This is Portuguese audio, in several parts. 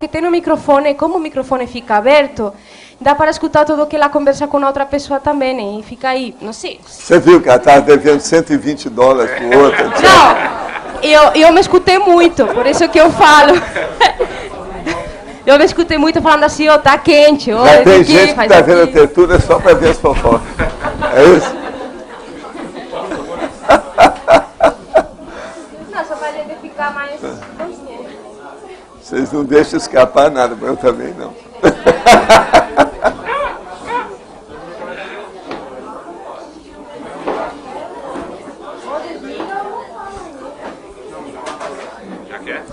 que tem no microfone, como o microfone fica aberto, dá para escutar tudo que ela conversa com a outra pessoa também, né? E fica aí, não sei. Você viu que ela estava devendo $120 pro outro? Não, eu me escutei muito, por isso que eu falo. Eu me escutei muito falando assim, ó, tá quente. Ó, já tem gente que está vendo a tertúlia só para ver as fofocas. É isso? Não, só para identificar mais... Vocês não deixam escapar nada, mas eu também não. Já quer?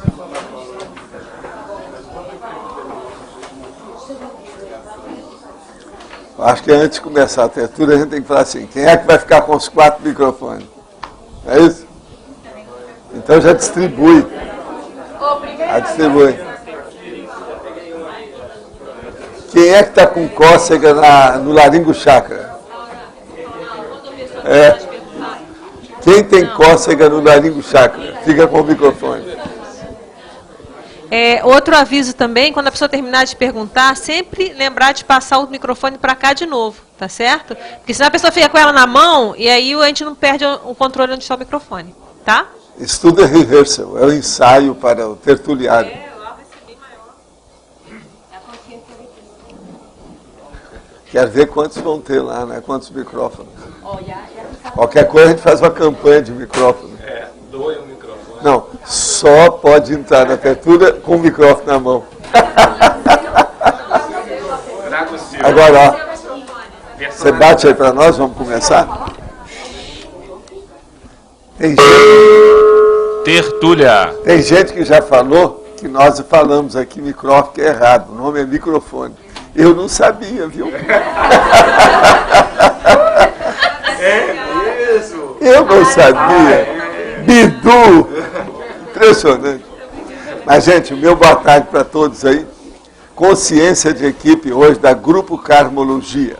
Acho que antes de começar a tertúlia, a gente tem que falar assim, quem é que vai ficar com os 4 microfones? É isso? Então já distribui. Distribui. Quem é que está com cócega no laringo chakra? Quem tem cócega no laringo chakra? Fica com o microfone. Outro aviso também, quando a pessoa terminar de perguntar, sempre lembrar de passar o microfone para cá de novo, tá certo? Porque senão a pessoa fica com ela na mão e aí a gente não perde o controle onde está o microfone, tá? Isso tudo é rehearsal, é o ensaio para o tertuliário. Lá vai ser bem maior. Quero ver quantos vão ter lá, né? Quantos micrófonos. Qualquer coisa a gente faz uma campanha de micrófono. Doe um microfone. Não, só pode entrar na tertúlia com o microfone na mão. Agora, ó, você bate aí para nós, vamos começar? Tertúlia. Tem gente que já falou que nós falamos aqui microfone que é errado, o nome é microfone. Eu não sabia, viu? É isso. Eu não sabia. Bidu! Impressionante. Mas, gente, o meu boa tarde para todos aí. Consciência de equipe hoje da Grupo Karmologia.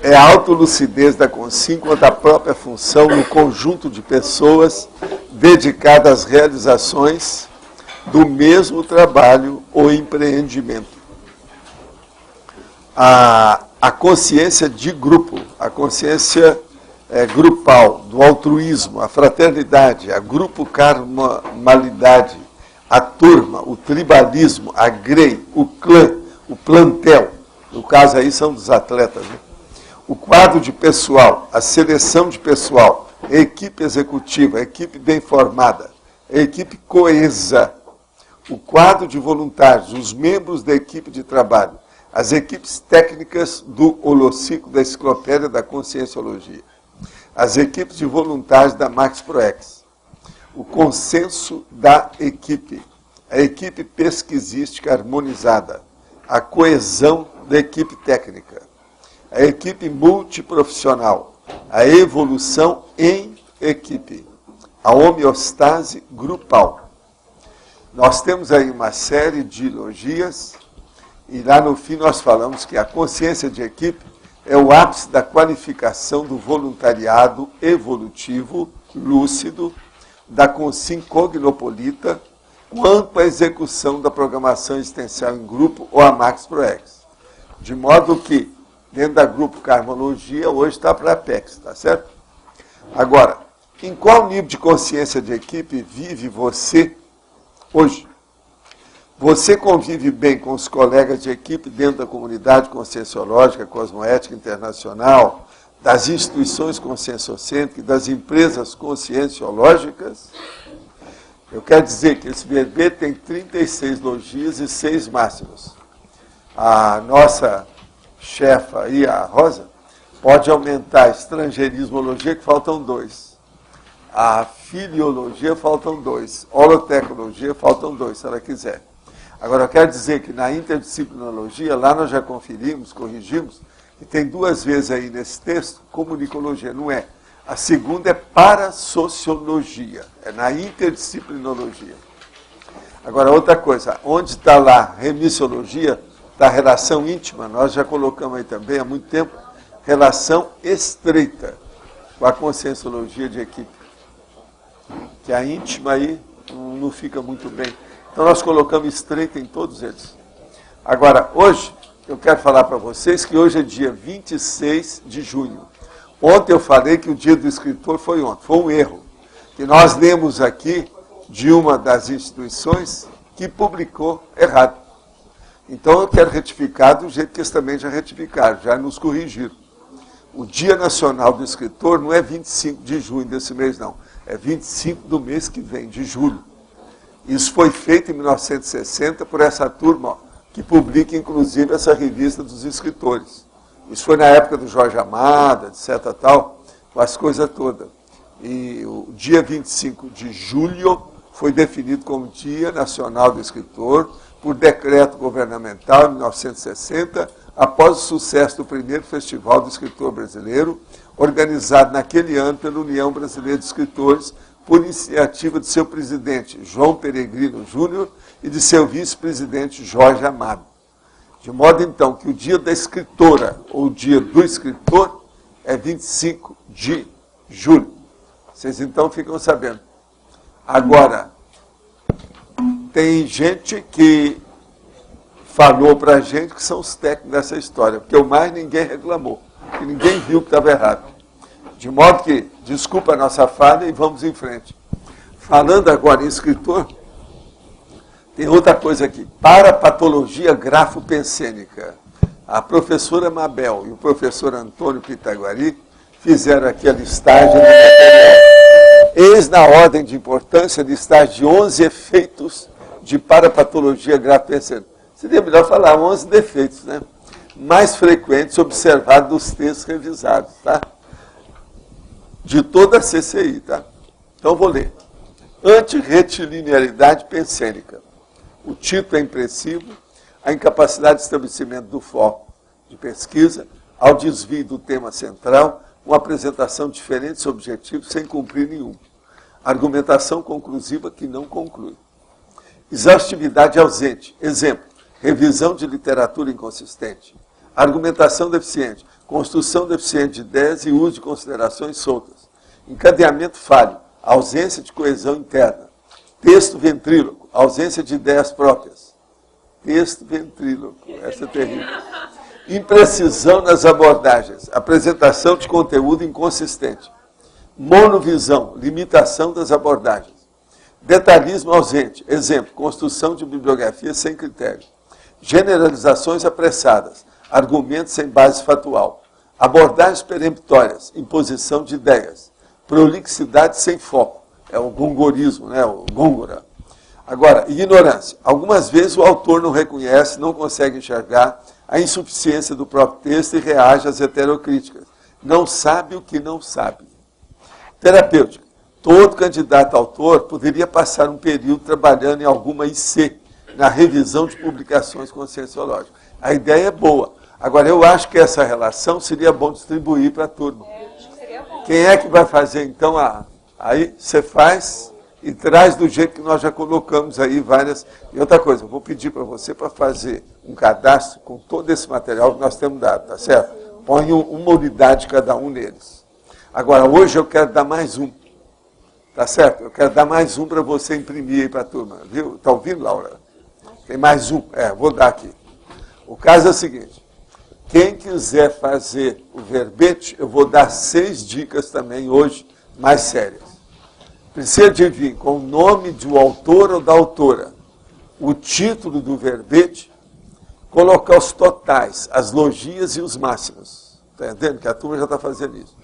É a autolucidez da consciência quanto à própria função no conjunto de pessoas dedicadas às realizações do mesmo trabalho ou empreendimento. A consciência de grupo, a consciência grupal, do altruísmo, a fraternidade, a grupo karmalidade, a turma, o tribalismo, a grey, o clã, o plantel, no caso aí são dos atletas, né? O quadro de pessoal, a seleção de pessoal, a equipe executiva, a equipe bem formada, a equipe coesa, o quadro de voluntários, os membros da equipe de trabalho, as equipes técnicas do holociclo da enciclopédia da Conscienciologia, as equipes de voluntários da Max Proex, o consenso da equipe, a equipe pesquisística harmonizada, a coesão da equipe técnica, a equipe multiprofissional, a evolução em equipe, a homeostase grupal. Nós temos aí uma série de logias e lá no fim nós falamos que a consciência de equipe é o ápice da qualificação do voluntariado evolutivo, lúcido, da consciência cognopolita, quanto à execução da programação existencial em grupo ou a Max Proex. De modo que, dentro da Grupo Karmologia, hoje está para a Apex, tá certo? Agora, em qual nível de consciência de equipe vive você hoje? Você convive bem com os colegas de equipe dentro da comunidade conscienciológica, cosmoética internacional, das instituições conscienciocêntricas, das empresas conscienciológicas? Eu quero dizer que esse BB tem 36 logias e 6 máximos. A nossa chefa aí, a Rosa, pode aumentar a estrangeirismologia, que faltam 2. A filiologia, faltam 2. Holotecnologia, faltam 2, se ela quiser. Agora, eu quero dizer que na interdisciplinologia, lá nós já conferimos, corrigimos, que tem 2 vezes aí nesse texto, comunicologia, não é. A segunda é parasociologia, é na interdisciplinologia. Agora, outra coisa, onde está lá remissiologia, está a relação íntima, nós já colocamos aí também há muito tempo, relação estreita com a conscienciologia de equipe. Que a íntima aí não fica muito bem. Então nós colocamos estreita em todos eles. Agora, hoje, eu quero falar para vocês que hoje é dia 26 de junho. Ontem eu falei que o dia do escritor foi ontem. Foi um erro. Que nós lemos aqui de uma das instituições que publicou errado. Então eu quero retificar do jeito que eles também já retificaram, já nos corrigiram. O Dia Nacional do Escritor não é 25 de junho desse mês, não. É 25 do mês que vem, de julho. Isso foi feito em 1960 por essa turma, ó, que publica, inclusive, essa revista dos escritores. Isso foi na época do Jorge Amado, etc. tal, com as coisas todas. E o dia 25 de julho foi definido como Dia Nacional do Escritor, por decreto governamental em 1960, após o sucesso do primeiro Festival do Escritor Brasileiro, organizado naquele ano pela União Brasileira de Escritores, por iniciativa de seu presidente, João Peregrino Júnior, e de seu vice-presidente, Jorge Amado. De modo, então, que o dia da escritora, ou o dia do escritor, é 25 de julho. Vocês, então, ficam sabendo. Agora, tem gente que falou para a gente que são os técnicos dessa história, porque o mais ninguém reclamou, que ninguém viu que estava errado. De modo que, desculpa a nossa falha e vamos em frente. Falando agora em escritor, tem outra coisa aqui. Parapatologia grafopensênica. A professora Mabel e o professor Antônio Pitaguari fizeram aqui a listagem do material. Eis na ordem de importância a listagem de 11 efeitos de parapatologia grafopensênica. Seria melhor falar 11 defeitos, né? Mais frequentes observados nos textos revisados, tá? De toda a CCI, tá? Então vou ler. Antirretilinearidade pensênica. O título é impressivo, a incapacidade de estabelecimento do foco de pesquisa, ao desvio do tema central, uma apresentação de diferentes objetivos sem cumprir nenhum. Argumentação conclusiva que não conclui. Exaustividade ausente. Exemplo, revisão de literatura inconsistente. Argumentação deficiente. Construção deficiente de ideias e uso de considerações soltas. Encadeamento falho. Ausência de coesão interna. Texto ventríloco. Ausência de ideias próprias. Texto ventríloco. Essa é terrível. Imprecisão nas abordagens. Apresentação de conteúdo inconsistente. Monovisão. Limitação das abordagens. Detalhismo ausente. Exemplo, construção de bibliografia sem critério. Generalizações apressadas. Argumentos sem base fatual. Abordagens peremptórias. Imposição de ideias. Prolixidade sem foco. É o gongorismo, né? O gôngora. Agora, ignorância. Algumas vezes o autor não reconhece, não consegue enxergar a insuficiência do próprio texto e reage às heterocríticas. Não sabe o que não sabe. Terapêutica. Todo candidato a autor poderia passar um período trabalhando em alguma IC, na revisão de publicações conscienciológicas. A ideia é boa. Agora, eu acho que essa relação seria bom distribuir para a turma. Quem é que vai fazer, então, aí você faz e traz do jeito que nós já colocamos aí várias... E outra coisa, eu vou pedir para você para fazer um cadastro com todo esse material que nós temos dado, tá certo? Põe uma unidade cada um neles. Agora, hoje eu quero dar mais um. Tá certo? Eu quero dar mais um para você imprimir aí para a turma. Viu? Está ouvindo, Laura? Tem mais um. Vou dar aqui. O caso é o seguinte. Quem quiser fazer o verbete, eu vou dar 6 dicas também hoje, mais sérias. Precisa de vir com o nome do autor ou da autora, o título do verbete, colocar os totais, as logias e os máximos. Está entendendo? Que a turma já está fazendo isso.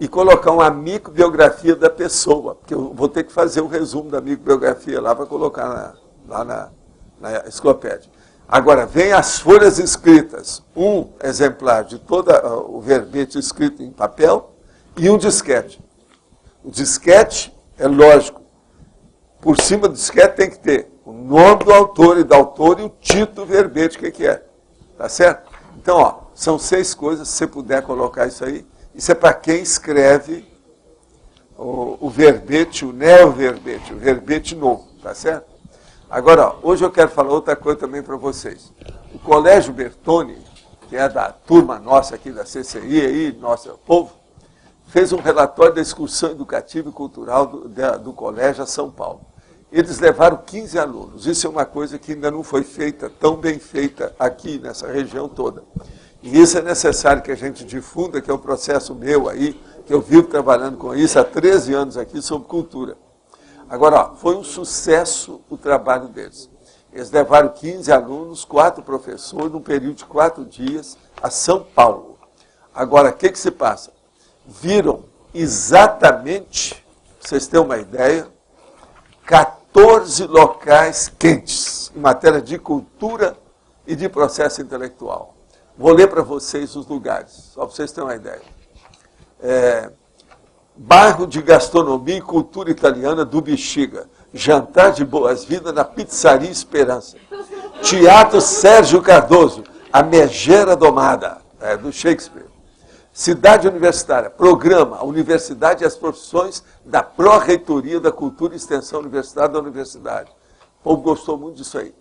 E colocar uma microbiografia da pessoa, porque eu vou ter que fazer um resumo da microbiografia lá para colocar lá na enciclopédia. Agora, vem as folhas escritas, um exemplar de todo o verbete escrito em papel e um disquete. O disquete é lógico. Por cima do disquete tem que ter o nome do autor e da autora e o título do verbete, o que é. Tá certo? Então, ó, são 6 coisas, se você puder colocar isso aí. Isso é para quem escreve o verbete, o neoverbete, o verbete novo, tá certo? Agora, ó, hoje eu quero falar outra coisa também para vocês. O Colégio Bertone, que é da turma nossa aqui da CCI, aí, nosso povo, fez um relatório da excursão educativa e cultural do colégio a São Paulo. Eles levaram 15 alunos. Isso é uma coisa que ainda não foi feita, tão bem feita aqui, nessa região toda. E isso é necessário que a gente difunda, que é um processo meu aí, que eu vivo trabalhando com isso há 13 anos aqui, sobre cultura. Agora, ó, foi um sucesso o trabalho deles. Eles levaram 15 alunos, 4 professores, num período de 4 dias, a São Paulo. Agora, o que se passa? Viram exatamente, para vocês terem uma ideia, 14 locais quentes em matéria de cultura e de processo intelectual. Vou ler para vocês os lugares, só para vocês terem uma ideia. Bairro de Gastronomia e Cultura Italiana do Bexiga. Jantar de boas-vindas na Pizzaria Esperança. Teatro Sérgio Cardoso, A Megera Domada, do Shakespeare. Cidade Universitária, programa, a Universidade e as Profissões da Pró-Reitoria da Cultura e Extensão Universitária da Universidade. O povo gostou muito disso aí.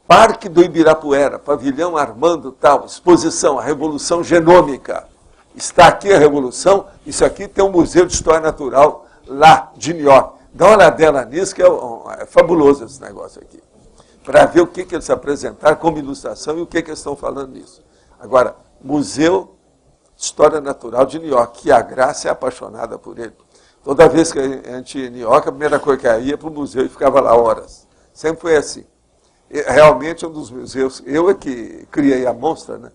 Parque do Ibirapuera, Pavilhão Armando Tal, exposição, a Revolução Genômica. Está aqui a Revolução, isso aqui tem um Museu de História Natural lá de New York. Dá uma olhadela nisso, que é fabuloso esse negócio aqui. Para ver o que eles apresentaram como ilustração e o que eles estão falando nisso. Agora, Museu de História Natural de New York, que a Graça é apaixonada por ele. Toda vez que a gente ia em New York, a primeira coisa que ia para o museu e ficava lá horas. Sempre foi assim. Realmente é um dos museus, eu é que criei a Monstra, né?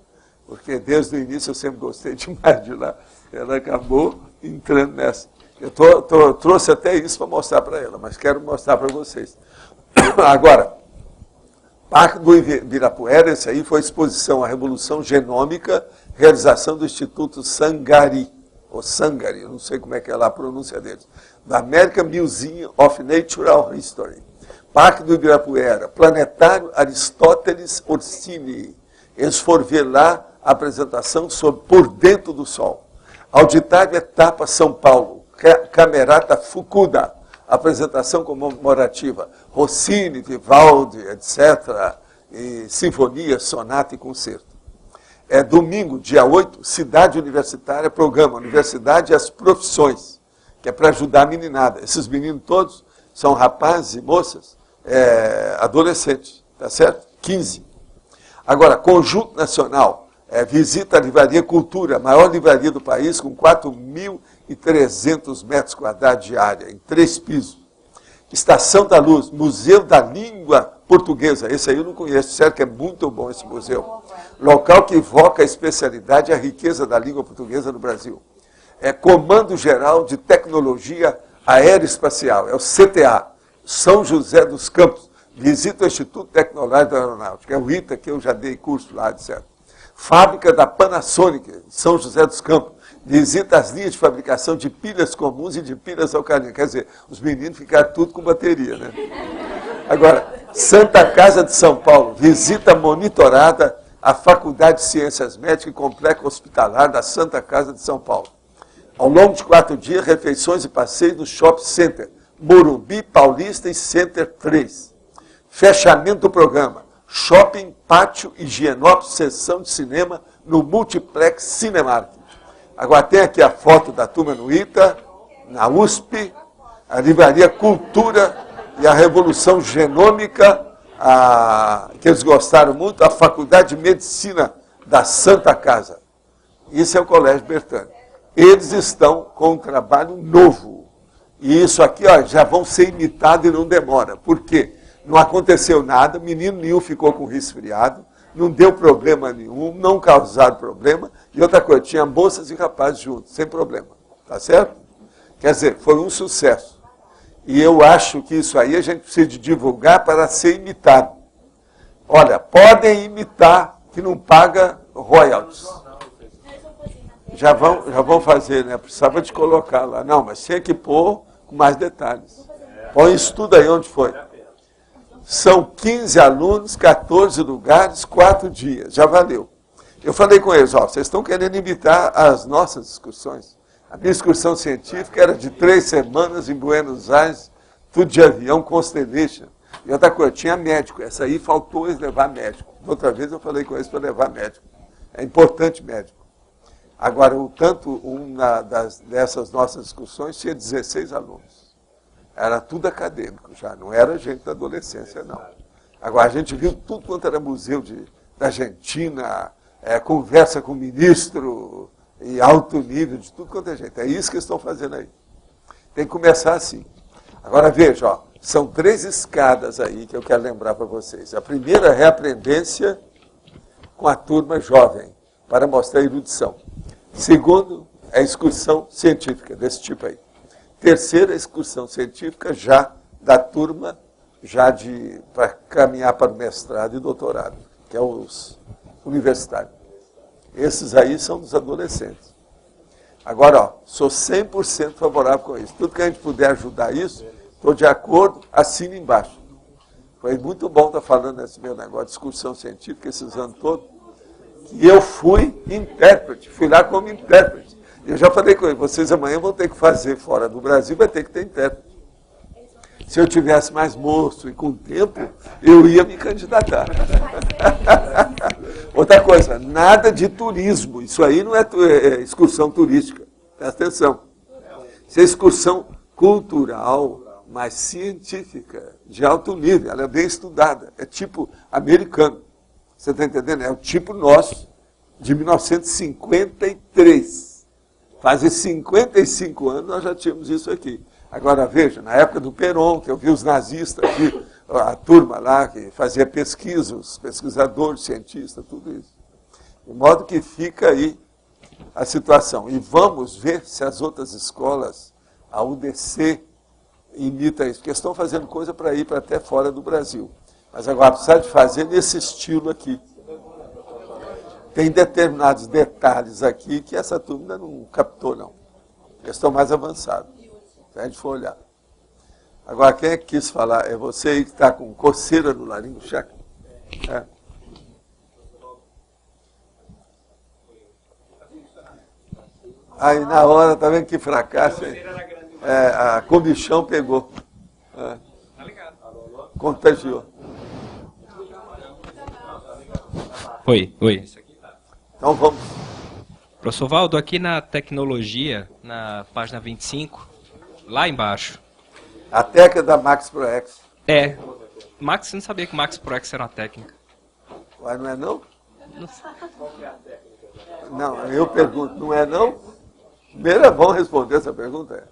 Porque desde o início eu sempre gostei demais de lá. Ela acabou entrando nessa. Eu trouxe até isso para mostrar para ela, mas quero mostrar para vocês. Agora, Parque do Ibirapuera, esse aí foi a exposição A Revolução Genômica, realização do Instituto Sangari, ou Sangari, eu não sei como é que é lá a pronúncia deles, da American Museum of Natural History. Parque do Ibirapuera, Planetário Aristóteles Orsini. Eles foram ver lá a apresentação sobre Por Dentro do Sol. Auditário Etapa São Paulo, Camerata Fukuda, apresentação comemorativa, Rossini, Vivaldi, etc., e sinfonia, sonata e concerto. Domingo, dia 8, Cidade Universitária, programa Universidade e as Profissões, que é para ajudar a meninada. Esses meninos todos são rapazes e moças, adolescentes, tá certo? 15. Agora, Conjunto Nacional, visita a Livraria Cultura, a maior livraria do país, com 4.300 metros quadrados de área, em 3 pisos. Estação da Luz, Museu da Língua Portuguesa. Esse aí eu não conheço, certo que é muito bom esse museu. Local que evoca a especialidade e a riqueza da língua portuguesa no Brasil. Comando Geral de Tecnologia Aeroespacial, é o CTA, São José dos Campos. Visita o Instituto Tecnológico da Aeronáutica, é o ITA, que eu já dei curso lá, etc. Fábrica da Panasonic, São José dos Campos. Visita as linhas de fabricação de pilhas comuns e de pilhas alcalinas. Quer dizer, os meninos ficaram tudo com bateria, né? Agora, Santa Casa de São Paulo. Visita monitorada à Faculdade de Ciências Médicas e Complexo Hospitalar da Santa Casa de São Paulo. Ao longo de 4 dias, refeições e passeios no Shopping Center. Morumbi, Paulista e Center 3. Fechamento do programa. Shopping, Pátio, Higienópolis, sessão de cinema no Multiplex Cinemark. Agora tem aqui a foto da turma no ITA, na USP, a Livraria Cultura e a Revolução Genômica, que eles gostaram muito, a Faculdade de Medicina da Santa Casa. Isso é o Colégio Bertani. Eles estão com um trabalho novo. E isso aqui já vão ser imitados e não demora. Por quê? Não aconteceu nada, menino nenhum ficou com resfriado, não deu problema nenhum, não causaram problema. E outra coisa, tinha moças e rapazes juntos, sem problema. Tá certo? Quer dizer, foi um sucesso. E eu acho que isso aí a gente precisa de divulgar para ser imitado. Olha, podem imitar, que não paga royalties. Já vão fazer, né? Precisava de colocar lá. Não, mas tinha que pôr com mais detalhes. Põe isso tudo aí onde foi. São 15 alunos, 14 lugares, 4 dias. Já valeu. Eu falei com eles, vocês estão querendo imitar as nossas excursões. A minha excursão científica era de 3 semanas em Buenos Aires, tudo de avião, Constellation. E outra coisa, tinha médico. Essa aí faltou eles levar médico. Outra vez eu falei com eles para levar médico. É importante médico. Agora, dessas nossas excursões tinha 16 alunos. Era tudo acadêmico já, não era gente da adolescência, não. Agora, a gente viu tudo quanto era museu da Argentina, conversa com o ministro, e alto nível, de tudo quanto é gente. É isso que eles estão fazendo aí. Tem que começar assim. Agora, veja, ó, são 3 escadas aí que eu quero lembrar para vocês. A primeira é a aprendência com a turma jovem, para mostrar a erudição. Segundo, é a excursão científica, desse tipo aí. Terceira, a excursão científica já da turma, para caminhar para o mestrado e doutorado, que é os universitários. Esses aí são dos adolescentes. Agora, ó, sou 100% favorável com isso. Tudo que a gente puder ajudar isso, estou de acordo, assina embaixo. Foi muito bom estar falando nesse meu negócio de excursão científica esses anos todos. E eu fui intérprete, fui lá como intérprete. Eu já falei com ele, vocês amanhã vão ter que fazer fora do Brasil, vai ter que ter intérprete. Se eu tivesse mais moço e com tempo, eu ia me candidatar. Outra coisa, nada de turismo. Isso aí não é excursão turística. Presta atenção. Isso é excursão cultural, mas científica, de alto nível. Ela é bem estudada. É tipo americano. Você está entendendo? É o tipo nosso, de 1953. Faz 55 anos nós já tínhamos isso aqui. Agora veja, na época do Perón, que eu vi os nazistas, vi a turma lá que fazia pesquisa, os pesquisadores, cientistas, tudo isso. De modo que fica aí a situação. E vamos ver se as outras escolas, a UDC, imita isso, porque estão fazendo coisa para ir para até fora do Brasil. Mas agora precisa de fazer nesse estilo aqui. Tem determinados detalhes aqui que essa turma ainda não captou, não. Eles estão mais avançados, se a gente for olhar. Agora, quem é que quis falar? É você aí que está com coceira no laringo, checa? É. Aí, na hora, tá vendo que fracasso? A comichão pegou. Contagiou. Oi. Então vamos. Professor Valdo, aqui na tecnologia, na página 25, lá embaixo. A técnica da Max ProX. Max, você não sabia que Max ProX era uma técnica? Ué, não é não? Não, eu pergunto, não é não? Primeiro é bom responder essa pergunta.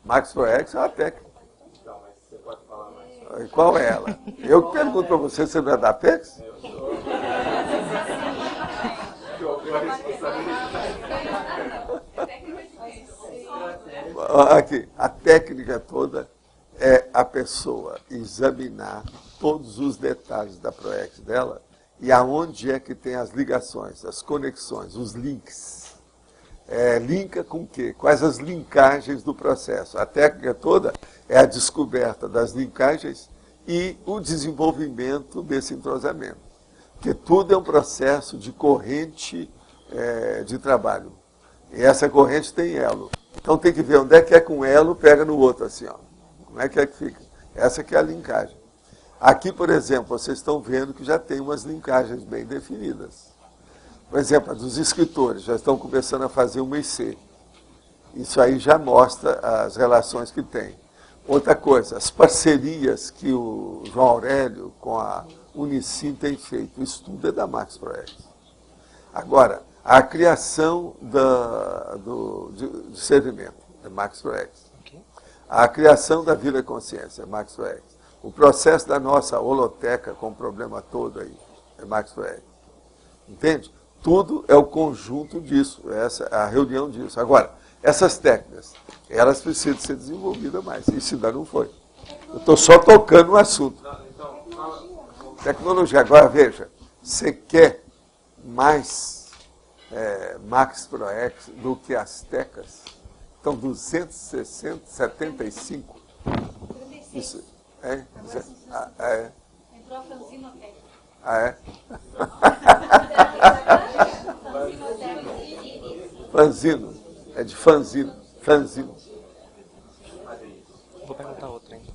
Max ProX é uma técnica. E qual é ela? Eu que pergunto para você, você não é da Apex? Aqui, a técnica toda é a pessoa examinar todos os detalhes da ProX dela e aonde é que tem as ligações, as conexões, os links. Linka com o quê? Quais as linkagens do processo? A técnica toda é a descoberta das linkagens e o desenvolvimento desse entrosamento. Porque tudo é um processo de corrente de trabalho. E essa corrente tem elo. Então tem que ver onde é que é com elo, pega no outro assim, ó. Como é que fica? Essa que é a linkagem. Aqui, por exemplo, vocês estão vendo que já tem umas linkagens bem definidas. Por exemplo, a dos escritores, já estão começando a fazer uma IC. Isso aí já mostra as relações que tem. Outra coisa, as parcerias que o João Aurélio com a Unicim tem feito. O estudo é da Max ProX. Agora, a criação do discernimento é Max ProX. A criação da Vila Consciência é Max ProX. O processo da nossa holoteca com o problema todo aí é Max ProX. Entende? Tudo é o conjunto disso, essa é a reunião disso. Agora, essas técnicas, elas precisam ser desenvolvidas mais. Isso ainda não foi. Eu estou só tocando no assunto. Tecnologia. Agora, veja, você quer mais Max ProX do que as tecas? Então, 275. Isso. Entrou a Franzinoteca. Fanzino. É de fanzino. Fanzino. Vou perguntar outra ainda.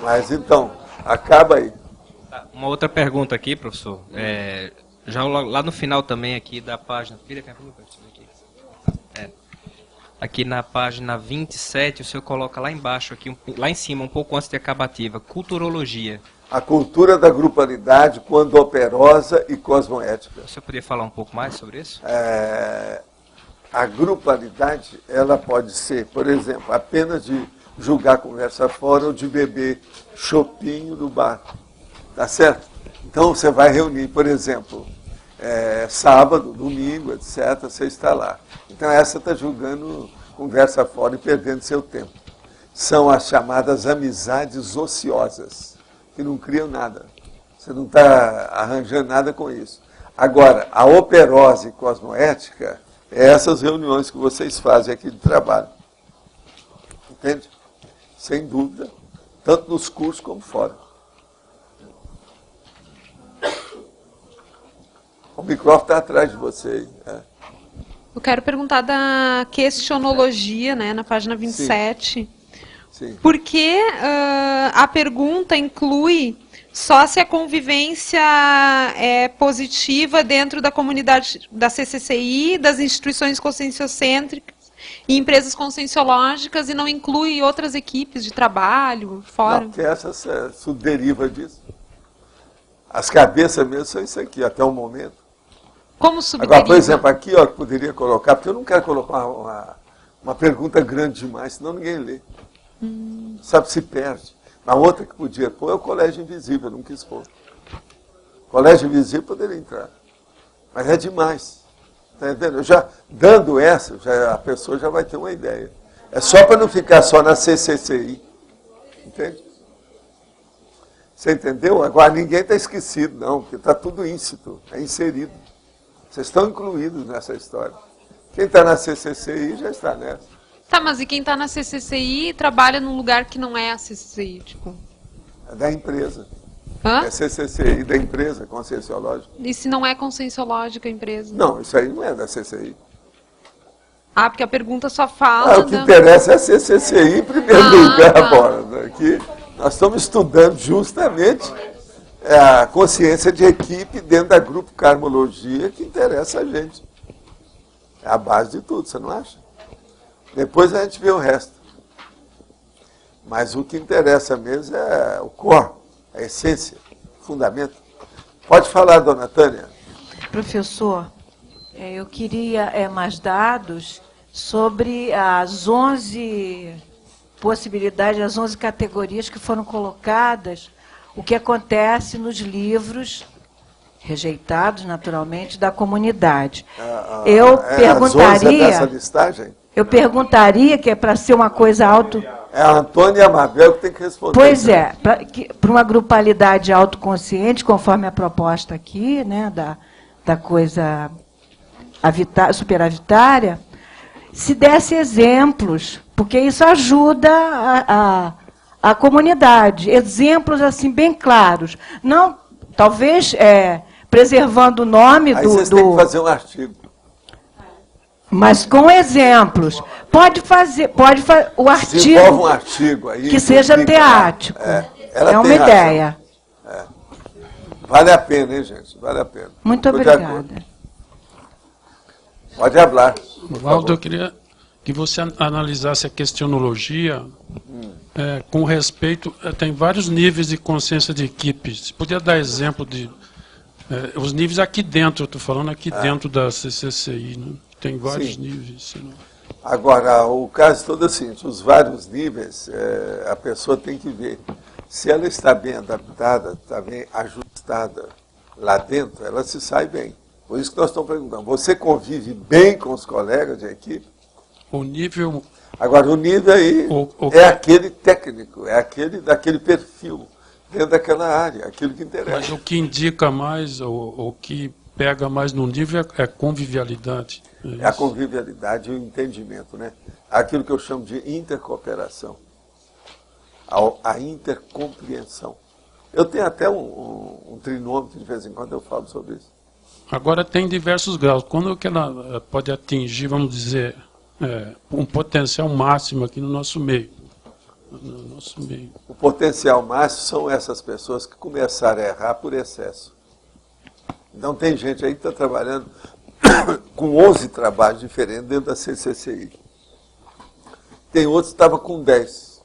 Mas então, acaba aí. Uma outra pergunta aqui, professor. Já lá no final também aqui da página. Vira aqui. Aqui na página 27, o senhor coloca lá embaixo, aqui, lá em cima, um pouco antes de acabativa, culturologia. A cultura da grupalidade quando operosa e cosmoética. O senhor poderia falar um pouco mais sobre isso? A grupalidade, ela pode ser, por exemplo, apenas de julgar conversa fora ou de beber chopinho no bar. Tá certo? Então você vai reunir, por exemplo, sábado, domingo, etc., você está lá. Então essa está julgando conversa fora e perdendo seu tempo. São as chamadas amizades ociosas, que não criam nada. Você não está arranjando nada com isso. Agora, a operose cosmoética é essas reuniões que vocês fazem aqui de trabalho. Entende? Sem dúvida, tanto nos cursos como fora. O microfone está atrás de você. Eu quero perguntar da questionologia, né, na página 27. Sim. Por que a pergunta inclui só se a convivência é positiva dentro da comunidade da CCCI, das instituições conscienciocêntricas e empresas conscienciológicas e não inclui outras equipes de trabalho fora? Não, porque isso deriva disso. As cabeças mesmo são isso aqui, até o momento. Como subderiva? Agora, por exemplo, aqui, ó, que poderia colocar, porque eu não quero colocar uma pergunta grande demais, senão ninguém lê. Sabe, se perde. A outra que podia pôr é o colégio invisível, eu não quis pôr. Colégio invisível poderia entrar. Mas é demais. Está entendendo? Já, dando essa, a pessoa já vai ter uma ideia. É só para não ficar só na CCCI. Entende? Você entendeu? Agora, ninguém está esquecido, não, porque está tudo íncito, é inserido. Vocês estão incluídos nessa história. Quem está na CCCI já está nessa. Tá, mas e quem está na CCCI trabalha num lugar que não é a CCCI, tipo? É da empresa. Hã? É CCCI da empresa, conscienciológica. E se não é conscienciológica a empresa? Não, isso aí não é da CCI. Ah, porque a pergunta só fala... O que interessa é a CCCI em primeiro lugar agora. Aqui nós estamos estudando justamente a consciência de equipe dentro da grupo Karmologia que interessa a gente. É a base de tudo, você não acha? Depois a gente vê o resto. Mas o que interessa mesmo é o core, a essência, o fundamento. Pode falar, dona Tânia. Professor, eu queria mais dados sobre as 11 possibilidades, as 11 categorias que foram colocadas, o que acontece nos livros rejeitados, naturalmente, da comunidade. Eu perguntaria... Dessa listagem? Eu perguntaria, que é para ser uma coisa auto... É a Antônia e a Mabel que tem que responder. Pois é, para uma grupalidade autoconsciente, conforme a proposta aqui, né, da coisa superavitária, se desse exemplos, porque isso ajuda a comunidade. Exemplos assim bem claros. Não, talvez preservando o nome Aí vocês têm que fazer um artigo. Mas com exemplos. Pode fazer o artigo, desenvolve um artigo aí que seja teático. É uma ideia. Vale a pena, hein, gente? Vale a pena. Muito obrigada. Pode falar. Valdo, eu queria que você analisasse a questionologia com respeito... tem vários níveis de consciência de equipe. Você podia dar exemplo de... os níveis aqui dentro, eu estou falando aqui dentro da CCCI, né? Tem vários níveis. Senão... Agora, o caso todo é o seguinte, os vários níveis, a pessoa tem que ver. Se ela está bem adaptada, está bem ajustada lá dentro, ela se sai bem. Por isso que nós estamos perguntando, você convive bem com os colegas de equipe? O nível... Agora, o nível aí é aquele técnico, é aquele daquele perfil, dentro daquela área, aquilo que interessa. Mas o que indica mais, o que pega mais no nível é convivialidade. É a convivialidade e o entendimento, né? Aquilo que eu chamo de intercooperação, a intercompreensão. Eu tenho até um trinômetro, de vez em quando eu falo sobre isso. Agora tem diversos graus. Quando que ela pode atingir, vamos dizer, um potencial máximo aqui no nosso meio? O potencial máximo são essas pessoas que começaram a errar por excesso. Então tem gente aí que está trabalhando com 11 trabalhos diferentes dentro da CCCI. Tem outros que estavam com 10.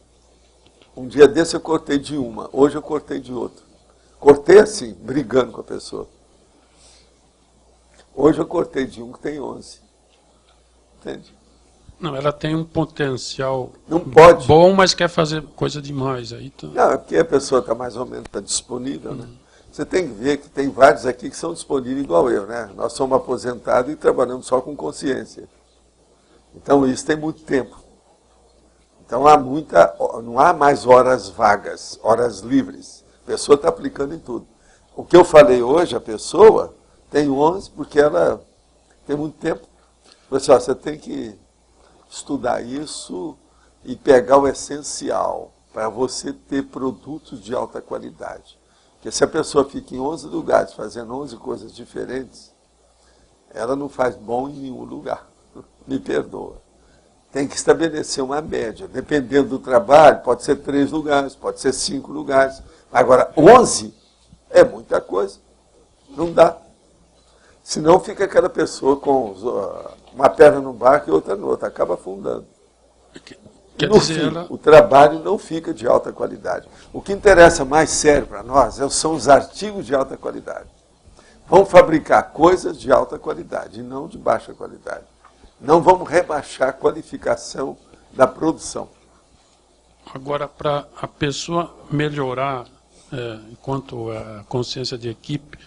Um dia desse eu cortei de uma, hoje eu cortei de outra. Cortei assim, brigando com a pessoa. Hoje eu cortei de um que tem 11. Entende? Não, ela tem um potencial Não pode. bom, mas quer fazer coisa demais. Aí tá. Não, é porque a pessoa está mais ou menos disponível, né? Você tem que ver que tem vários aqui que são disponíveis igual eu, né? Nós somos aposentados e trabalhamos só com consciência. Então isso tem muito tempo. Então não há mais horas vagas, horas livres. A pessoa está aplicando em tudo. O que eu falei hoje, a pessoa tem 11 porque ela tem muito tempo. Você tem que estudar isso e pegar o essencial para você ter produtos de alta qualidade. Porque se a pessoa fica em 11 lugares fazendo 11 coisas diferentes, ela não faz bom em nenhum lugar. Me perdoa. Tem que estabelecer uma média. Dependendo do trabalho, pode ser 3 lugares, pode ser 5 lugares. Agora, 11 é muita coisa. Não dá. Senão fica aquela pessoa com uma perna num barco e outra no outro. Acaba afundando. Quer No dizer, fim, ela... o trabalho não fica de alta qualidade. O que interessa mais sério para nós são os artigos de alta qualidade. Vamos fabricar coisas de alta qualidade e não de baixa qualidade. Não vamos rebaixar a qualificação da produção. Agora, para a pessoa melhorar, enquanto a consciência de equipe,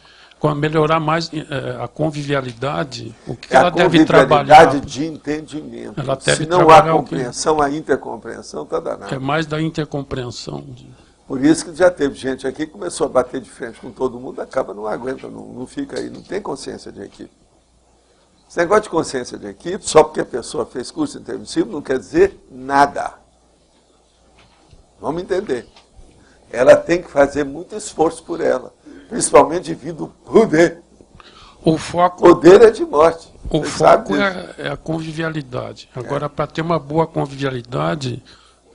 melhorar mais a convivialidade, o que ela deve trabalhar? A convivialidade de entendimento. Ela deve Se não há trabalhar compreensão, a intercompreensão está danada. É mais da intercompreensão. Por isso que já teve gente aqui que começou a bater de frente com todo mundo, acaba, não aguenta, não fica aí, não tem consciência de equipe. Esse negócio de consciência de equipe, só porque a pessoa fez curso intermissivo, não quer dizer nada. Vamos entender. Ela tem que fazer muito esforço por ela, principalmente devido ao poder. O foco, Poder é de morte. o Você sabe foco disso. é a convivialidade. Agora, para ter uma boa convivialidade,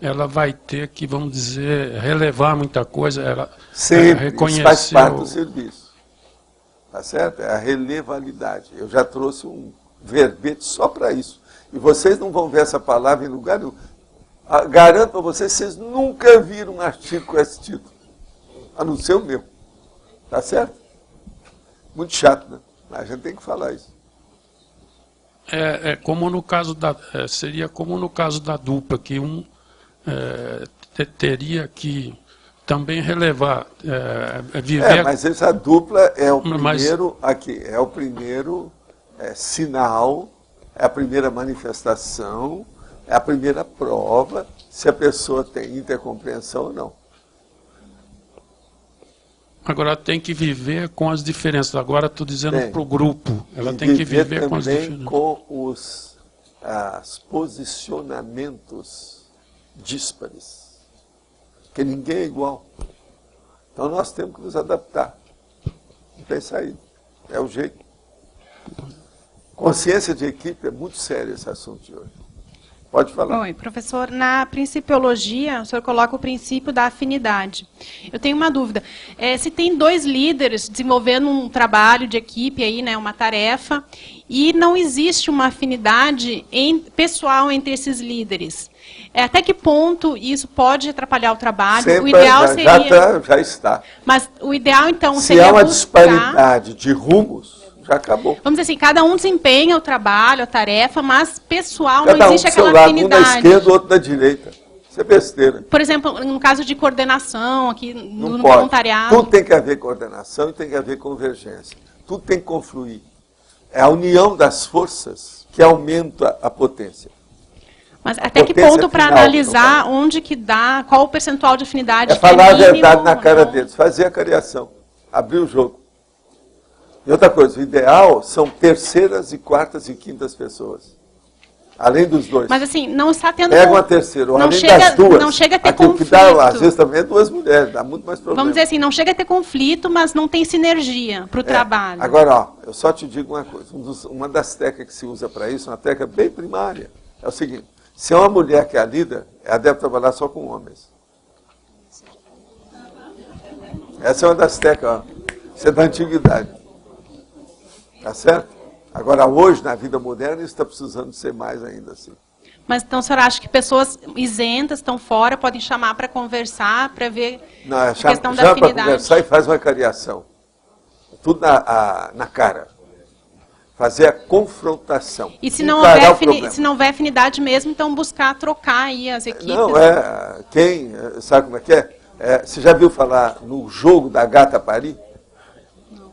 ela vai ter que, vamos dizer, relevar muita coisa, ela Sempre, reconhecer isso faz parte do serviço. Tá certo? É a relevalidade. Eu já trouxe um verbete só para isso. E vocês não vão ver essa palavra em lugar nenhum. Garanto para vocês, vocês nunca viram um artigo com esse título. A não ser o meu. Tá certo? Muito chato, né? Mas a gente tem que falar isso. Como no caso seria como no caso da dupla, que teria que também relevar, viver... Mas essa dupla é o primeiro, é o primeiro sinal, é a primeira manifestação, é a primeira prova se a pessoa tem intercompreensão ou não. Agora ela tem que viver com as diferenças. Agora estou dizendo para o grupo. Ela tem que viver com as diferenças. Com os posicionamentos díspares. Porque ninguém é igual. Então nós temos que nos adaptar. Não tem saída. É o jeito. Consciência de equipe é muito sério esse assunto de hoje. Pode falar. Oi, professor, na principiologia, o senhor coloca o princípio da afinidade. Eu tenho uma dúvida. Se tem 2 líderes desenvolvendo um trabalho de equipe, aí, né, uma tarefa, e não existe uma afinidade pessoal entre esses líderes, até que ponto isso pode atrapalhar o trabalho? Sempre, o ideal seria... Já está. Mas o ideal, então, Se seria há uma buscar... disparidade de rumos, já acabou. Vamos dizer assim, cada um desempenha o trabalho, a tarefa, mas pessoal Cada não existe do seu aquela lado, afinidade. um da esquerda, outro da direita. Isso é besteira. Por exemplo, no caso de coordenação, aqui Não no pode. voluntariado. Tudo tem que haver coordenação e tem que haver convergência. Tudo tem que confluir. É a união das forças que aumenta a potência. Mas até que ponto para analisar onde que dá, qual o percentual de afinidade que falar a mínimo, verdade na cara não? deles, fazer a cariação, abrir o jogo. E outra coisa, o ideal são terceiras e quartas e quintas pessoas. Além dos 2. Mas assim, não está tendo... Pega uma terceira, ou não além chega, das 2. não chega a ter aquilo conflito. que dá, às vezes também é 2 mulheres, dá muito mais problema. Vamos dizer assim, não chega a ter conflito, mas não tem sinergia para o trabalho. Agora, ó, eu só te digo uma coisa. Uma das técnicas que se usa para isso, uma técnica bem primária, é o seguinte. Se é uma mulher que é a líder, ela deve trabalhar só com homens. Essa é uma das técnicas, ó. Isso é da antiguidade. Tá certo? Agora, hoje, na vida moderna, isso está precisando ser mais ainda assim. Mas então a senhora acha que pessoas isentas estão fora, podem chamar para conversar, para ver Não, a chama questão da para afinidade? conversar e faz uma cariação. Tudo na cara. Fazer a confrontação. E se não, encarar houver o problema. se não houver afinidade mesmo, então buscar trocar aí as equipes? Não, sabe como é que é? Você já viu falar no jogo da gata Paris? Não.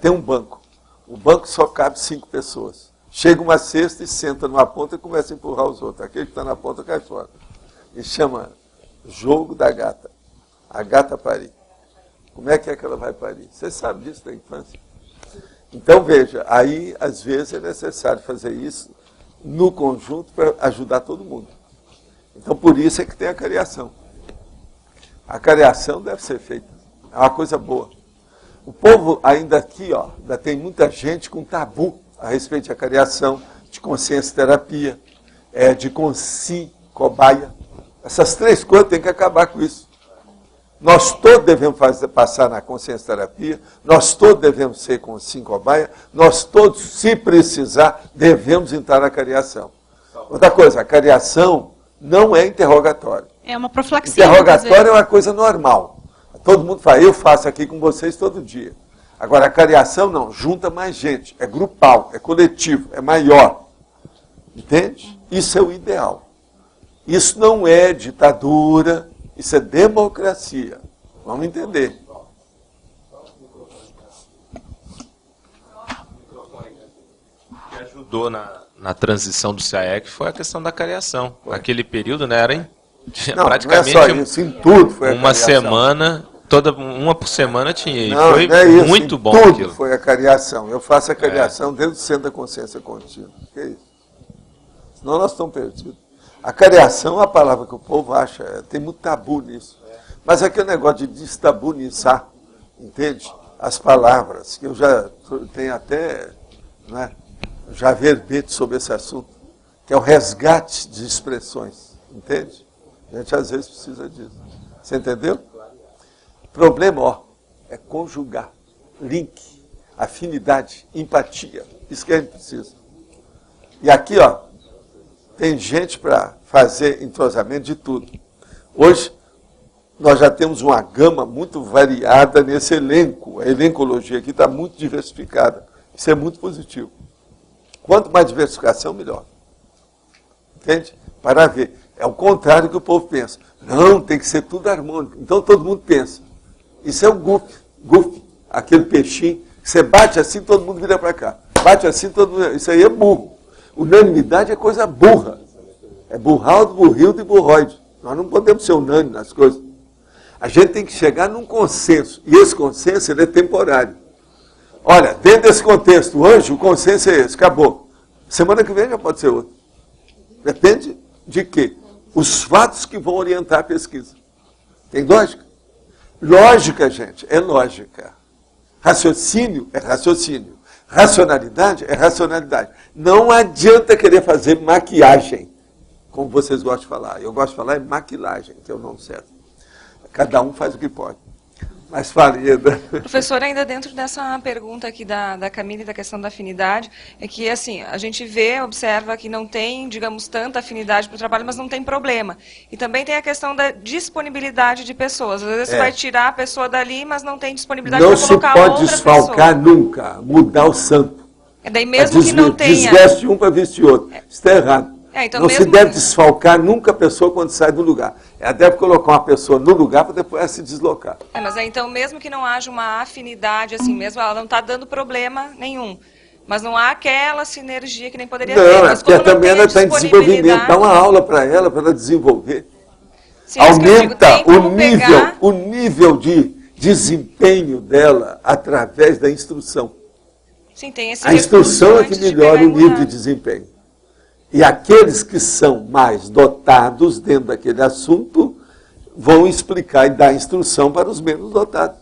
Tem um banco. O banco só cabe 5 pessoas. Chega uma cesta e senta numa ponta e começa a empurrar os outros. Aquele que está na ponta cai fora. E chama jogo da gata. A gata Paris. Como é que ela vai parir? Você sabe disso da infância. Então, veja, aí, às vezes, é necessário fazer isso no conjunto para ajudar todo mundo. Então, por isso é que tem a cariação. A cariação deve ser feita. É uma coisa boa. O povo, ainda aqui, ainda tem muita gente com tabu a respeito da cariação, de consciência-terapia, de consi, cobaia. Essas 3 coisas tem que acabar com isso. Nós todos devemos passar na consciência-terapia, nós todos devemos ser com 5 cobaia, nós todos, se precisar, devemos entrar na cariação. Outra coisa, a cariação não é interrogatório. É uma profilaxia. Interrogatório é uma coisa normal. Todo mundo fala, eu faço aqui com vocês todo dia. Agora, a cariação não, junta mais gente, é grupal, é coletivo, é maior. Entende? Isso é o ideal. Isso não é ditadura, isso é democracia. Vamos entender. O que ajudou na transição do CAEC foi a questão da cariação. Naquele período, né, praticamente não é só isso, em tudo foi a uma cariação. Semana, uma por semana tinha. E não, foi não é isso, muito bom tudo aquilo. Foi a cariação. Eu faço a cariação dentro do centro da consciência contínua. Que é isso? Senão nós estamos perdidos. A cariação é a palavra que o povo acha, tem muito tabu nisso. Mas é aquele negócio de destabunizar, entende? As palavras, que eu já tenho até, já verbete sobre esse assunto, que é o resgate de expressões, entende? A gente às vezes precisa disso. Você entendeu? Problema, é conjugar, link, afinidade, empatia. Isso que a gente precisa. E aqui, tem gente para fazer entrosamento de tudo. Hoje, nós já temos uma gama muito variada nesse elenco. A elencologia aqui está muito diversificada. Isso é muito positivo. Quanto mais diversificação, melhor. Entende? Para ver. É o contrário que o povo pensa. Não, tem que ser tudo harmônico. Então todo mundo pensa. Isso é o Goofy, aquele peixinho. Você bate assim, todo mundo vira para cá. Bate assim, todo mundo... Isso aí é burro. Unanimidade é coisa burra. É burraldo, burrildo e burroide. Nós não podemos ser unânimes nas coisas. A gente tem que chegar num consenso. E esse consenso ele é temporário. Olha, dentro desse contexto, o consenso é esse, acabou. Semana que vem já pode ser outro. Depende de quê? Os fatos que vão orientar a pesquisa. Tem lógica? Lógica, gente, é lógica. Raciocínio é raciocínio. Racionalidade é racionalidade. Não adianta querer fazer maquiagem, como vocês gostam de falar. Eu gosto de falar em maquilagem, que é o nome certo. Cada um faz o que pode. Mas fale, Eda. Professor, ainda dentro dessa pergunta aqui da Camille, da questão da afinidade, é que, assim, a gente observa que não tem, digamos, tanta afinidade para o trabalho, mas não tem problema. E também tem a questão da disponibilidade de pessoas. Às vezes você vai tirar a pessoa dali, mas não tem disponibilidade para colocar outra pessoa. Não se pode desfalcar nunca, mudar o santo. Daí mesmo que não tenha... Desveste um para vestir outro. Isso está errado. Então não se deve desfalcar nunca a pessoa quando sai do lugar. Ela deve colocar uma pessoa no lugar para depois ela se deslocar. Mas então, mesmo que não haja uma afinidade assim mesmo, ela não está dando problema nenhum. Mas não há aquela sinergia que nem poderia ter. Não, é porque também ela está em desenvolvimento. Dá uma aula para ela desenvolver. Sim, aumenta o nível de desempenho dela através da instrução. Sim, tem esse a instrução é que melhora o nível de desempenho. E aqueles que são mais dotados dentro daquele assunto vão explicar e dar instrução para os menos dotados.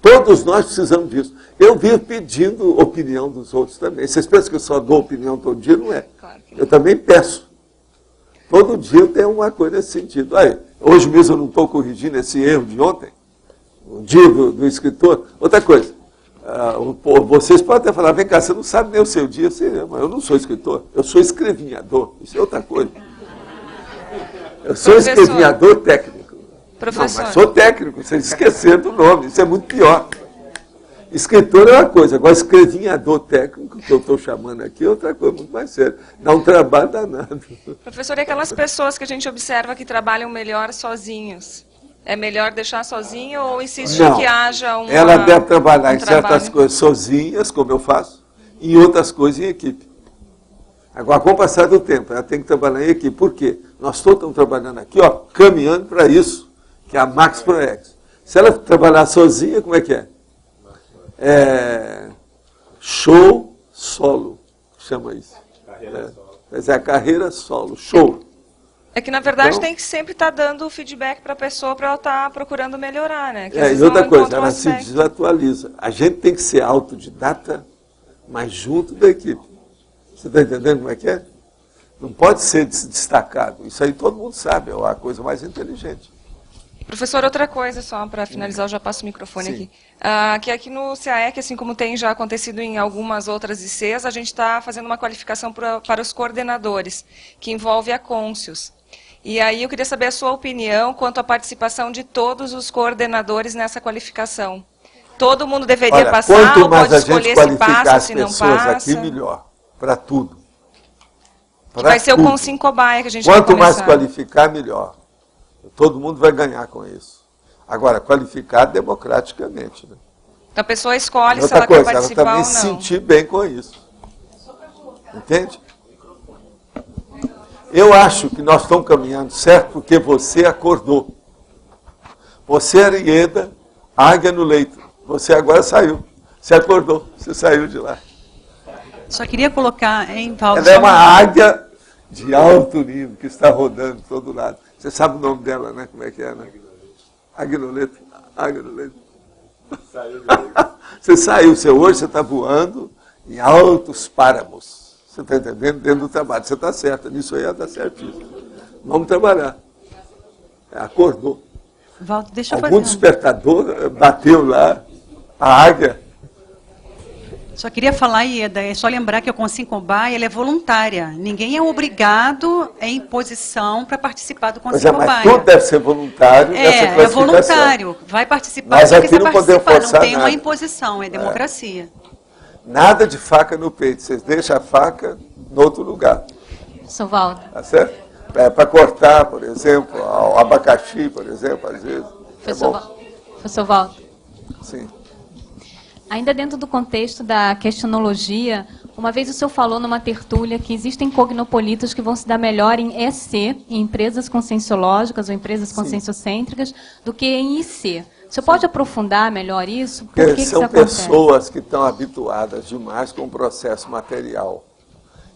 Todos nós precisamos disso. Eu vivo pedindo opinião dos outros também. Vocês pensam que eu só dou opinião todo dia? Não é. Claro que não. Eu também peço. Todo dia eu tenho uma coisa nesse sentido. Aí, hoje mesmo eu não estou corrigindo esse erro de ontem, o dia do escritor. Outra coisa, Vocês podem até falar, vem cá, você não sabe nem o seu dia. Mas eu não sou escritor, eu sou escrevinhador. Isso é outra coisa. Eu sou escrevinhador técnico. Professor. Não, mas sou técnico, vocês esqueceram do nome, isso é muito pior. Escritor é uma coisa, agora escrevinhador técnico, que eu estou chamando aqui, é outra coisa, muito mais séria. Dá um trabalho danado. Professor, e aquelas pessoas que a gente observa que trabalham melhor sozinhos? É melhor deixar sozinho ou insistir que haja uma... Ela deve trabalhar em certas coisas sozinhas, como eu faço, e em outras coisas em equipe. Agora, com o passar do tempo, ela tem que trabalhar em equipe. Por quê? Nós todos estamos trabalhando aqui, ó, caminhando para isso, que é a Max Proex. Se ela trabalhar sozinha, como é que é? Show solo, chama isso. Mas é a carreira solo, show. É que, na verdade, então, tem que sempre estar dando feedback para a pessoa para ela estar procurando melhorar, né? E outra coisa, ela se desatualiza. A gente tem que ser autodidata, mas junto da equipe. Você está entendendo como é que é? Não pode ser destacado. Isso aí todo mundo sabe, é a coisa mais inteligente. Professor, outra coisa, só para finalizar, eu já passo o microfone aqui. Que aqui no CAEC, assim como tem já acontecido em algumas outras ICs, a gente está fazendo uma qualificação para os coordenadores, que envolve a Conscius. E aí eu queria saber a sua opinião quanto à participação de todos os coordenadores nessa qualificação. Todo mundo deveria passar, ou pode escolher se passa, se não passa? Aqui, melhor, para tudo. Vai ser o Consim Cobaia que a gente vai começar. Quanto mais qualificar, melhor. Todo mundo vai ganhar com isso. Agora, qualificar democraticamente. Né? Então a pessoa escolhe se ela quer participar ou não. Ela também se sentir bem com isso. Entende? Eu acho que nós estamos caminhando certo porque você acordou. Você era Ieda, águia no leito. Você agora saiu. Você acordou, você saiu de lá. Só queria colocar em pauta... Ela é uma águia de alto nível que está rodando de todo lado. Você sabe o nome dela, né? Como é que é, né? Agnoleto. Agnoleto. Você saiu, hoje você está voando em altos páramos. Você está entendendo? Dentro do trabalho. Você está certa, nisso aí ela está certíssima. Vamos trabalhar. Acordou. Walter, deixa eu Algum despertador bateu lá, a águia. Só queria falar, Ieda, é só lembrar que a Consim Cobaia ela é voluntária. Ninguém é obrigado em posição para participar do Consim Cobaia. Mas tudo deve ser voluntário nessa classificação. É voluntário. Vai participar, mas aqui não podemos forçar não tem nada. Uma imposição, é democracia. Nada de faca no peito. Vocês deixam a faca em outro lugar. Sr. Walter. Tá certo? Para cortar, por exemplo, o abacaxi, por exemplo, às vezes. Professor Walter. Sim. Ainda dentro do contexto da questionologia, uma vez o senhor falou numa tertúlia que existem cognopolitas que vão se dar melhor em EC, em empresas conscienciológicas ou empresas conscienciocêntricas, do que em IC. O senhor pode aprofundar melhor isso? Por que são isso acontece? pessoas que estão habituadas demais com o processo material.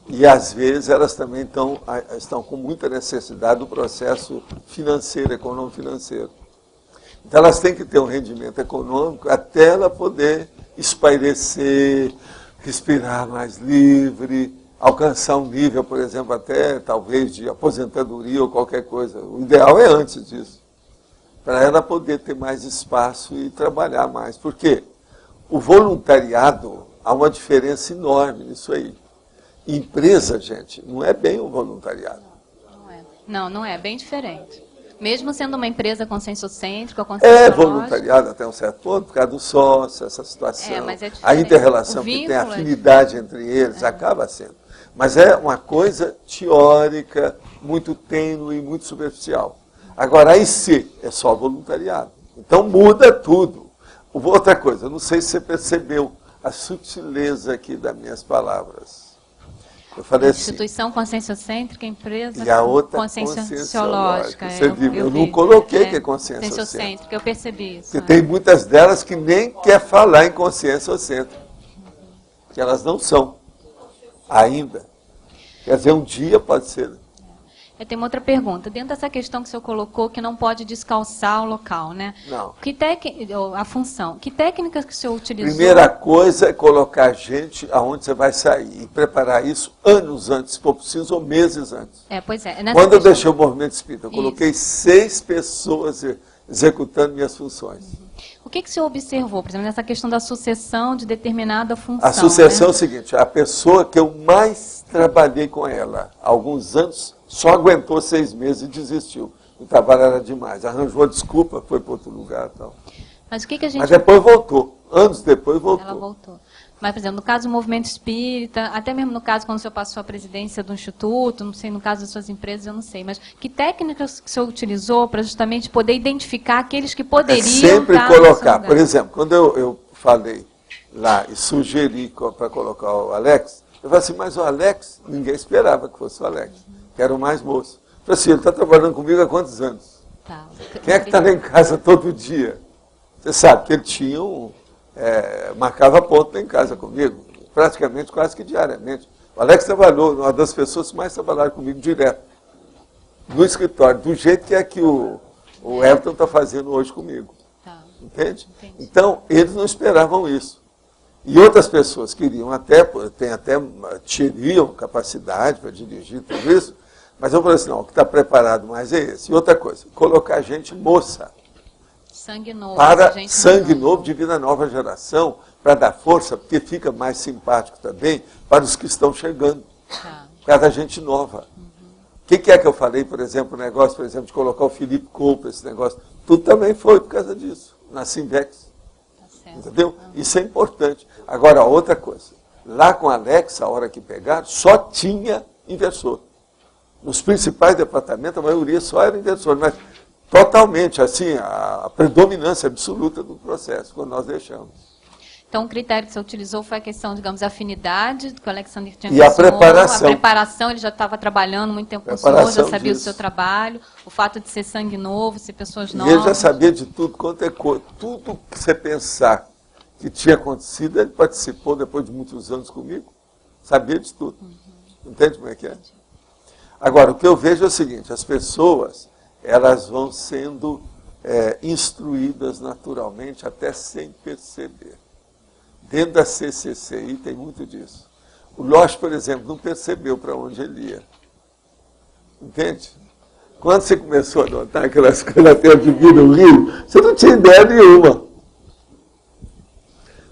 E, às vezes, elas também estão com muita necessidade do processo financeiro, econômico-financeiro. Então, elas têm que ter um rendimento econômico até ela poder espairecer, respirar mais livre, alcançar um nível, por exemplo, até talvez de aposentadoria ou qualquer coisa. O ideal é antes disso, para ela poder ter mais espaço e trabalhar mais. Porque o voluntariado, há uma diferença enorme nisso aí. Empresa, gente, não é bem o voluntariado. Não é bem diferente. Mesmo sendo uma empresa conscienciocêntrica, é voluntariado até um certo ponto, por causa do sócio, essa situação. Mas é diferente. A inter-relação que tem afinidade entre eles acaba sendo. Mas é uma coisa teórica, muito tênue, muito superficial. Agora, a IC é só voluntariado. Então muda tudo. Outra coisa, eu não sei se você percebeu a sutileza aqui das minhas palavras. Eu falei Instituição conscienciocêntrica, empresa e a outra conscienciológica. Eu não coloquei que é conscienciocêntrica. Eu percebi isso. Porque tem muitas delas que nem quer falar em conscienciocêntrica. Que elas não são ainda. Quer dizer, um dia pode ser. Eu tenho uma outra pergunta. Dentro dessa questão que o senhor colocou, que não pode descalçar o local, né? Não. A função. Que técnicas que o senhor utilizou? Primeira coisa é colocar gente aonde você vai sair. E preparar isso anos antes, se for preciso, ou meses antes. Pois é. Quando eu deixei o movimento espírita, eu coloquei 6 pessoas executando minhas funções. que o senhor observou, por exemplo, nessa questão da sucessão de determinada função? A sucessão né? é o seguinte, a pessoa que eu mais trabalhei com ela há alguns anos, só aguentou 6 meses e desistiu. O trabalho era demais. Arranjou a desculpa, foi para outro lugar e tal. Mas o que a gente... Mas depois voltou. Anos depois voltou. Ela voltou. Mas, por exemplo, no caso do movimento espírita, até mesmo no caso quando o senhor passou a presidência do Instituto, não sei, no caso das suas empresas, eu não sei, mas que técnicas que o senhor utilizou para justamente poder identificar aqueles que poderiam sempre estar colocar. Por exemplo, quando eu falei lá e sugeri para colocar o Alex, eu falei assim, mas o Alex, ninguém esperava que fosse o Alex, que era o mais moço. Eu falei assim, ele está trabalhando comigo há quantos anos? Tá. Quem é que está lá em casa todo dia? Você sabe que ele tinha marcava ponto em casa comigo, praticamente quase que diariamente. O Alex trabalhou, uma das pessoas que mais trabalharam comigo direto, no escritório, do jeito que é que o Everton está fazendo hoje comigo. Tá. Entende? Então, eles não esperavam isso. E outras pessoas queriam teriam capacidade para dirigir tudo isso, mas eu falei assim, não, o que está preparado mais é esse. E outra coisa, colocar gente moça. Sangue novo. Para sangue novo de vida nova geração, para dar força, porque fica mais simpático também para os que estão chegando. Tá. Por causa da gente nova. O que é que eu falei, por exemplo, o negócio, por exemplo, de colocar o Felipe Coupe, esse negócio, tudo também foi por causa disso, na Simvex. Tá certo. Entendeu? Isso é importante. Agora, outra coisa, lá com a Alex, a hora que pegaram, só tinha inversor. Nos principais departamentos, a maioria só era inversor, mas totalmente, assim, a predominância absoluta do processo, quando nós deixamos. Então, o critério que você utilizou foi a questão, digamos, a afinidade, que o Alexandre tinha E a preparação. A preparação, ele já estava trabalhando muito tempo com o senhor, já sabia do seu trabalho, o fato de ser sangue novo, ser pessoas novas. E ele já sabia de tudo quanto é coisa. Tudo que você pensar que tinha acontecido, ele participou depois de muitos anos comigo, sabia de tudo. Entende como é que é? Agora, o que eu vejo é o seguinte, as pessoas, elas vão sendo instruídas naturalmente, até sem perceber. Dentro da CCCI tem muito disso. O Loche, por exemplo, não percebeu para onde ele ia. Entende? Quando você começou a notar aquelas coisas até divina o Rio, você não tinha ideia nenhuma.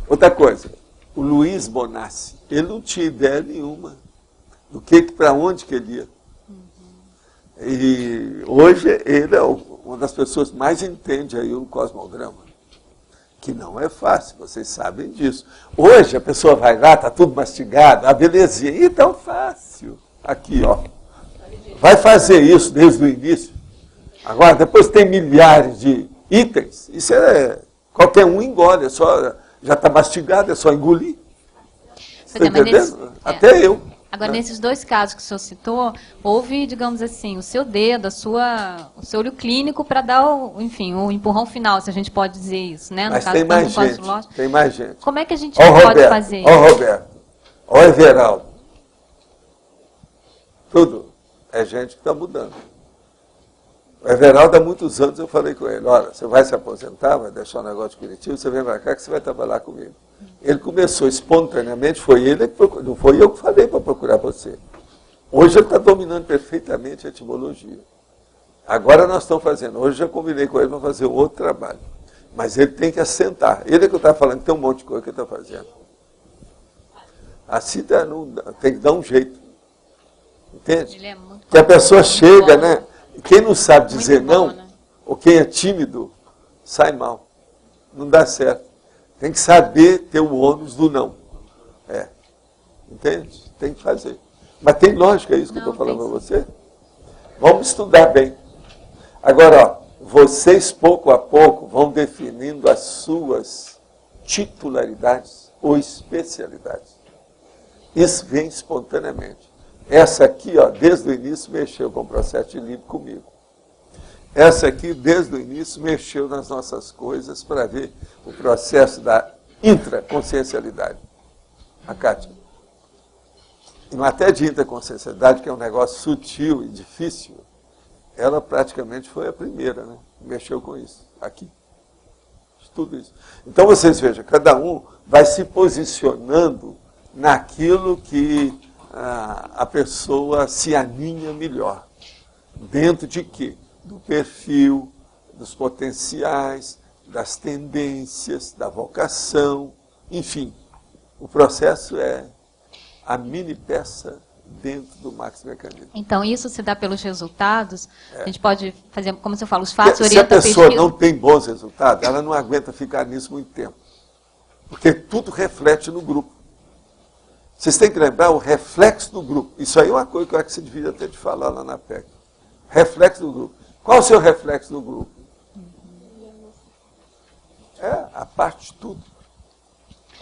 Outra coisa, o Luiz Bonassi, ele não tinha ideia nenhuma do para onde que ele ia. E hoje ele é uma das pessoas que mais entende aí o cosmograma. Que não é fácil, vocês sabem disso. Hoje a pessoa vai lá, está tudo mastigado, a belezinha, e tão fácil. Aqui, ó. Vai fazer isso desde o início. Agora, depois tem milhares de itens, isso qualquer um engole, já está mastigado, é só engolir. Está entendendo? Até eu. Agora, nesses dois casos que o senhor citou, houve, digamos assim, o seu dedo, o seu olho clínico para dar, o empurrão final, se a gente pode dizer isso, né? No Mas caso, tem mais gente, tem mais gente. Como é que a gente pode fazer isso? Ó o Roberto, ó o Everaldo. Tudo é gente que está mudando. O Everaldo, há muitos anos, eu falei com ele, olha, você vai se aposentar, vai deixar o negócio de Curitiba, você vem para cá que você vai trabalhar comigo. Ele começou espontaneamente, foi ele que procurou, não foi eu que falei para procurar você. Hoje ele está dominando perfeitamente a etimologia. Agora nós estamos fazendo, hoje já combinei com ele para fazer um outro trabalho. Mas ele tem que assentar. Ele é que eu estava falando que tem um monte de coisa que ele está fazendo. Assim tem que dar um jeito. Entende? Ele é muito que a pessoa chega, bom, né? Quem não sabe dizer muito bom, não, né? ou quem é tímido, sai mal. Não dá certo. Tem que saber ter o ônus do não. Entende? Tem que fazer. Mas tem lógica isso que eu estou falando para você? Vamos estudar bem. Agora, ó, vocês pouco a pouco vão definindo as suas titularidades ou especialidades. Isso vem espontaneamente. Essa aqui, ó, desde o início, mexeu com o processo de livro comigo. Essa aqui, desde o início, mexeu nas nossas coisas para ver o processo da intraconsciencialidade. A Kátia. Em matéria de intraconsciencialidade, que é um negócio sutil e difícil, ela praticamente foi a primeira, né? Mexeu com isso, aqui. Tudo isso. Então, vocês vejam, cada um vai se posicionando naquilo que a pessoa se aninha melhor. Dentro de quê? Do perfil, dos potenciais, das tendências, da vocação, enfim. O processo é a mini peça dentro do maxi-mecanismo. Então, isso se dá pelos resultados? A gente pode fazer, como você fala, os fatos orientam a pesquisa? Se a pessoa não tem bons resultados, ela não aguenta ficar nisso muito tempo. Porque tudo reflete no grupo. Vocês têm que lembrar o reflexo do grupo. Isso aí é uma coisa que eu acho que você devia ter de falar lá na PEC. Reflexo do grupo. Qual o seu reflexo do grupo? É a parte de tudo.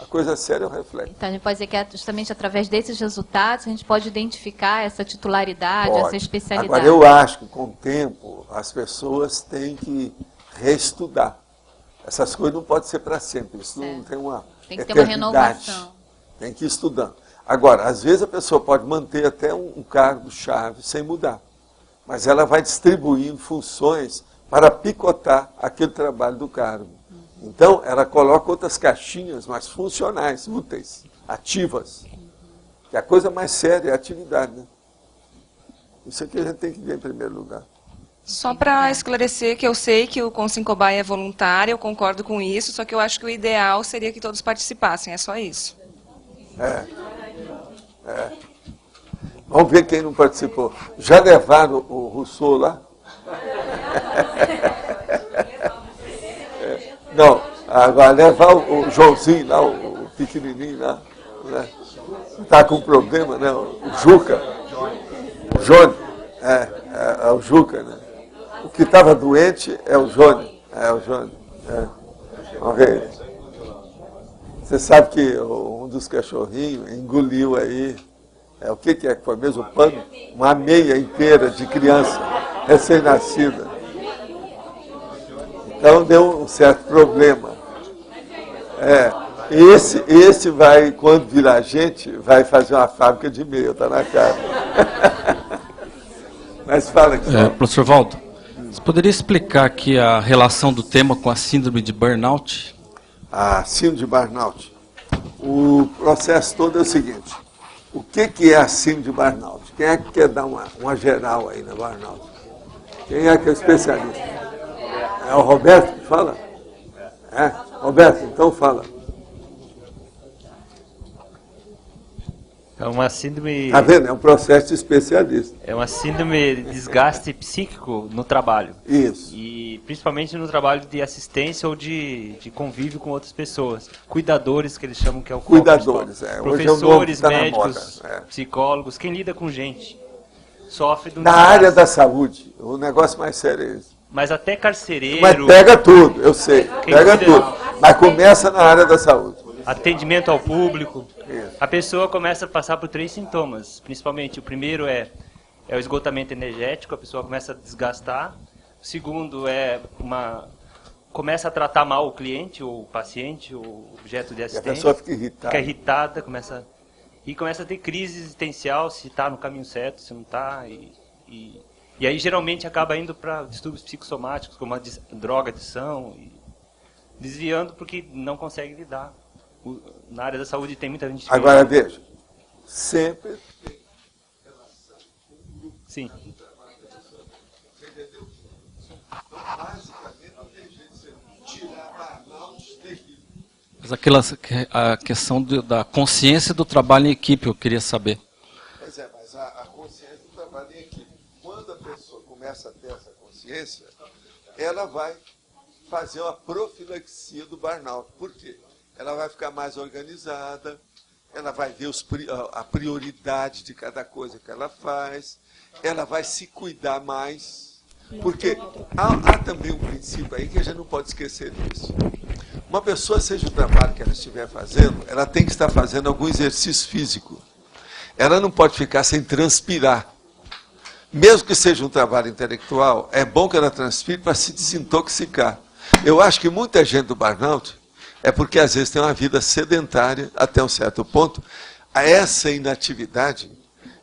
A coisa séria é o reflexo. Então, a gente pode dizer que é justamente através desses resultados a gente pode identificar essa titularidade, Pode. essa especialidade. Agora, eu acho que com o tempo as pessoas têm que reestudar. Essas coisas não podem ser para sempre. Isso não tem uma Tem que ter uma renovação. Tem que ir estudando. Agora, às vezes a pessoa pode manter até um cargo-chave sem mudar. Mas ela vai distribuindo funções para picotar aquele trabalho do cargo. Então, ela coloca outras caixinhas mais funcionais, úteis, ativas. Que a coisa mais séria é a atividade, né? Isso aqui a gente tem que ver em primeiro lugar. Só para esclarecer que eu sei que o Consincobai é voluntário, eu concordo com isso, só que eu acho que o ideal seria que todos participassem, é só isso. Vamos ver quem não participou. Já levaram o Rousseau lá? Não, agora levar o Joãozinho lá, o pequenininho lá, né? Está com problema, né? O Juca. O Jônio. É o Juca, né? O que estava doente é o Jônio. É o Jônio. Vamos ver. Você sabe que um dos cachorrinhos engoliu aí, o que é que foi mesmo? O pano? Uma meia inteira de criança recém-nascida. Então deu um certo problema. Esse vai, quando virar gente, vai fazer uma fábrica de meia, está na cara. Mas fala aqui. Professor Valdo, você poderia explicar aqui a relação do tema com a síndrome de burnout? A síndrome de burnout. O processo todo é o seguinte. O que é a síndrome de burnout? Quem é que quer dar uma geral aí na burnout? Quem é que é o especialista? É o Roberto que fala? Roberto, então fala. É uma síndrome... Está vendo? É um processo de especialista. É uma síndrome de desgaste psíquico no trabalho. Isso. E principalmente no trabalho de assistência ou de convívio com outras pessoas. Cuidadores, que eles chamam que é o foco. Cuidadores, Professores, médicos, psicólogos, quem lida com gente. Sofre do Na área da saúde, o negócio mais sério é esse. Mas até carcereiro... Mas pega tudo, eu sei. Pega tudo. Mas começa na área da saúde. Atendimento ao público. Isso. A pessoa começa a passar por 3 sintomas, principalmente. O primeiro é o esgotamento energético, a pessoa começa a desgastar. O segundo começa a tratar mal o cliente, ou o paciente, ou o objeto de assistência. E a pessoa fica irritada. Fica irritada, começa a ter crise existencial, se está no caminho certo, se não está. E aí geralmente acaba indo para distúrbios psicossomáticos, como a droga, adição, e desviando porque não consegue lidar. Na área da saúde tem muita gente... Agora veja, sempre tem relação com o grupo. Sim. Você entendeu? Então, basicamente, não tem jeito de você tirar burnout daqui. Mas a questão da consciência do trabalho em equipe, eu queria saber. Pois é, mas a consciência do trabalho em equipe. Quando a pessoa começa a ter essa consciência, ela vai fazer uma profilaxia do burnout. Por quê? Ela vai ficar mais organizada, ela vai ver a prioridade de cada coisa que ela faz, ela vai se cuidar mais, porque há também um princípio aí que a gente não pode esquecer disso. Uma pessoa, seja o trabalho que ela estiver fazendo, ela tem que estar fazendo algum exercício físico. Ela não pode ficar sem transpirar. Mesmo que seja um trabalho intelectual, é bom que ela transpire para se desintoxicar. Eu acho que muita gente do burnout é porque às vezes tem uma vida sedentária até um certo ponto. Essa inatividade,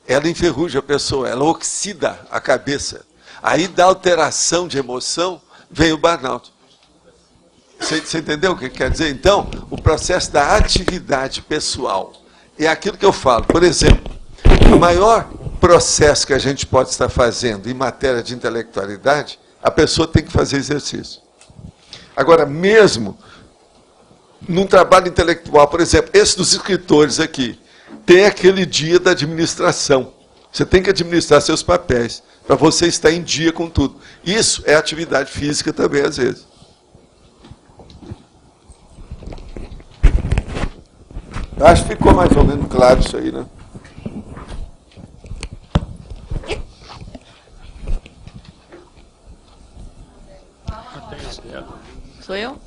ela enferruja a pessoa, ela oxida a cabeça. Aí da alteração de emoção vem o burnout. Você entendeu o que quer dizer? Então, o processo da atividade pessoal é aquilo que eu falo. Por exemplo, o maior processo que a gente pode estar fazendo em matéria de intelectualidade, a pessoa tem que fazer exercício. Agora, mesmo num trabalho intelectual, por exemplo, esse dos escritores aqui, tem aquele dia da administração. Você tem que administrar seus papéis, para você estar em dia com tudo. Isso é atividade física também, às vezes. Eu acho que ficou mais ou menos claro isso aí, né? Sou eu?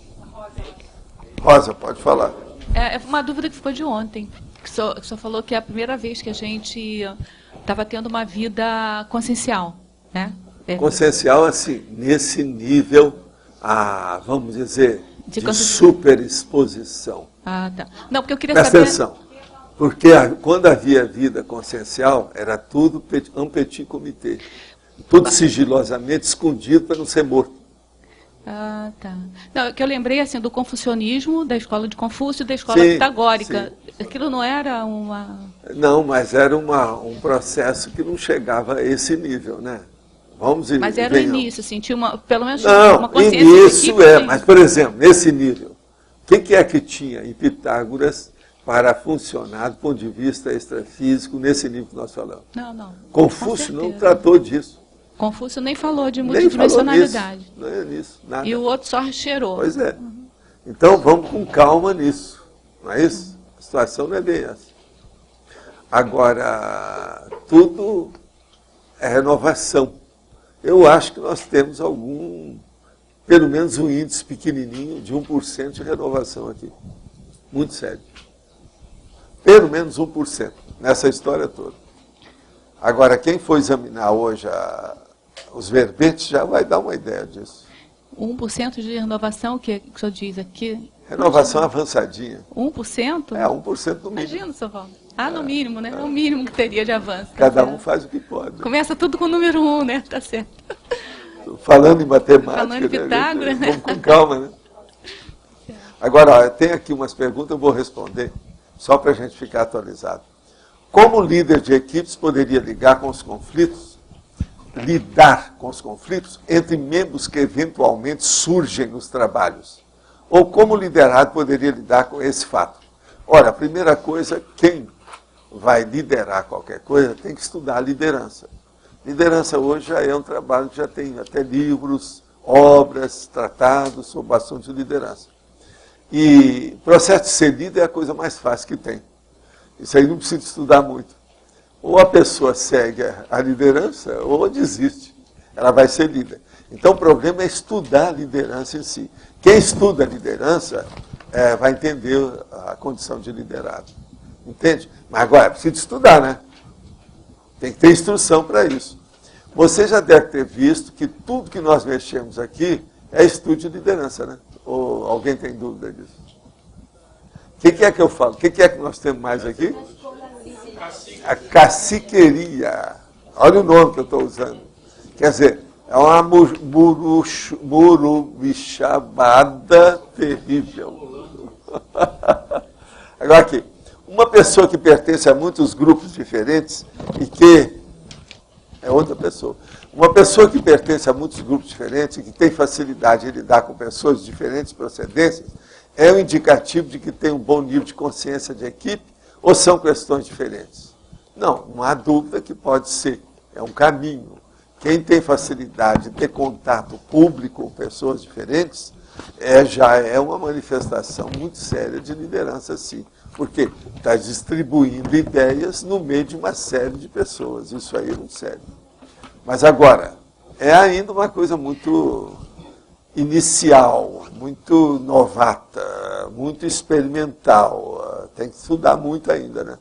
Rosa, pode falar. É uma dúvida que ficou de ontem. Que o senhor falou que é a primeira vez que a gente estava tendo uma vida consciencial, né? Consciencial, assim, nesse nível, vamos dizer, de superexposição. Ah, tá. Não, porque eu queria Presta saber... atenção, porque quando havia vida consciencial, era tudo un petit comité. Tudo sigilosamente escondido para não ser morto. Ah, tá. Não, que eu lembrei assim do confucionismo, da escola de Confúcio e da escola Sim, pitagórica. sim. Aquilo não era uma... Não, mas era um processo que não chegava a esse nível, né? Vamos Mas era o início, assim, tinha pelo menos não, uma consciência início de equipe, mas, por exemplo, nesse nível, o que é que tinha em Pitágoras para funcionar do ponto de vista extrafísico nesse nível que nós falamos? Não. Confúcio não tratou disso. Confúcio nem falou de multidimensionalidade. Não é nisso, nada. E o outro só cheirou. Pois é. Então vamos com calma nisso. Não é isso? A situação não é bem essa. Agora, tudo é renovação. Eu acho que nós temos pelo menos um índice pequenininho de 1% de renovação aqui. Muito sério. Pelo menos 1% nessa história toda. Agora, quem for examinar hoje os verbetes já vai dar uma ideia disso. 1% de renovação, o que o senhor diz aqui? Renovação avançadinha. 1%? É, 1% no mínimo. Imagina, senhor Valdo. No mínimo, né? É o mínimo que teria de avanço. Cada um faz o que pode. Começa tudo com o número 1, né? Tá certo. Falando em matemática, falando em Pitágoras, né? Vamos com calma, né? Agora, tem aqui umas perguntas, eu vou responder, só para a gente ficar atualizado. Como o líder de equipes poderia lidar com os conflitos entre membros que eventualmente surgem nos trabalhos? Ou como o liderado poderia lidar com esse fato? Ora, a primeira coisa, quem vai liderar qualquer coisa tem que estudar a liderança. Liderança hoje já é um trabalho que já tem até livros, obras, tratados sobre o assunto de liderança. E o processo de ser líder é a coisa mais fácil que tem. Isso aí não precisa estudar muito. Ou a pessoa segue a liderança ou desiste. Ela vai ser líder. Então o problema é estudar a liderança em si. Quem estuda a liderança vai entender a condição de liderado. Entende? Mas agora é preciso estudar, né? Tem que ter instrução para isso. Você já deve ter visto que tudo que nós mexemos aqui é estudo de liderança, né? Ou alguém tem dúvida disso? O que é que eu falo? O que é que nós temos mais aqui? A caciqueria. Olha o nome que eu estou usando. Quer dizer, é uma murubichabada terrível. Agora aqui, uma pessoa que pertence a muitos grupos diferentes e que é outra pessoa. Uma pessoa que pertence a muitos grupos diferentes e que tem facilidade em lidar com pessoas de diferentes procedências é um indicativo de que tem um bom nível de consciência de equipe ou são questões diferentes? Não há dúvida que pode ser. É um caminho. Quem tem facilidade de ter contato público com pessoas diferentes já é uma manifestação muito séria de liderança, sim. Porque está distribuindo ideias no meio de uma série de pessoas. Isso aí é muito sério. Mas agora, é ainda uma coisa muito inicial, muito novata, muito experimental. Tem que estudar muito ainda, né?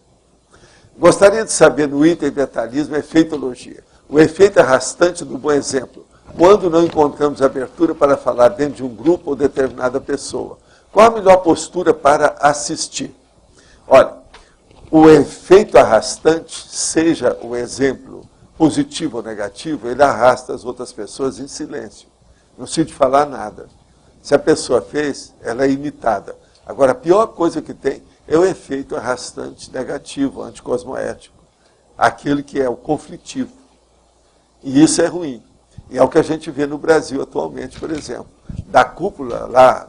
Gostaria de saber no item detalhismo efeitologia. O efeito arrastante do bom exemplo. Quando não encontramos abertura para falar dentro de um grupo ou determinada pessoa. Qual a melhor postura para assistir? Olha, o efeito arrastante, seja o exemplo positivo ou negativo, ele arrasta as outras pessoas em silêncio. Não se de falar nada. Se a pessoa fez, ela é imitada. Agora, a pior coisa que tem é o efeito arrastante negativo, anticosmoético. Aquele que é o conflitivo. E isso é ruim. E é o que a gente vê no Brasil atualmente, por exemplo. Da cúpula lá,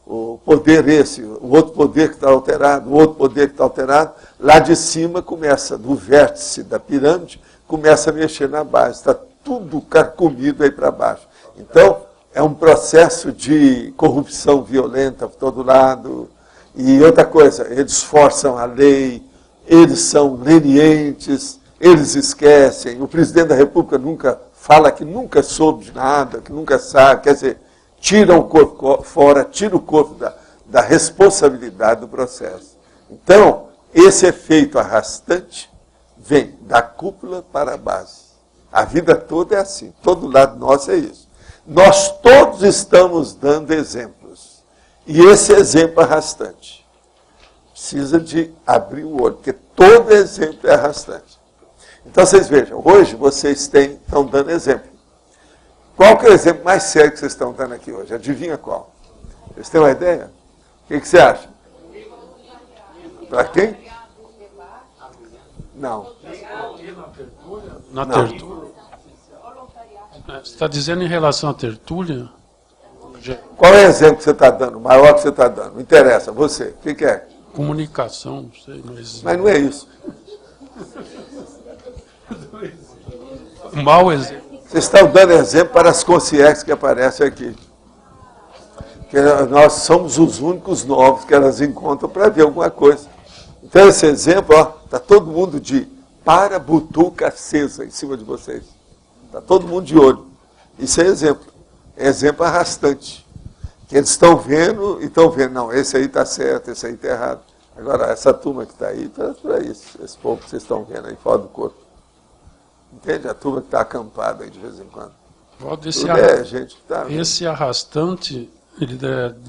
o poder esse, o outro poder que está alterado, o outro poder que está alterado, lá de cima começa, do vértice da pirâmide, começa a mexer na base. Está tudo carcomido aí para baixo. Então, é um processo de corrupção violenta por todo lado. E outra coisa, eles forçam a lei, eles são lenientes, eles esquecem. O presidente da República nunca fala que nunca soube de nada, que nunca sabe, quer dizer, tira o corpo fora, tira o corpo da responsabilidade do processo. Então, esse efeito arrastante vem da cúpula para a base. A vida toda é assim, todo lado nosso é isso. Nós todos estamos dando exemplos. E esse exemplo arrastante precisa de abrir o olho, porque todo exemplo é arrastante. Então, vocês vejam, hoje vocês estão dando exemplo. Qual que é o exemplo mais sério que vocês estão dando aqui hoje? Adivinha qual? Vocês têm uma ideia? O que você acha? Para quem? Não. Na tertúlia? Você está dizendo em relação à tertúlia? Qual é o exemplo que você está dando? O maior que você está dando? Não interessa. Você. O que é? Comunicação, não sei. Mas não é isso. Um mau exemplo. Vocês estão dando exemplo para as consciências que aparecem aqui. Que nós somos os únicos novos que elas encontram para ver alguma coisa. Então, esse exemplo, está todo mundo de butuca acesa em cima de vocês. Está todo mundo de olho. Isso é exemplo. É exemplo arrastante. Que eles estão vendo e estão vendo, não, esse aí está certo, esse aí está errado. Agora, essa turma que está aí, está para isso. Esse povo que vocês estão vendo aí fora do corpo. Entende? A turma que está acampada aí de vez em quando. Esse arrastante, ele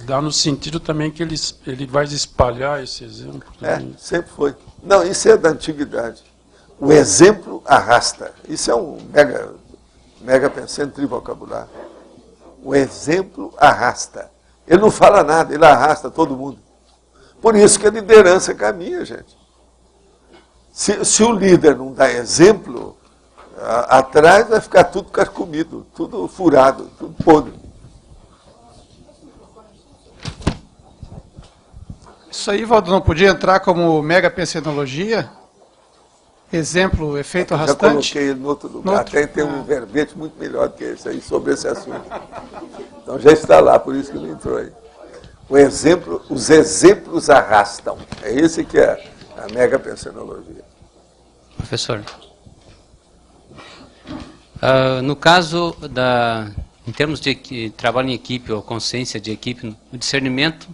dá no sentido também que ele vai espalhar esse exemplo. Também. Sempre foi. Não, isso é da antiguidade. O exemplo arrasta. Isso é um mega pensante trivocabular. O exemplo arrasta. Ele não fala nada, ele arrasta todo mundo. Por isso que a liderança caminha, gente. Se o líder não dá exemplo, atrás vai ficar tudo carcomido, tudo furado, tudo podre. Isso aí, Valdo, não podia entrar como mega pensenologia? Exemplo, efeito arrastante? Já coloquei ele no outro lugar. Até tem um verbete muito melhor do que esse aí sobre esse assunto. Então já está lá, por isso que não entrou aí. Os exemplos arrastam. É esse que é a mega pensenologia. Professor, no caso em termos de trabalho em equipe ou consciência de equipe, o discernimento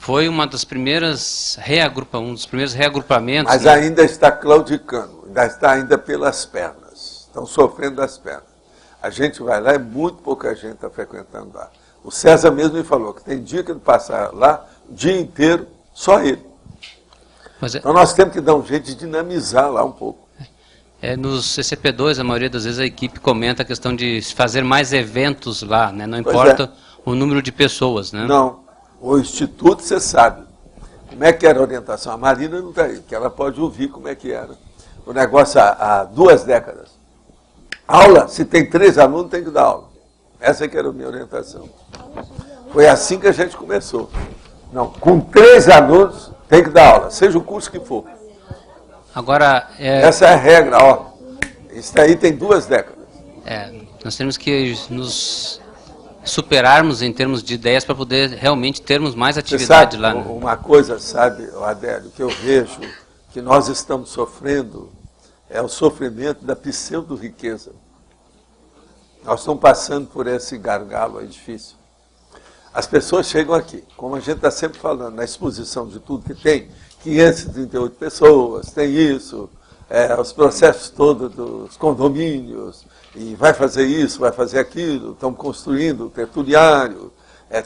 foi um dos primeiros reagrupamentos. Mas ainda está claudicando, ainda pelas pernas. Estão sofrendo das pernas. A gente vai lá e muito pouca gente está frequentando lá. O César mesmo me falou que tem dia que ele passa lá o dia inteiro, só ele. Então nós temos que dar um jeito de dinamizar lá um pouco. Nos CCP2, a maioria das vezes a equipe comenta a questão de fazer mais eventos lá, né? Não importa o número de pessoas, né? Não. O Instituto, você sabe. Como é que era a orientação? A Marina não está aí, que ela pode ouvir como é que era. O negócio há 2 décadas. Aula, se tem 3 alunos, tem que dar aula. Essa que era a minha orientação. Foi assim que a gente começou. Não, com 3 alunos, tem que dar aula, seja o curso que for. Agora, essa é a regra, ó. Isso aí tem 2 décadas. Nós temos que nos superarmos em termos de ideias para poder realmente termos mais atividade lá. Né? Uma coisa, sabe, Adélio, que eu vejo que nós estamos sofrendo é o sofrimento da pseudo-riqueza. Nós estamos passando por esse gargalo aí difícil. As pessoas chegam aqui, como a gente está sempre falando, na exposição de tudo que tem, 538 pessoas, tem isso, os processos todos dos condomínios, e vai fazer isso, vai fazer aquilo, estamos construindo o tertuliário,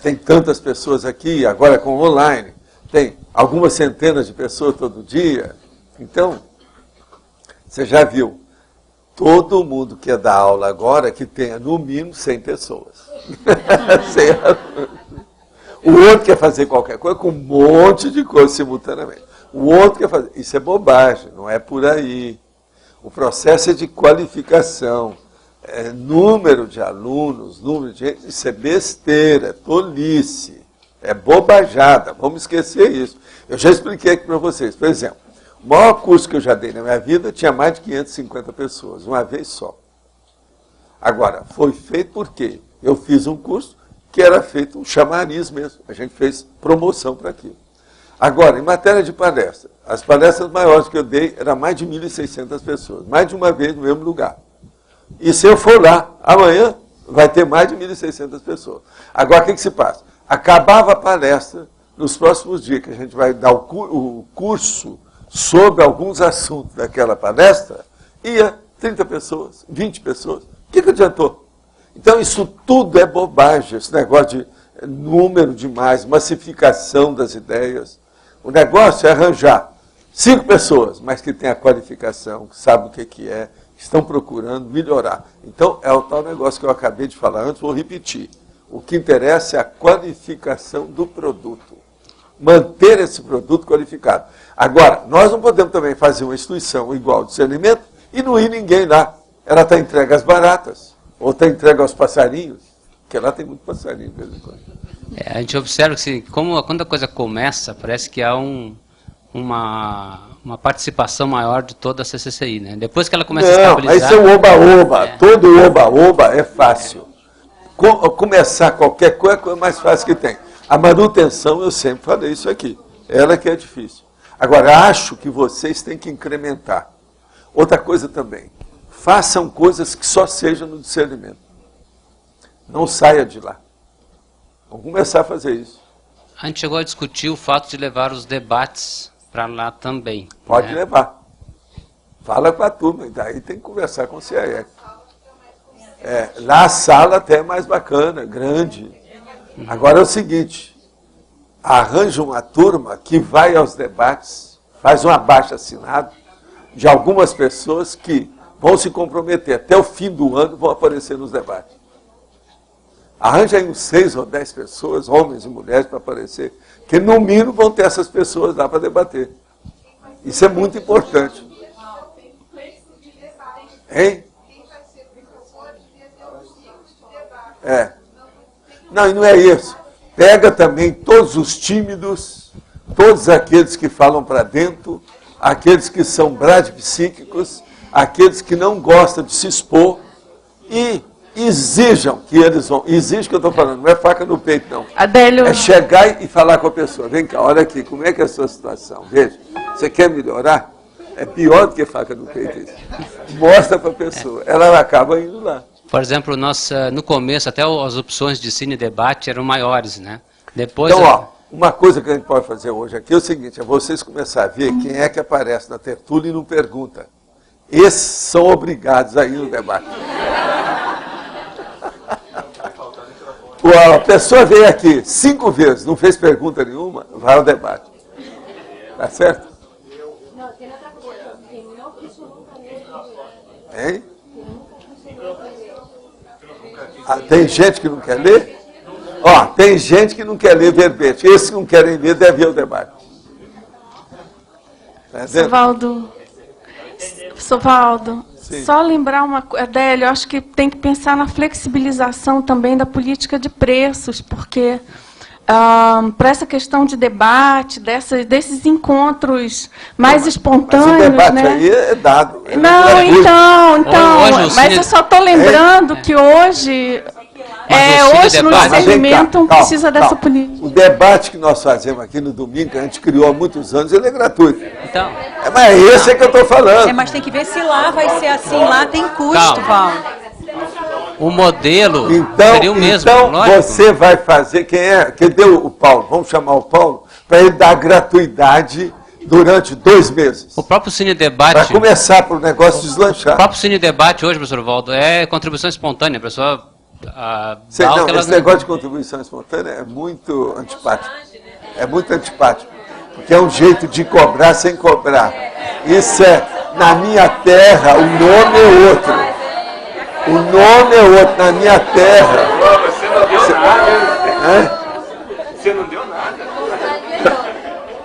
tem tantas pessoas aqui, agora com online, tem algumas centenas de pessoas todo dia. Então, você já viu, todo mundo quer dar aula agora que tenha no mínimo 100 pessoas. O outro quer fazer qualquer coisa com um monte de coisa simultaneamente. O outro quer fazer... Isso é bobagem, não é por aí. O processo é de qualificação. número de alunos, número de gente, isso é besteira, é tolice, é bobajada, vamos esquecer isso. Eu já expliquei aqui para vocês, por exemplo, o maior curso que eu já dei na minha vida tinha mais de 550 pessoas, uma vez só. Agora, foi feito porque eu fiz um curso que era feito um chamariz mesmo, a gente fez promoção para aquilo. Agora, em matéria de palestra, as palestras maiores que eu dei eram mais de 1.600 pessoas, mais de uma vez no mesmo lugar. E se eu for lá, amanhã vai ter mais de 1.600 pessoas. Agora, o que se passa? Acabava a palestra, nos próximos dias que a gente vai dar o curso sobre alguns assuntos daquela palestra, ia 30 pessoas, 20 pessoas. O que adiantou? Então, isso tudo é bobagem, esse negócio de número demais, massificação das ideias. O negócio é arranjar 5 pessoas, mas que têm a qualificação, que sabem o que é, estão procurando melhorar. Então, é o tal negócio que eu acabei de falar antes, vou repetir. O que interessa é a qualificação do produto. Manter esse produto qualificado. Agora, nós não podemos também fazer uma instituição igual de discernimento e não ir ninguém lá. Ela está entregue às baratas, ou está entregue aos passarinhos, porque lá tem muito passarinho de vez em quando. A gente observa que quando a coisa começa, parece que há uma participação maior de toda a CCCI, né? Depois que ela começa a estabilizar... Não, aí é o oba-oba. Todo oba-oba é fácil. Começar qualquer coisa é a coisa mais fácil que tem. A manutenção, eu sempre falei isso aqui. Ela que é difícil. Agora, acho que vocês têm que incrementar. Outra coisa também. Façam coisas que só sejam no discernimento. Não saia de lá. Vamos começar a fazer isso. A gente chegou a discutir o fato de levar os debates para lá também. Pode levar. Fala com a turma, e daí tem que conversar com o CIEC. Lá a sala até é mais bacana, grande. Agora é o seguinte, arranja uma turma que vai aos debates, faz um abaixo-assinado de algumas pessoas que vão se comprometer até o fim do ano, vão aparecer nos debates. Arranja aí uns 6 ou 10 pessoas, homens e mulheres, para aparecer, que no mínimo vão ter essas pessoas lá para debater. Isso é muito importante. Hein? Não, e não é isso. Pega também todos os tímidos, todos aqueles que falam para dentro, aqueles que são bradipsíquicos, aqueles que não gostam de se expor e exijam que eles vão. Exige que eu estou falando, não é faca no peito, não. Adélio... É chegar e falar com a pessoa. Vem cá, olha aqui, como é que é a sua situação? Veja, você quer melhorar? É pior do que faca no peito isso. Mostra para a pessoa. Ela acaba indo lá. Por exemplo, no começo, até as opções de cine e debate eram maiores, né? Depois, então, uma coisa que a gente pode fazer hoje aqui é o seguinte, é vocês começarem a ver quem é que aparece na tertúlia e não pergunta. Esses são obrigados a ir no debate. A pessoa veio aqui 5 vezes, não fez pergunta nenhuma, vai ao debate. Tá certo? Hein? Tem gente que não quer ler? Tem gente que não quer ler verbete. Esses que não querem ler devem ir ao debate. Tá Sovaldo, só lembrar uma coisa, Adélio, eu acho que tem que pensar na flexibilização também da política de preços, porque para essa questão de debate, desses encontros mais espontâneos... Mas o debate, né? Aí é dado. Mas eu só estou lembrando que hoje... hoje no discernimento precisa dessa política. O debate que nós fazemos aqui no domingo, que a gente criou há muitos anos, ele é gratuito. Então, mas esse é que eu estou falando. Mas tem que ver se lá vai ser assim, lá tem custo, Val. O modelo seria o mesmo, lógico. Você vai fazer, quem deu o Paulo? Vamos chamar o Paulo, para ele dar gratuidade durante 2 meses. O próprio Cine Debate... Para começar para o negócio deslanchar. O próprio Cine Debate hoje, professor Valdo, é contribuição espontânea, a pessoa... esse negócio de contribuição espontânea é muito antipático. É muito antipático. Porque é um jeito de cobrar sem cobrar. Isso na minha terra, o nome é outro. O nome é outro, na minha terra. Você não deu nada. Você não deu nada.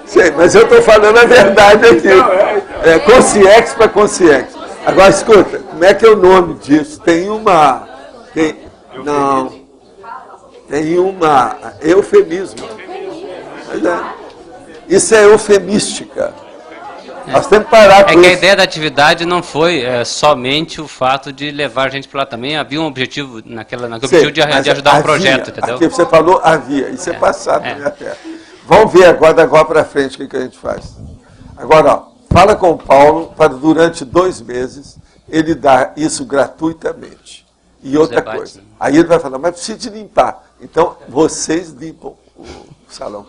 Sei, mas eu estou falando a verdade aqui. Consciex para consciex. Agora, escuta, como é que é o nome disso? Tem uma eufemismo. Isso é eufemística. Nós temos que parar com que a isso. ideia da atividade não foi somente o fato de levar a gente para lá. Também havia um objetivo naquele objetivo de ajudar um projeto, entendeu? Aqui você falou havia, isso é passado na minha terra. Vamos ver agora para frente o que a gente faz. Agora, ó, fala com o Paulo para durante 2 meses ele dar isso gratuitamente. E outra coisa, aí ele vai falar, mas precisa de limpar. Então, vocês limpam o salão.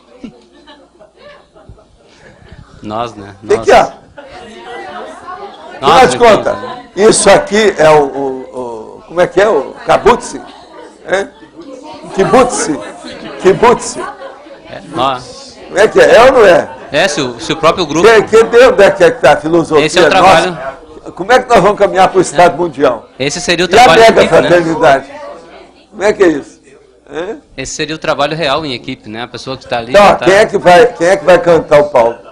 Nós, né? O que é? Afinal de contas, isso aqui é como é que é? O Kabutzi? Kibbutzi. Como é que é? É ou não é? Se o próprio grupo... Onde é que está a filosofia? Esse é o trabalho... Nossa, como é que nós vamos caminhar para o Estado Mundial? Esse seria o trabalho em equipe, equipe, fraternidade? Né? Como é que é isso? Esse seria o trabalho real em equipe, né? A pessoa que está ali... Então, quem é que vai cantar o Paulo?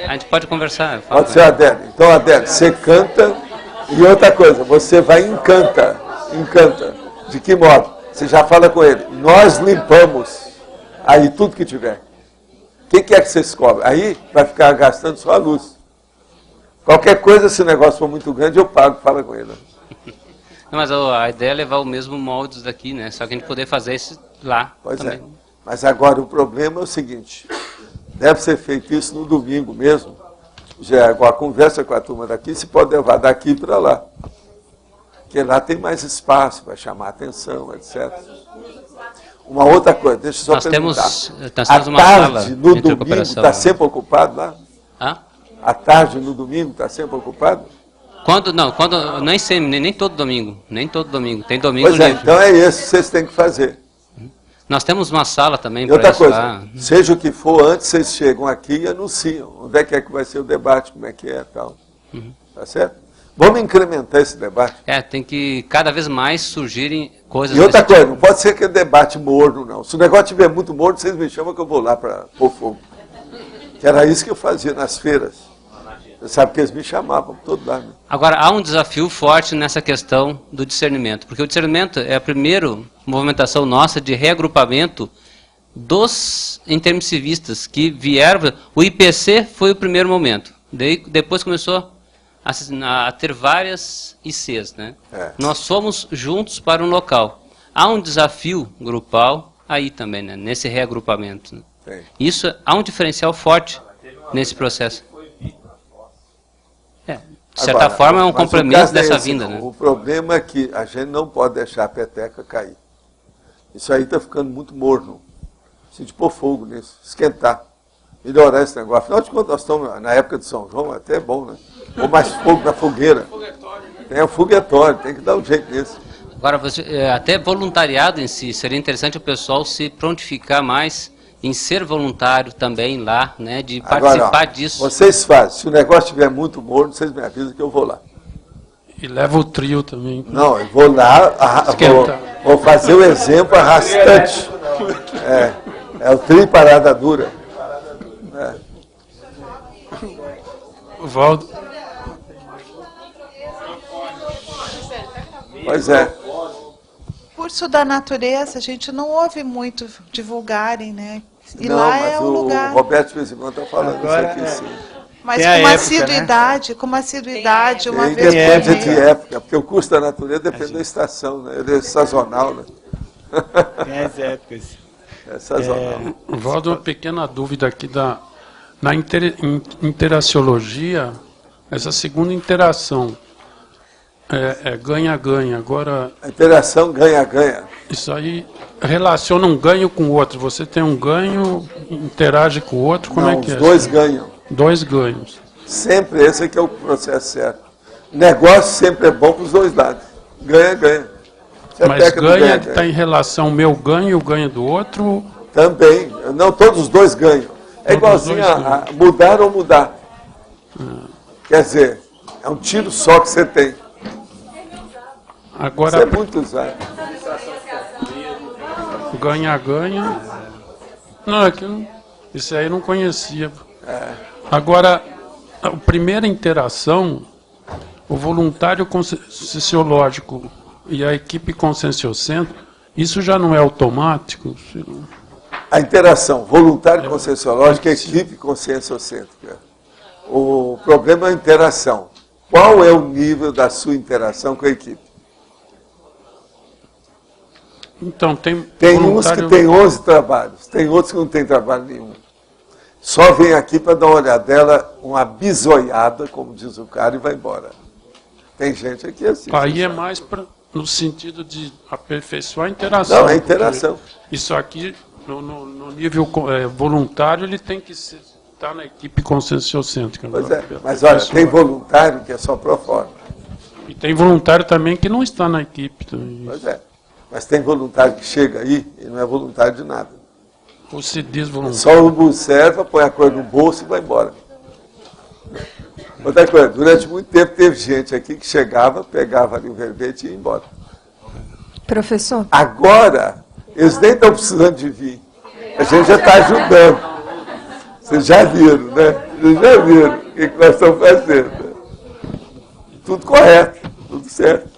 A gente pode conversar. Pode ser a Adélia. Então, Adélia, você canta e outra coisa, você vai e encanta. De que modo? Você já fala com ele. Nós limpamos aí tudo que tiver. O que é que vocês cobram? Aí vai ficar gastando só a luz. Qualquer coisa, se o negócio for muito grande, eu pago. Fala com ele. Não, mas a ideia é levar o mesmo moldes daqui, né? Só que a gente poder fazer isso lá também. Mas agora o problema é o seguinte... Deve ser feito isso no domingo mesmo. Já a conversa com a turma daqui se pode levar daqui para lá. Porque lá tem mais espaço para chamar a atenção, etc. Uma outra coisa, deixa eu só perguntar. Nós temos uma sala no domingo está sempre ocupado lá? À tarde no domingo está sempre ocupado? Nem todo domingo. Tem domingo livre. Então é isso que vocês têm que fazer. Nós temos uma sala também para isso lá. Seja o que for, antes vocês chegam aqui e anunciam onde é que vai ser o debate, como é que é e tal. Tá certo? Vamos incrementar esse debate. Tem que cada vez mais surgirem coisas... E outra coisa, não pode ser aquele debate morno, não. Se o negócio estiver muito morno, vocês me chamam que eu vou lá para pôr fogo. Que era isso que eu fazia nas feiras. Você sabe que eles me chamavam por todo lado. Né? Agora, há um desafio forte nessa questão do discernimento. Porque o discernimento é a primeira movimentação nossa de reagrupamento dos intermissivistas que vieram... O IPC foi o primeiro momento. Depois começou a ter várias ICs. Né? Nós fomos juntos para um local. Há um desafio grupal aí também, né? Nesse reagrupamento. Né? Isso, há um diferencial forte nesse processo. De certa forma, é um complemento dessa vinda. Né? O problema é que a gente não pode deixar a peteca cair. Isso aí está ficando muito morno. Precisa de pôr fogo nisso, esquentar, melhorar esse negócio. Afinal de contas, nós estamos na época de São João, até é bom, né? Pôr mais fogo na fogueira. Tem o foguetório, tem que dar um jeito nisso. Agora, até voluntariado em si, seria interessante o pessoal se prontificar mais em ser voluntário também lá, né, de participar disso. Vocês fazem, se o negócio estiver muito morno, vocês me avisam que eu vou lá. E leva o trio também. Não, eu vou lá, vou fazer o exemplo arrastante. É o trio parada dura. Valdo. Pois é. Curso da natureza, a gente não ouve muito divulgarem, né? E não, lá é um lugar. O Roberto Vezimão está falando agora, isso aqui, sim. Mas com uma assiduidade, uma vez por mês. Depende de época, porque o curso da natureza depende da estação, né? Ele é sazonal, né? Tem as épocas. É sazonal. Valdo, uma pequena dúvida aqui na interaciologia, essa segunda interação. Ganha-ganha. Agora, a interação ganha-ganha. Isso aí relaciona um ganho com o outro. Você tem um ganho, interage com o outro, como é que é? Os dois ganham. 2 ganhos. Sempre esse é que é o processo certo. O negócio sempre é bom para os dois lados. Ganha-ganha. Mas ganha que está em relação ao meu ganho e o ganho do outro? Também. Não, todos os dois ganham. É igualzinho a mudar ou mudar. Quer dizer, é um tiro só que você tem. Agora, isso é muito usado. Ganha-ganha. Não, isso aí eu não conhecia. Agora, a primeira interação, o voluntário conscienciológico e a equipe conscienciocêntrica, isso já não é automático? A interação voluntário conscienciológica e equipe conscienciocêntrica. O problema é a interação. Qual é o nível da sua interação com a equipe? Então, tem uns que tem 11 trabalhos, tem outros que não tem trabalho nenhum. Só vem aqui para dar uma olhadela, uma bisoiada, como diz o cara, e vai embora. Tem gente aqui assim. Aí é mais no sentido de aperfeiçoar a interação. Não, é interação. Isso aqui, no nível voluntário, ele tem que estar na equipe conscienciocêntrica. Pois é, mas olha, tem voluntário que é só pro forma. E tem voluntário também que não está na equipe. Também. Pois é. Mas tem voluntário que chega aí e não é voluntário de nada. Ou se diz voluntário. Só observa, põe a coisa no bolso e vai embora. Outra coisa, durante muito tempo teve gente aqui que chegava, pegava ali o verbete e ia embora. Professor? Agora, eles nem estão precisando de vir. A gente já está ajudando. Vocês já viram, né? Vocês já viram o que nós estamos fazendo. Tudo correto, tudo certo.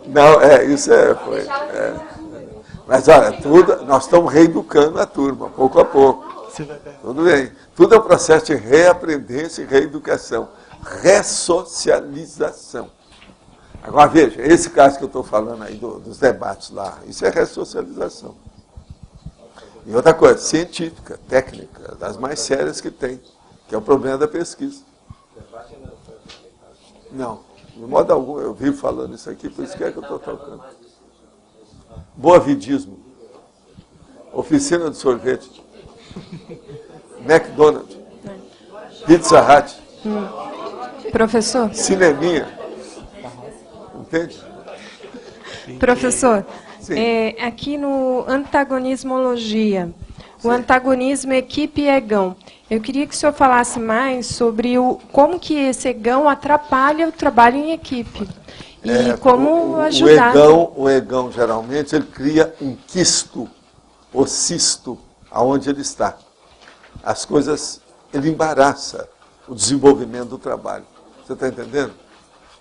Não, isso foi. Mas olha, nós estamos reeducando a turma, pouco a pouco. Tudo bem. Tudo é um processo de reaprendência e reeducação. Ressocialização. Agora veja, esse caso que eu estou falando aí dos debates lá, isso é ressocialização. E outra coisa, científica, técnica, das mais sérias que tem, que é o problema da pesquisa. Não. De modo algum, eu vivo falando isso aqui, por isso que é que eu estou tocando. Boavidismo. Oficina de sorvete. McDonald's. Pizza Hut. Professor? Cineminha. Entende? Professor, aqui no antagonismologia, o antagonismo equipe e egão. Eu queria que o senhor falasse mais sobre como que esse egão atrapalha o trabalho em equipe. E como ajudar. O egão, geralmente, ele cria um quisto, ou cisto, aonde ele está. As coisas, ele embaraça o desenvolvimento do trabalho. Você está entendendo?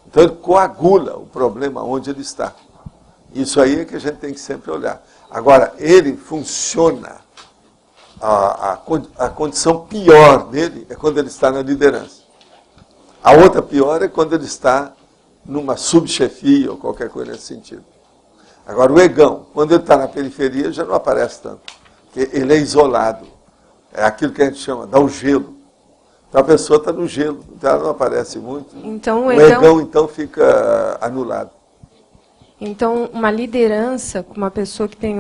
Então, ele coagula o problema onde ele está. Isso aí é que a gente tem que sempre olhar. Agora, ele funciona. A condição pior dele é quando ele está na liderança. A outra pior é quando ele está numa subchefia ou qualquer coisa nesse sentido. Agora, o egão, quando ele está na periferia, já não aparece tanto. Porque ele é isolado. É aquilo que a gente chama, dá o gelo. Então, a pessoa está no gelo, então ela não aparece muito. Então, o egão, então, fica anulado. Então, uma liderança, uma pessoa que tem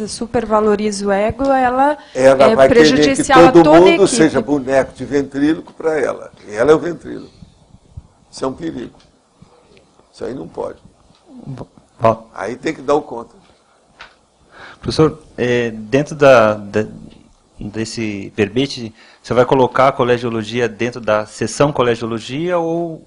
supervaloriza o ego, ela vai prejudicial querer que a toda a todo mundo equipe. seja boneco de ventríloco para ela. E ela é o ventríloco. Isso é um perigo. Isso aí não pode. Aí tem que dar o conta. Professor, dentro desse verbete, você vai colocar a colegiologia dentro da seção colegiologia ou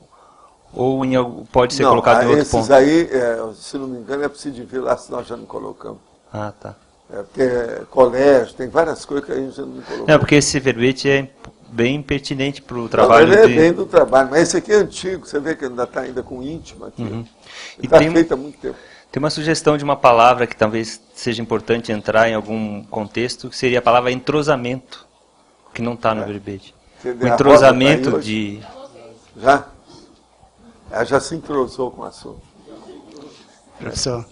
pode ser colocado em outro ponto? Esses aí, se não me engano, é preciso ver lá, senão já não colocamos. Ah, tá. Porque colégio, tem várias coisas que a gente não colocou. Não, porque esse verbete é bem pertinente para o trabalho. Ele é bem do trabalho, mas esse aqui é antigo, você vê que ainda está com íntimo aqui. Uhum. Está feito há muito tempo. Tem uma sugestão de uma palavra que talvez seja importante entrar em algum contexto, que seria a palavra entrosamento, que não está no verbete. O entrosamento de... Já? Ela já se entrosou com o assunto. Professor,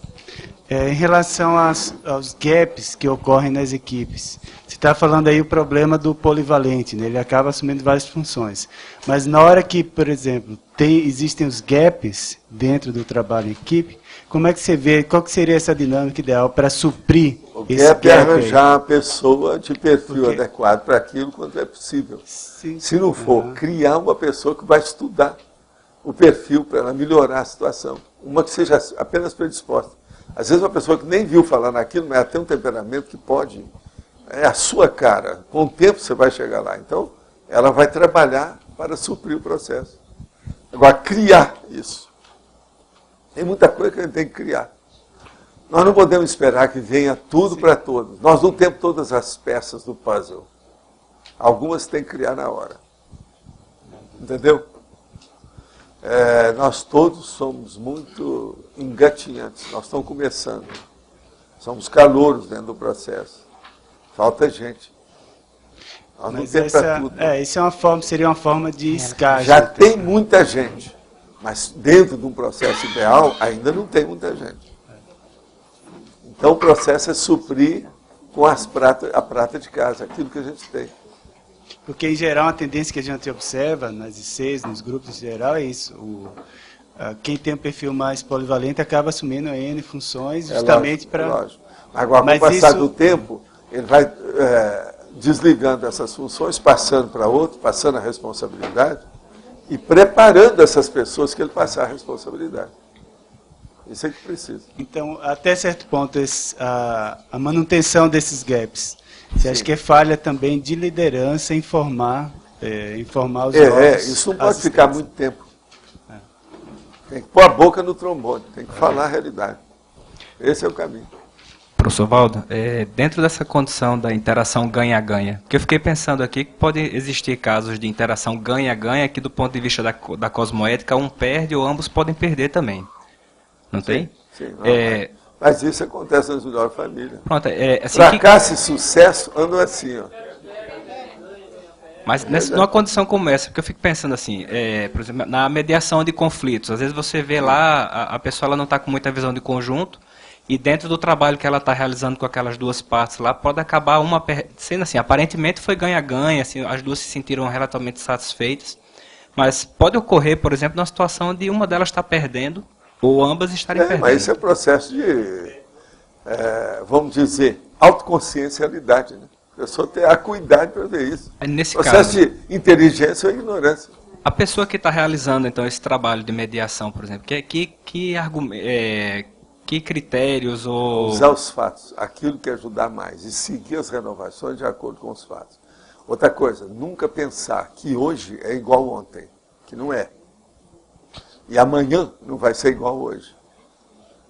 em relação aos gaps que ocorrem nas equipes, você está falando aí o problema do polivalente, né? Ele acaba assumindo várias funções. Mas na hora que, por exemplo, existem os gaps dentro do trabalho em equipe, como é que você vê, qual que seria essa dinâmica ideal para suprir esse gap? É arranjar a pessoa de perfil adequado para aquilo quanto é possível. Sim. Se não for, criar uma pessoa que vai estudar o perfil para ela melhorar a situação. Uma que seja apenas predisposta. Às vezes uma pessoa que nem viu falar naquilo, mas ela tem um temperamento que pode... É a sua cara. Com o tempo você vai chegar lá. Então, ela vai trabalhar para suprir o processo. Agora, criar isso. Tem muita coisa que a gente tem que criar. Nós não podemos esperar que venha tudo para todos. Nós não temos todas as peças do puzzle. Algumas tem que criar na hora. Entendeu? Nós todos somos muito engatinhantes. Nós estamos começando. Somos calouros dentro do processo. Falta gente. Nós não temos para tudo. Isso seria uma forma de escala. Já tem muita gente. Mas dentro de um processo ideal, ainda não tem muita gente. Então o processo é suprir com a prata de casa, aquilo que a gente tem. Porque, em geral, a tendência que a gente observa nas ICs, nos grupos em geral, é isso. Quem tem um perfil mais polivalente acaba assumindo N funções justamente para... Lógico. Agora, com o passar do tempo, ele vai desligando essas funções, passando para outro, passando a responsabilidade e preparando essas pessoas que ele passar a responsabilidade. Isso é que precisa. Então, até certo ponto, a manutenção desses gaps, você acha que é falha também de liderança informar os novos isso não pode ficar muito tempo. Tem que pôr a boca no trombone, tem que falar a realidade. Esse é o caminho. Professor Valdo, dentro dessa condição da interação ganha-ganha, porque eu fiquei pensando aqui que pode existir casos de interação ganha-ganha que do ponto de vista da cosmoética, um perde ou ambos podem perder também. Não tem? Sim. Mas isso acontece nas melhores famílias. Pronto, assim fracasso e sucesso andam assim, ó. Mas numa condição como essa, porque eu fico pensando assim, por exemplo, na mediação de conflitos, às vezes você vê lá, a pessoa ela não está com muita visão de conjunto, e dentro do trabalho que ela está realizando com aquelas duas partes lá, pode acabar uma sendo assim, aparentemente foi ganha-ganha, assim, as duas se sentiram relativamente satisfeitas, mas pode ocorrer, por exemplo, numa situação de uma delas estar perdendo, ou ambas estarem perdendo. Mas isso é processo de, vamos dizer, autoconsciencialidade, né? A pessoa tem a acuidade para ver isso. Nesse processo caso, de inteligência ou ignorância. A pessoa que está realizando, então, esse trabalho de mediação, por exemplo, que critérios ou... Usar os fatos, aquilo que ajudar mais, e seguir as renovações de acordo com os fatos. Outra coisa, nunca pensar que hoje é igual ontem, que não é. E amanhã não vai ser igual hoje.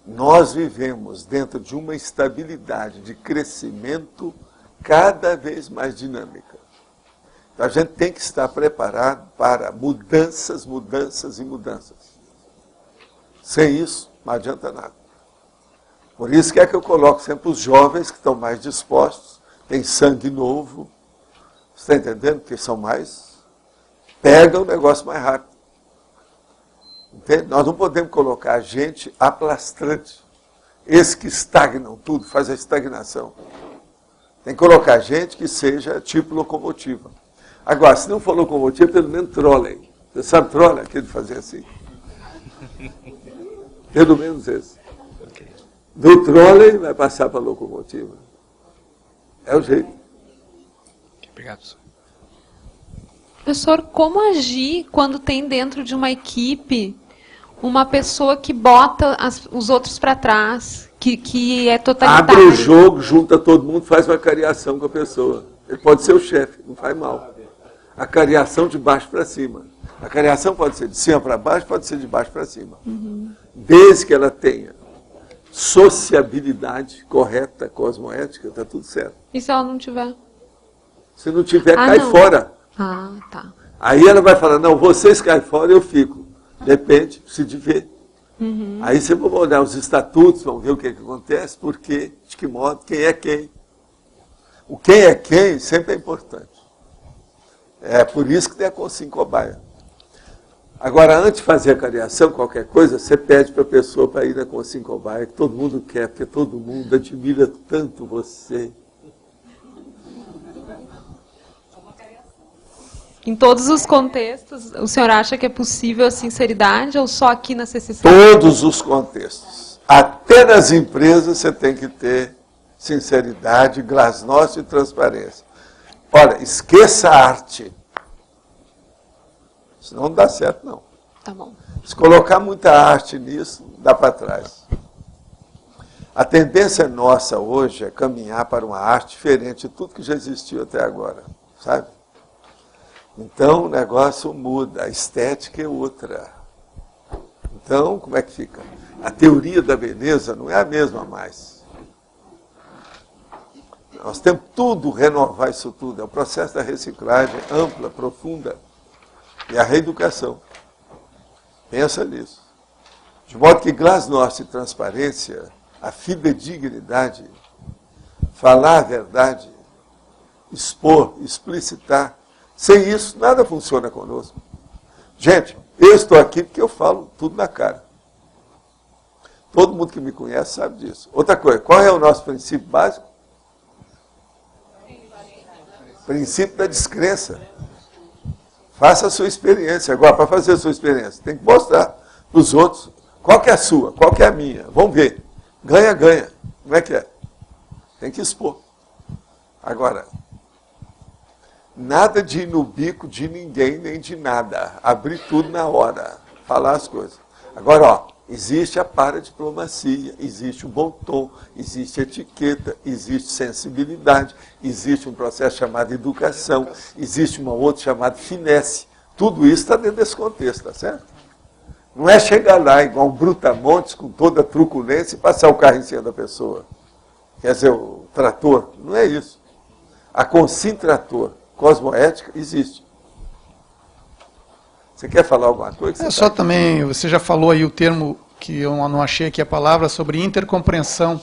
Nós vivemos dentro de uma estabilidade de crescimento cada vez mais dinâmica. Então a gente tem que estar preparado para mudanças, mudanças e mudanças. Sem isso, não adianta nada. Por isso que eu coloco sempre os jovens que estão mais dispostos, têm sangue novo, você está entendendo? Que são mais... pegam o negócio mais rápido. Entende? Nós não podemos colocar gente aplastrante. Esses que estagnam tudo, faz a estagnação. Tem que colocar gente que seja tipo locomotiva. Agora, se não for locomotiva, pelo menos trolley. Você sabe trolley? Aquele de fazer assim? Pelo menos esse. Do trolley vai passar para a locomotiva. É o jeito. Obrigado, professor. Professor, como agir quando tem dentro de uma equipe uma pessoa que bota os outros para trás, que é totalitária? Abre o jogo, junta todo mundo, faz uma cariação com a pessoa. Ele pode ser o chefe, não faz mal. A cariação de baixo para cima. A cariação pode ser de cima para baixo, pode ser de baixo para cima. Uhum. Desde que ela tenha sociabilidade correta, cosmoética, está tudo certo. E se ela não tiver? Se não tiver, cai fora. Ah, tá. Aí ela vai falar, não, vocês caem fora, eu fico. Depende, precisa de ver. Uhum. Aí você vai olhar os estatutos, vão ver o que acontece, por quê, de que modo, quem é quem. O quem é quem sempre é importante. É por isso que tem a Consim Cobaia. Agora, antes de fazer a cariação, qualquer coisa, você pede para a pessoa para ir na Consim Cobaia, que todo mundo quer, porque todo mundo admira tanto você. Em todos os contextos, o senhor acha que é possível a sinceridade ou só aqui na CCC? Todos os contextos. Até nas empresas você tem que ter sinceridade, glasnost e transparência. Olha, esqueça a arte. Senão não dá certo, não. Tá bom. Se colocar muita arte nisso, dá para trás. A tendência nossa hoje é caminhar para uma arte diferente de tudo que já existiu até agora, sabe? Então o negócio muda, a estética é outra. Então, como é que fica? A teoria da beleza não é a mesma mais. Nós temos tudo renovar isso tudo. É o processo da reciclagem ampla, profunda. E a reeducação. Pensa nisso. De modo que glasnost e transparência, a fidedignidade, falar a verdade, expor, explicitar. Sem isso, nada funciona conosco. Gente, eu estou aqui porque eu falo tudo na cara. Todo mundo que me conhece sabe disso. Outra coisa, qual é o nosso princípio básico? Princípio da descrença. Faça a sua experiência. Agora, para fazer a sua experiência, tem que mostrar para os outros qual que é a sua, qual que é a minha. Vamos ver. Ganha, ganha. Como é que é? Tem que expor. Agora, nada de ir no bico de ninguém, nem de nada. Abrir tudo na hora. Falar as coisas. Agora, ó, existe a paradiplomacia, existe o bom tom, existe etiqueta, existe sensibilidade, existe um processo chamado educação, existe uma outra chamada finesse. Tudo isso está dentro desse contexto, tá certo? Não é chegar lá igual um brutamontes com toda a truculência e passar o carro em cima da pessoa. Quer dizer, o trator. Não é isso. A consintrator cosmoética existe. Você quer falar alguma coisa? Só também, você já falou aí o termo que eu não achei aqui a palavra, sobre intercompreensão.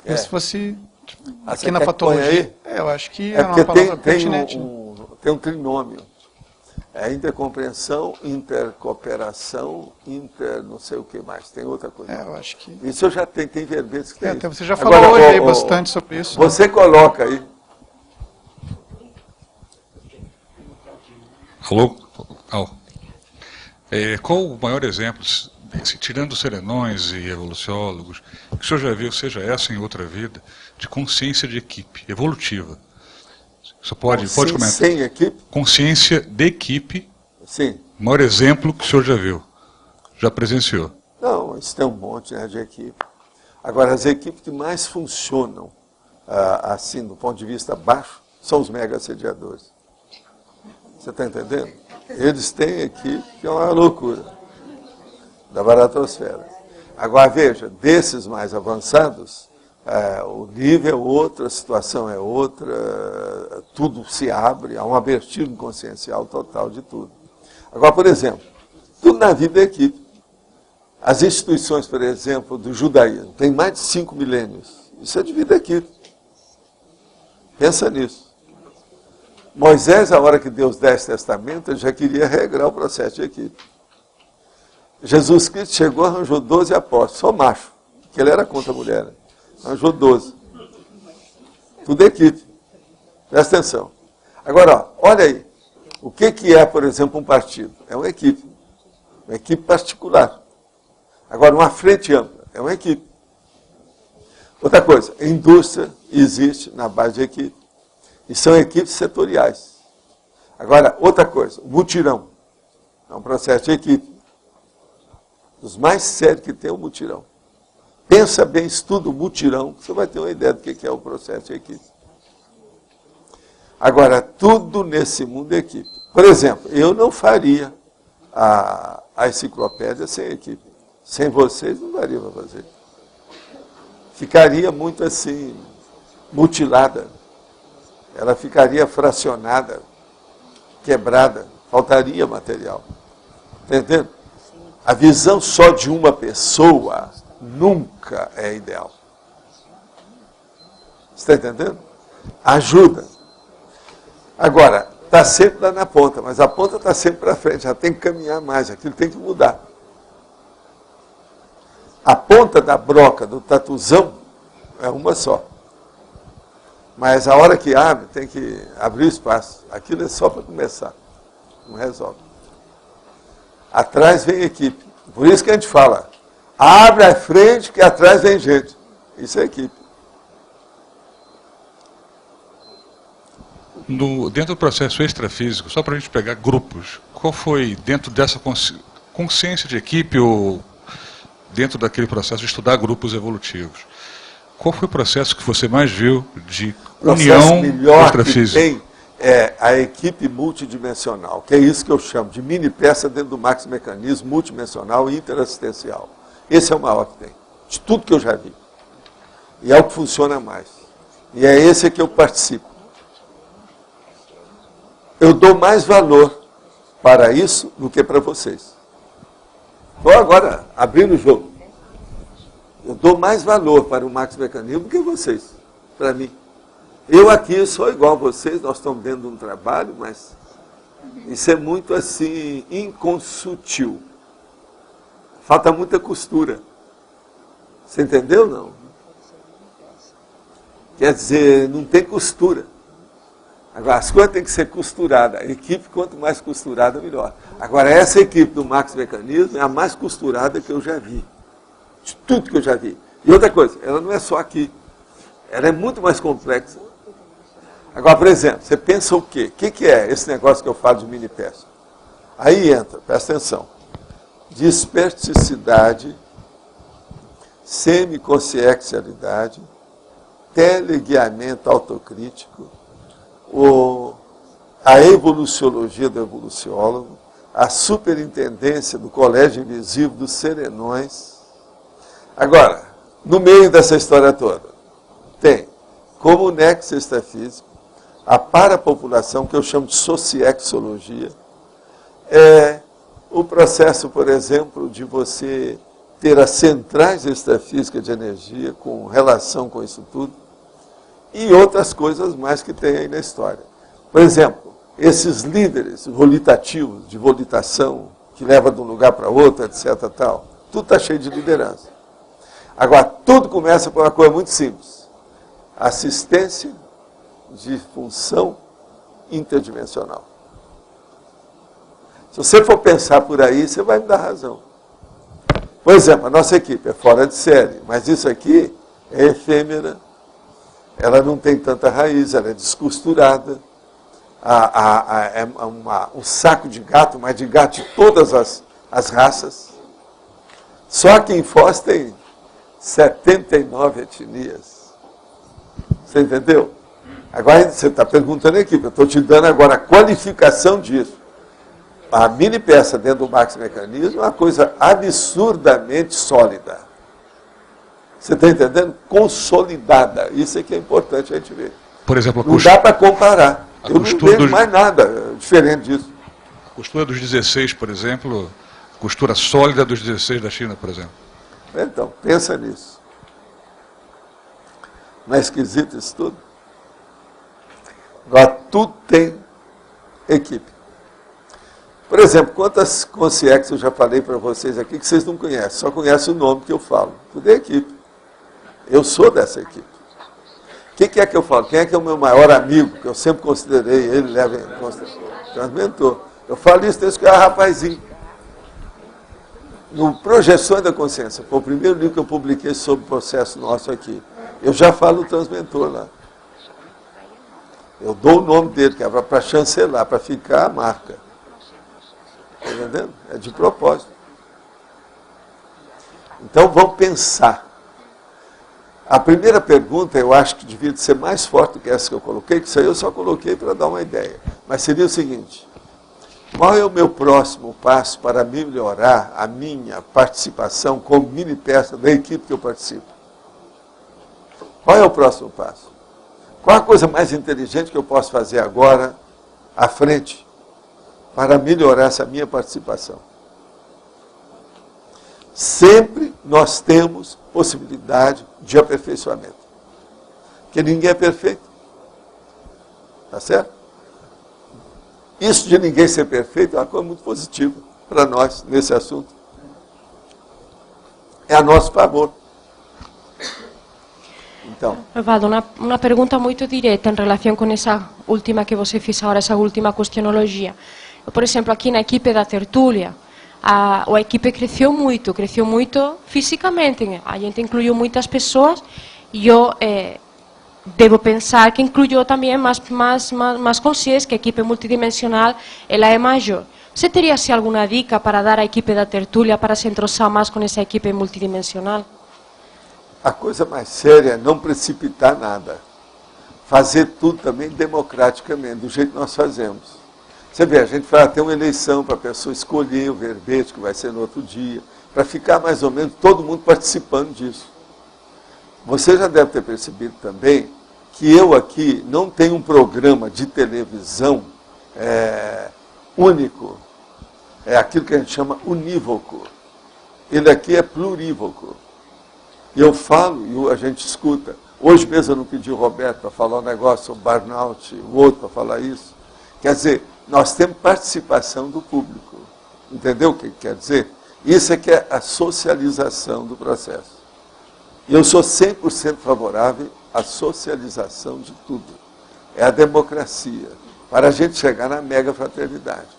Se fosse aqui na patologia. Eu acho que é uma palavra pertinente. Tem um trinômio. É intercompreensão, intercooperação, não sei o que mais. Tem outra coisa. Eu acho que... Isso eu já tenho, tem verbetes que tem. Você já falou agora, hoje aí bastante sobre isso. Você coloca aí. Alô? Qual o maior exemplo, tirando os serenões e evoluciólogos, que o senhor já viu, seja essa em outra vida, de consciência de equipe, evolutiva? Você pode comentar? Sem equipe? Consciência de equipe. Sim. O maior exemplo que o senhor já viu, já presenciou? Não, isso tem um monte, né, de equipe. Agora, as equipes que mais funcionam, assim, do ponto de vista baixo, são os mega assediadores. Você está entendendo? Eles têm equipe que é uma loucura da baratosfera. Agora, veja, desses mais avançados, o nível é outro, a situação é outra, tudo se abre, há um abertismo consciencial total de tudo. Agora, por exemplo, tudo na vida é equipe. As instituições, por exemplo, do judaísmo, tem mais de 5 milênios. Isso é de vida equipe. Pensa nisso. Moisés, a hora que Deus dá esse testamento, ele já queria regrar o processo de equipe. Jesus Cristo chegou, arranjou 12 apóstolos, só macho, porque ele era contra a mulher. Né? Arranjou 12. Tudo equipe. Presta atenção. Agora, ó, olha aí. O que é, por exemplo, um partido? É uma equipe. Uma equipe particular. Agora, uma frente ampla. É uma equipe. Outra coisa, a indústria existe na base de equipe. E são equipes setoriais. Agora, outra coisa, o mutirão. É um processo de equipe. Os mais sérios que tem é o mutirão. Pensa bem, estuda o mutirão, que você vai ter uma ideia do que é o processo de equipe. Agora, tudo nesse mundo é equipe. Por exemplo, eu não faria a enciclopédia sem equipe. Sem vocês não daria para fazer. Ficaria muito assim, mutilada. Ela ficaria fracionada, quebrada, faltaria material. Está entendendo? A visão só de uma pessoa nunca é ideal. Está entendendo? Ajuda. Agora, está sempre lá na ponta, mas a ponta está sempre para frente, já tem que caminhar mais, aquilo tem que mudar. A ponta da broca do tatuzão é uma só. Mas a hora que abre, tem que abrir o espaço. Aquilo é só para começar. Não resolve. Atrás vem equipe. Por isso que a gente fala, abre a frente que atrás vem gente. Isso é equipe. Dentro do processo extrafísico, só para a gente pegar grupos, qual foi, dentro dessa consciência de equipe, ou dentro daquele processo de estudar grupos evolutivos, qual foi o processo que você mais viu de união extrafísica? Que tem é a equipe multidimensional, que é isso que eu chamo de mini peça dentro do maxi-mecanismo multidimensional e interassistencial. Esse é o maior que tem, de tudo que eu já vi. E é o que funciona mais. E é esse que eu participo. Eu dou mais valor para isso do que para vocês. Estou agora abrindo o jogo. Eu dou mais valor para o macromecanismo do que vocês, para mim. Eu aqui sou igual a vocês, nós estamos dentro de um trabalho, mas isso é muito assim, inconsutil. Falta muita costura. Você entendeu, não? Quer dizer, não tem costura. Agora, as coisas têm que ser costuradas. A equipe, quanto mais costurada, melhor. Agora, essa equipe do macromecanismo é a mais costurada que eu já vi. De tudo que eu já vi. E outra coisa, ela não é só aqui. Ela é muito mais complexa. Agora, por exemplo, você pensa o quê? O que é esse negócio que eu falo de mini-peça? Aí entra, presta atenção, desperticidade, semiconsciencialidade, teleguiamento autocrítico, a evoluciologia do evoluciólogo, a superintendência do colégio invisível dos serenões. Agora, no meio dessa história toda, tem como nexo extrafísico, a parapopulação, que eu chamo de sociexologia, o processo, por exemplo, de você ter as centrais extrafísicas de energia com relação com isso tudo, e outras coisas mais que tem aí na história. Por exemplo, esses líderes volitativos, de volitação, que leva de um lugar para outro, etc. Tal, tudo está cheio de liderança. Agora, tudo começa por uma coisa muito simples. Assistência de função interdimensional. Se você for pensar por aí, você vai me dar razão. Por exemplo, a nossa equipe é fora de série, mas isso aqui é efêmera, ela não tem tanta raiz, ela é descosturada, é um saco de gato, mas de gato de todas as raças. Só que em Foz tem 79 etnias. Você entendeu? Agora você está perguntando aqui, eu estou te dando agora a qualificação disso. A mini peça dentro do macromecanismo é uma coisa absurdamente sólida. Você está entendendo? Consolidada. Isso é que é importante a gente ver. Por exemplo, não dá para comparar. Eu não vejo mais nada diferente disso. A costura dos 16, por exemplo, costura sólida dos 16 da China, por exemplo. Então, pensa nisso. Não é esquisito isso tudo? Agora, tudo tem equipe. Por exemplo, quantas consciências eu já falei para vocês aqui que vocês não conhecem, só conhecem o nome que eu falo. Tudo é equipe. Eu sou dessa equipe. Quem que é que eu falo? Quem é que é o meu maior amigo, que eu sempre considerei, ele leva em consideração? Transmentor. Eu falo isso desde que eu era rapazinho. No Projeções da Consciência, foi o primeiro livro que eu publiquei sobre o processo nosso aqui. Eu já falo o transmentor lá. Eu dou o nome dele, que é para chancelar, para ficar a marca. Está entendendo? É de propósito. Então, vamos pensar. A primeira pergunta, eu acho que devia ser mais forte do que essa que eu coloquei, que isso aí eu só coloquei para dar uma ideia. Mas seria o seguinte: qual é o meu próximo passo para melhorar a minha participação como mini peça da equipe que eu participo? Qual é o próximo passo? Qual a coisa mais inteligente que eu posso fazer agora, à frente, para melhorar essa minha participação? Sempre nós temos possibilidade de aperfeiçoamento. Porque ninguém é perfeito. Tá certo? Isso de ninguém ser perfeito é uma coisa muito positiva para nós nesse assunto. É a nosso favor. Então. Valdo, uma pergunta muito direta em relação com essa última que você fez agora, essa última questionologia. Por exemplo, aqui na equipe da tertúlia, a equipe cresceu muito fisicamente. A gente incluiu muitas pessoas e eu devo pensar que incluiu também mais consciência, que a equipe multidimensional ela é maior. Você teria assim, alguma dica para dar à equipe da tertúlia para se entrosar mais com essa equipe multidimensional? A coisa mais séria é não precipitar nada. Fazer tudo também democraticamente, do jeito que nós fazemos. Você vê, a gente vai ter uma eleição para a pessoa escolher o verbete que vai ser no outro dia. para ficar mais ou menos todo mundo participando disso. Você já deve ter percebido também que eu aqui não tenho um programa de televisão único. É aquilo que a gente chama unívoco. Ele aqui é plurívoco. E eu falo e a gente escuta. Hoje mesmo eu não pedi o Roberto para falar um negócio sobre burnout, o outro para falar isso. Quer dizer, nós temos participação do público. Entendeu o que quer dizer? Isso é que é a socialização do processo. E eu sou 100% favorável à socialização de tudo. É a democracia, para a gente chegar na mega fraternidade.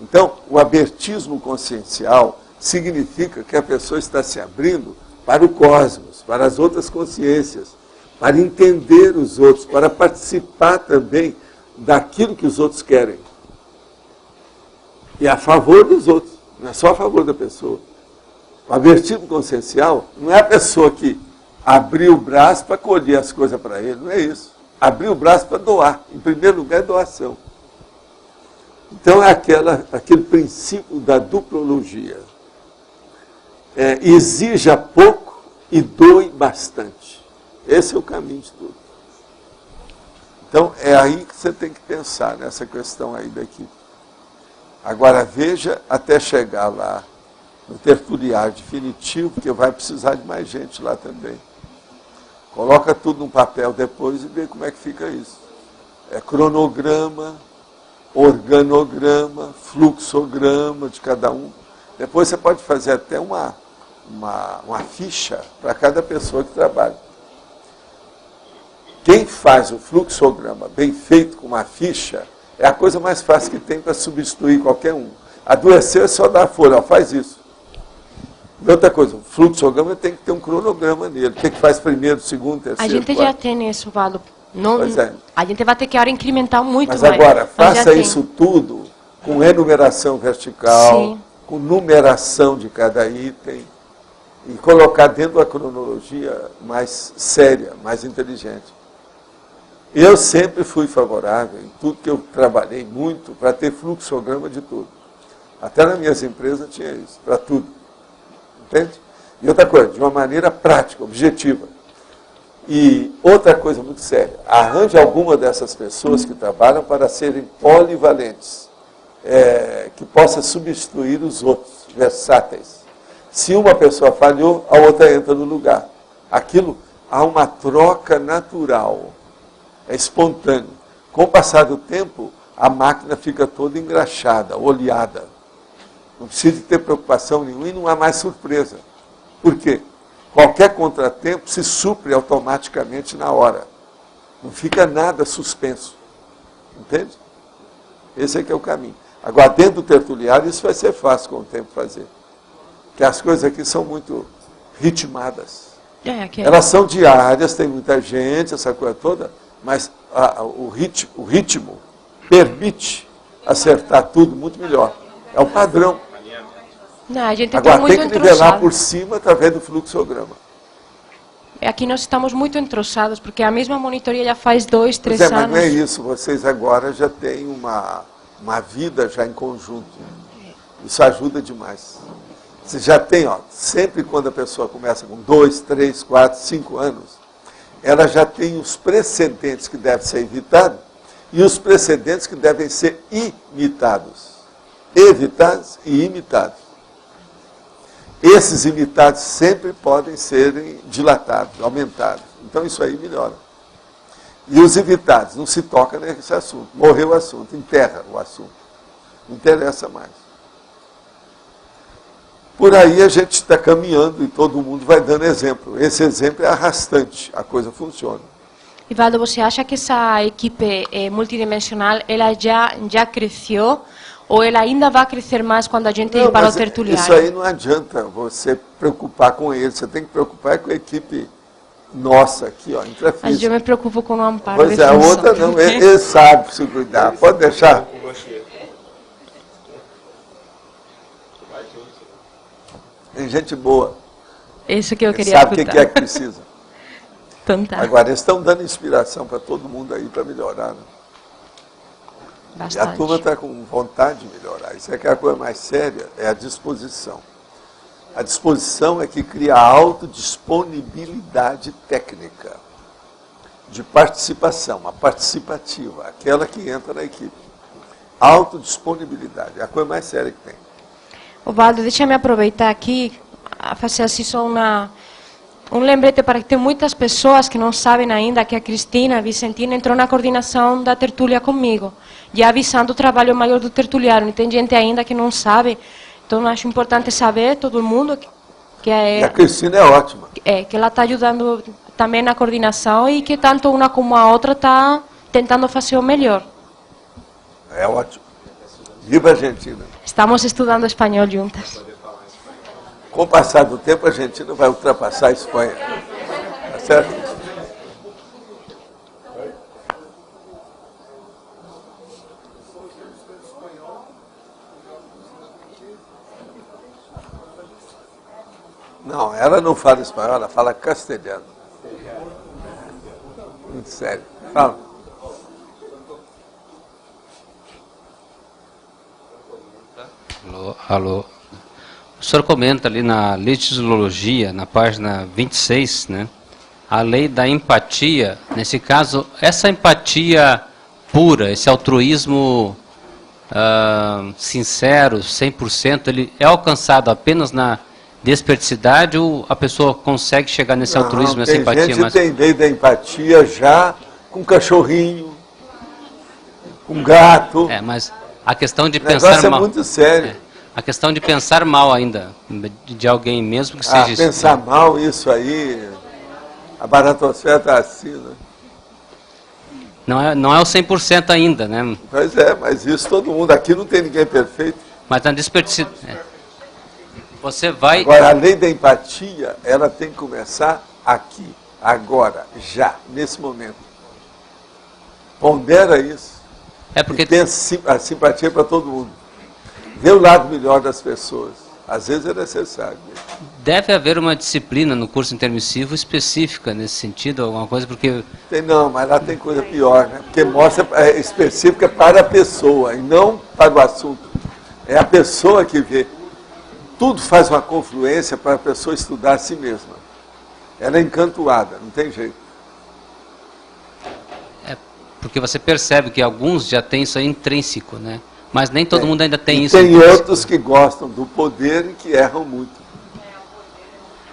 Então, o abertismo consciencial significa que a pessoa está se abrindo para o cosmos, para as outras consciências, para entender os outros, para participar também daquilo que os outros querem. E a favor dos outros, não é só a favor da pessoa. O abertismo consciencial não é a pessoa que abriu o braço para colher as coisas para ele, não é isso. Abrir o braço para doar. Em primeiro lugar, é doação. Então, é aquele princípio da duplologia. Exija pouco e doe bastante. Esse é o caminho de tudo. Então, é aí que você tem que pensar, nessa questão aí da equipe. Agora, veja até chegar lá no tertuliário definitivo, porque vai precisar de mais gente lá também. Coloca tudo num papel depois e vê como é que fica isso. É cronograma, organograma, fluxograma de cada um. Depois você pode fazer até uma ficha para cada pessoa que trabalha. Quem faz o fluxograma bem feito com uma ficha é a coisa mais fácil que tem para substituir qualquer um. Adoeceu é só dar a folha, faz isso. E outra coisa, o fluxograma tem que ter um cronograma nele. O que faz primeiro, segundo, terceiro, A gente já tem isso, Valdo. Não, a gente vai ter que agora incrementar muito mais. Mas agora, faça isso tudo com enumeração vertical, sim, com numeração de cada item, e colocar dentro da cronologia mais séria, mais inteligente. Eu sempre fui favorável, em tudo que eu trabalhei muito, para ter fluxograma de tudo. Até nas minhas empresas tinha isso, para tudo. Entende? E outra coisa, de uma maneira prática, objetiva. E outra coisa muito séria, arranje alguma dessas pessoas que trabalham para serem polivalentes, que possa substituir os outros, versáteis. Se uma pessoa falhou, a outra entra no lugar. Aquilo, há uma troca natural, é espontâneo. Com o passar do tempo, a máquina fica toda engraxada, oleada. Não precisa ter preocupação nenhuma e não há mais surpresa. Por quê? Qualquer contratempo se supre automaticamente na hora. Não fica nada suspenso. Entende? Esse é que é o caminho. Agora, dentro do tertuliário, isso vai ser fácil com o tempo fazer. Porque as coisas aqui são muito ritmadas. Elas são diárias, tem muita gente, essa coisa toda, mas o ritmo permite acertar tudo muito melhor. É o padrão. Não, a gente agora, tem que nivelar por cima através do fluxograma. Aqui nós estamos muito entrosados, porque a mesma monitoria já faz 2, 3 anos. Mas não é isso, vocês agora já têm uma vida já em conjunto. Isso ajuda demais. Você já tem, sempre quando a pessoa começa com 2, 3, 4, 5 anos, ela já tem os precedentes que devem ser evitados e os precedentes que devem ser imitados. Evitados e imitados. Esses imitados sempre podem serem dilatados, aumentados. Então isso aí melhora. E os evitados, não se toca nesse assunto. Morreu o assunto, enterra o assunto. Não interessa mais. Por aí a gente está caminhando e todo mundo vai dando exemplo. Esse exemplo é arrastante, a coisa funciona. Ivaldo, você acha que essa equipe multidimensional ela já cresceu ou ela ainda vai crescer mais quando a gente ir para o tertuliário? Isso aí não adianta você preocupar com ele, você tem que preocupar com a equipe nossa aqui, intrafísica. Mas eu me preocupo com o Amparo. Pois é, a outra não, ele sabe se cuidar, pode deixar. Tem gente boa. Isso que eu queria sabe o que é que precisa. Então tá. Agora, eles estão dando inspiração para todo mundo aí para melhorar. Né? Bastante. E a turma está com vontade de melhorar. Isso é que é a coisa mais séria, é a disposição. A disposição é que cria a autodisponibilidade técnica de participação, a participativa, aquela que entra na equipe. Autodisponibilidade, é a coisa mais séria que tem. Ovaldo, deixa-me aproveitar aqui, a fazer assim só um lembrete para que tem muitas pessoas que não sabem ainda que a Cristina Vicentina entrou na coordenação da tertúlia comigo, já avisando o trabalho maior do tertuliário. Tem gente ainda que não sabe, então acho importante saber, todo mundo, que e a Cristina é ótima. Que ela está ajudando também na coordenação e que tanto uma como a outra está tentando fazer o melhor. É ótimo. Viva a Argentina. Estamos estudando espanhol juntas. Com o passar do tempo, a Argentina vai ultrapassar a Espanha. Tá certo? Não, ela não fala espanhol, ela fala castelhano. Muito sério. Fala. Alô. O senhor comenta ali na legislologia, na página 26, né, a lei da empatia. Nesse caso, essa empatia pura, esse altruísmo sincero, 100%, ele é alcançado apenas na desperticidade ou a pessoa consegue chegar nesse altruísmo, nessa empatia? Tem gente que tem lei da empatia já com cachorrinho, com gato. Mas a questão de pensar mal... é muito sério. A questão de pensar mal ainda, de alguém mesmo que seja... Pensar mal, isso aí, a baratosfera está assim, né? Não é o 100% ainda, né? Pois é, mas isso todo mundo, aqui não tem ninguém perfeito. Mas na desperdicidade... Você vai... Agora, a lei da empatia, ela tem que começar aqui, agora, já, nesse momento. Pondera isso. Porque tem a simpatia para todo mundo. Vê o lado melhor das pessoas. Às vezes é necessário. Deve haver uma disciplina no curso intermissivo específica nesse sentido, alguma coisa, porque... Não, mas lá tem coisa pior, né? Porque mostra específica para a pessoa e não para o assunto. É a pessoa que vê. Tudo faz uma confluência para a pessoa estudar a si mesma. Ela é encantoada, não tem jeito. Porque você percebe que alguns já têm isso aí intrínseco, né? Mas nem todo mundo ainda tem isso. Tem outros que gostam do poder e que erram muito.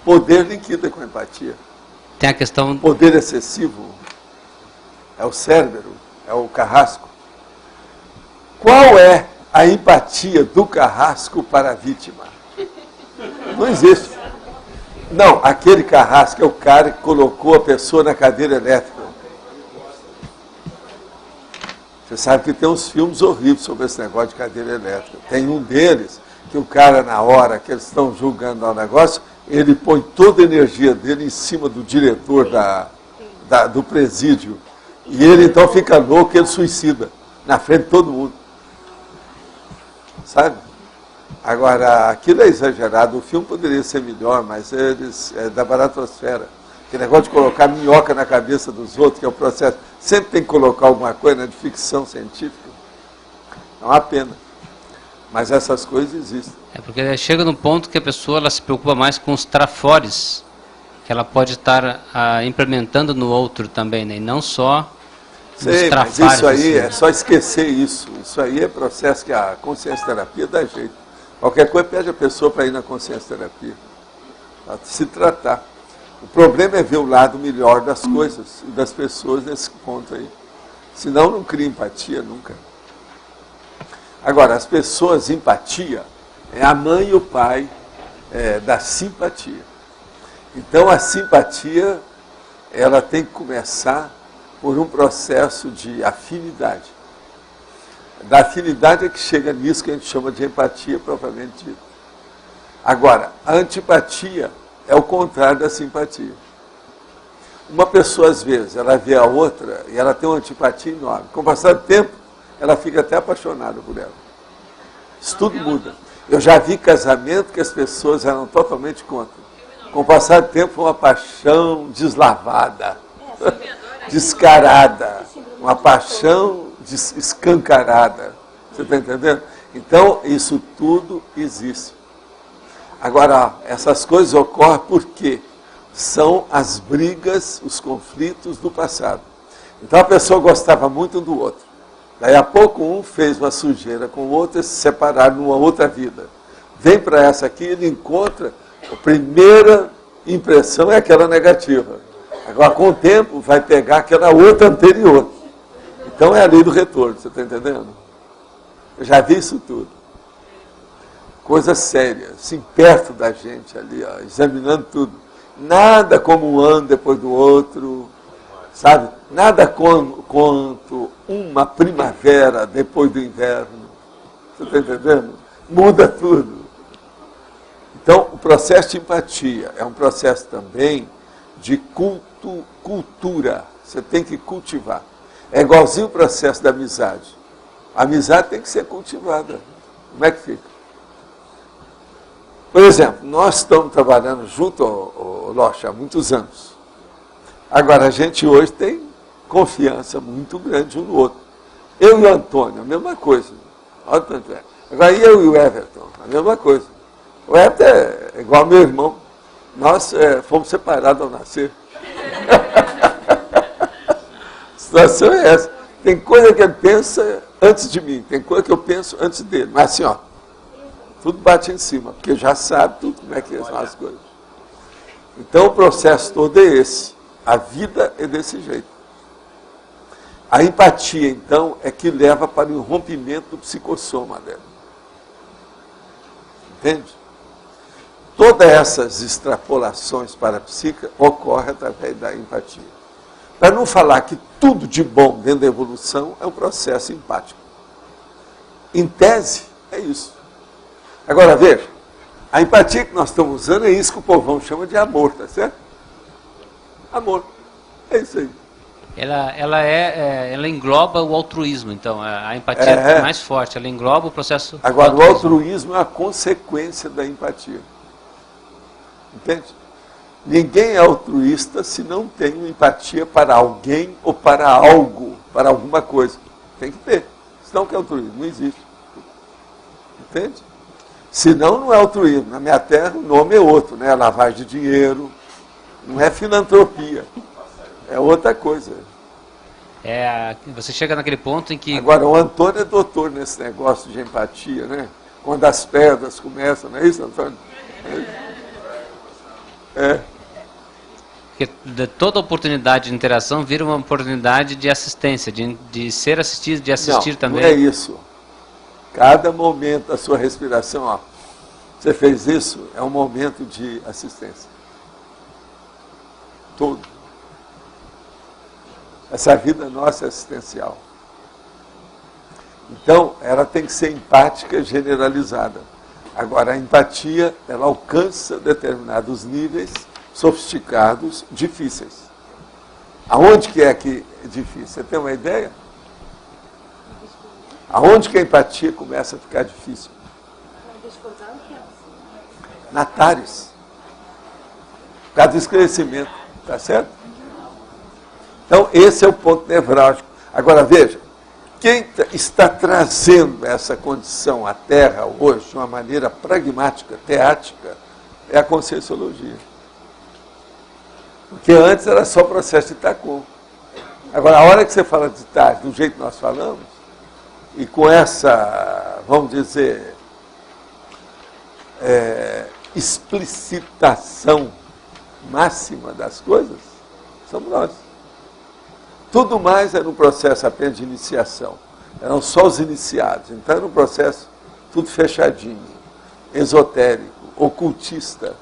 Poder liquida com empatia. Tem a questão... Poder excessivo é o Cérbero, é o Carrasco. Qual é a empatia do Carrasco para a vítima? Não existe. Não, aquele Carrasco é o cara que colocou a pessoa na cadeira elétrica. Você sabe que tem uns filmes horríveis sobre esse negócio de cadeira elétrica. Tem um deles, que o cara, na hora que eles estão julgando lá o negócio, ele põe toda a energia dele em cima do diretor do presídio. E ele então fica louco, ele suicida, na frente de todo mundo. Sabe? Agora, aquilo é exagerado. O filme poderia ser melhor, mas eles é da baratosfera. Aquele negócio de colocar minhoca na cabeça dos outros, que é o processo. Sempre tem que colocar alguma coisa, né, de ficção científica. É uma pena. Mas essas coisas existem. Porque chega num ponto que a pessoa ela se preocupa mais com os trafores que ela pode estar implementando no outro também, né? E não só os trafares. Mas isso aí é só esquecer isso. Isso aí é processo que a consciência terapia dá jeito. Qualquer coisa pede a pessoa para ir na consciência terapia. Para se tratar. O problema é ver o lado melhor das coisas e das pessoas nesse ponto aí. Senão não cria empatia nunca. Agora, as pessoas, empatia, é a mãe e o pai da simpatia. Então, a simpatia, ela tem que começar por um processo de afinidade. Da afinidade é que chega nisso que a gente chama de empatia propriamente dita. Agora, a antipatia é o contrário da simpatia. Uma pessoa, às vezes, ela vê a outra e ela tem uma antipatia enorme. Com o passar do tempo, ela fica até apaixonada por ela. Isso tudo muda. Eu já vi casamento que as pessoas eram totalmente contra. Com o passar do tempo, uma paixão deslavada, descarada, uma paixão escancarada. Você está entendendo? Então, isso tudo existe. Agora, essas coisas ocorrem porque são as brigas, os conflitos do passado. Então a pessoa gostava muito do outro. Daí a pouco um fez uma sujeira com o outro e se separaram numa outra vida. Vem para essa aqui, ele encontra, a primeira impressão é aquela negativa. Agora, com o tempo, vai pegar aquela outra anterior. Então é a lei do retorno, você está entendendo? Eu já vi isso tudo. Coisa séria, assim, perto da gente ali, ó, examinando tudo. Nada como um ano depois do outro, sabe? Nada quanto uma primavera depois do inverno. Você está entendendo? Muda tudo. Então, o processo de empatia é um processo também de cultura. Você tem que cultivar. É igualzinho o processo da amizade. A amizade tem que ser cultivada. Como é que fica? Por exemplo, nós estamos trabalhando junto, Locha, há muitos anos. Agora, a gente hoje tem confiança muito grande um no outro. Eu e o Antônio, a mesma coisa. Olha o tanto é. Agora, eu e o Everton, a mesma coisa. O Everton é igual ao meu irmão. Nós fomos separados ao nascer. A situação é essa. Tem coisa que ele pensa antes de mim, tem coisa que eu penso antes dele. Mas assim, ó, tudo bate em cima, porque já sabe tudo como é que são as coisas. Então o processo todo é esse. A vida é desse jeito. A empatia, então, é que leva para o rompimento do psicossoma dela. Entende? Todas essas extrapolações para a psique ocorrem através da empatia. Para não falar que tudo de bom dentro da evolução é um processo empático. Em tese, é isso. Agora, veja, a empatia que nós estamos usando é isso que o povão chama de amor, tá certo? Amor. É isso aí. Ela engloba o altruísmo, então, a empatia é mais forte, ela engloba o processo. Agora, o altruísmo é a consequência da empatia. Entende? Ninguém é altruísta se não tem empatia para alguém ou para algo, para alguma coisa. Tem que ter. Senão que é altruísmo? Não existe. Entende? Senão não é altruísmo. Na minha terra o nome é outro, né? Lavagem de dinheiro. Não é filantropia. É outra coisa. Você chega naquele ponto em que... Agora, o Antônio é doutor nesse negócio de empatia, né? Quando as pedras começam, não é isso, Antônio? Porque toda oportunidade de interação vira uma oportunidade de assistência, de ser assistido, de assistir também. Não é isso. Cada momento da sua respiração, ó, você fez isso, é um momento de assistência. Todo. Essa vida nossa é assistencial. Então, ela tem que ser empática generalizada. Agora, a empatia, ela alcança determinados níveis sofisticados, difíceis. Aonde que é difícil? Você tem uma ideia? Aonde que a empatia começa a ficar difícil? Na TARES. Por causa do esclarecimento. Tá certo? Então, esse é o ponto nevrálgico. Agora, veja, quem está trazendo essa condição à Terra hoje, de uma maneira pragmática, teática, é a Conscienciologia. Porque antes era só processo de Itacum. Agora, a hora que você fala de TARES, do jeito que nós falamos, e com essa, vamos dizer, explicitação máxima das coisas, somos nós. Tudo mais era um processo apenas de iniciação. Eram só os iniciados. Então era um processo tudo fechadinho, esotérico, ocultista.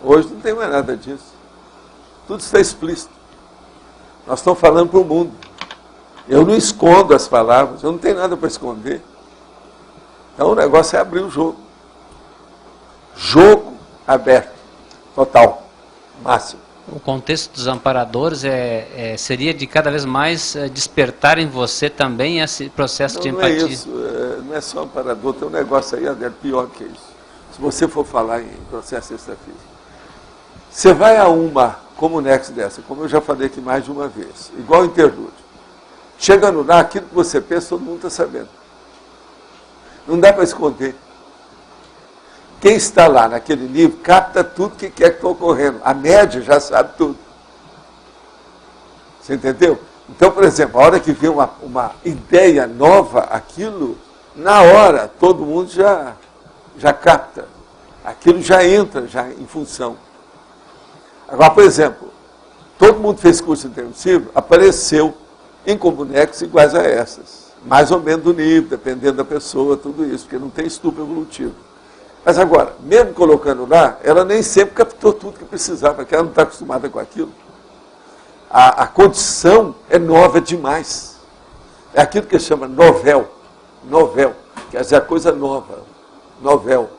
Hoje não tem mais nada disso. Tudo está explícito. Nós estamos falando para o mundo. Eu não escondo as palavras, eu não tenho nada para esconder. Então o negócio é abrir o jogo. Jogo aberto, total, máximo. O contexto dos amparadores seria de cada vez mais despertar em você também esse processo de empatia. Não é isso, não é só amparador, tem um negócio aí, Adélio, pior que isso. Se você for falar em processo extrafísico. Você vai a uma comunex dessa, como eu já falei aqui mais de uma vez, igual interlúdio. Chegando lá, aquilo que você pensa, todo mundo está sabendo. Não dá para esconder. Quem está lá naquele nível capta tudo que quer que está ocorrendo. A média já sabe tudo. Você entendeu? Então, por exemplo, a hora que vem uma ideia nova, aquilo, na hora, todo mundo já capta. Aquilo já entra em função. Agora, por exemplo, todo mundo fez curso intensivo, apareceu em comunecas iguais a essas. Mais ou menos do nível, dependendo da pessoa, tudo isso, porque não tem estudo evolutivo. Mas agora, mesmo colocando lá, ela nem sempre captou tudo que precisava, porque ela não está acostumada com aquilo. A condição é nova demais. É aquilo que chama novel. Novel. Quer dizer, a coisa nova. Novel.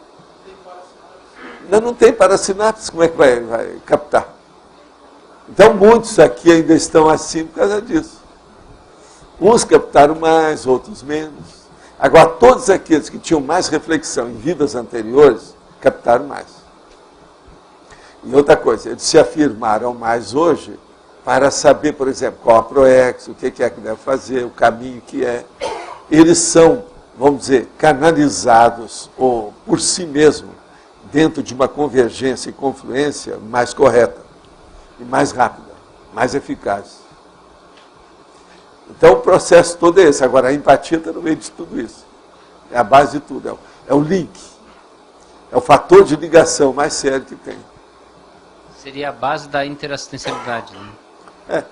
Não tem parasinapse, como é que vai captar? Então, muitos aqui ainda estão assim por causa disso. Uns captaram mais, outros menos. Agora, todos aqueles que tinham mais reflexão em vidas anteriores, captaram mais. E outra coisa, eles se afirmaram mais hoje para saber, por exemplo, qual a PROEX, o que é que deve fazer, o caminho que é. Eles são, vamos dizer, canalizados ou por si mesmo, dentro de uma convergência e confluência mais correta, e mais rápida, mais eficaz. Então o processo todo é esse. Agora a empatia está no meio de tudo isso. É a base de tudo, é o link. É o fator de ligação mais sério que tem. Seria a base da interassistencialidade, né?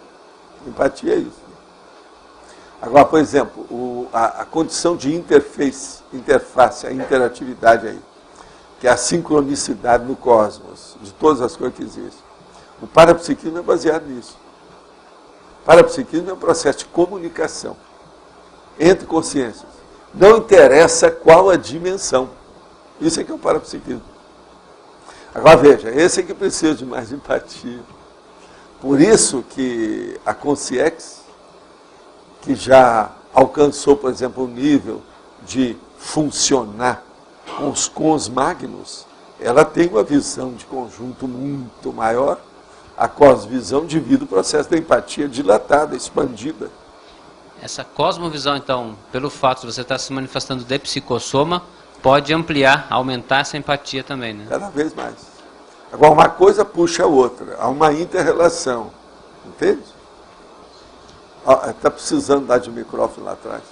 Empatia é isso. Agora, por exemplo, a condição de interface, a interatividade aí, que é a sincronicidade no cosmos, de todas as coisas que existem. O parapsiquismo é baseado nisso. O parapsiquismo é um processo de comunicação entre consciências. Não interessa qual a dimensão. Isso é que é o parapsiquismo. Agora veja, esse é que precisa de mais empatia. Por isso que a Consciex, que já alcançou, por exemplo, o nível de funcionar com os magnos, ela tem uma visão de conjunto muito maior. A cosmovisão divide o processo da empatia dilatada, expandida. Essa cosmovisão, então, pelo fato de você estar se manifestando de psicossoma, pode ampliar, aumentar essa empatia também, né? Cada vez mais. Agora, uma coisa puxa a outra. Há uma inter-relação. Entende? Está precisando dar de microfone lá atrás.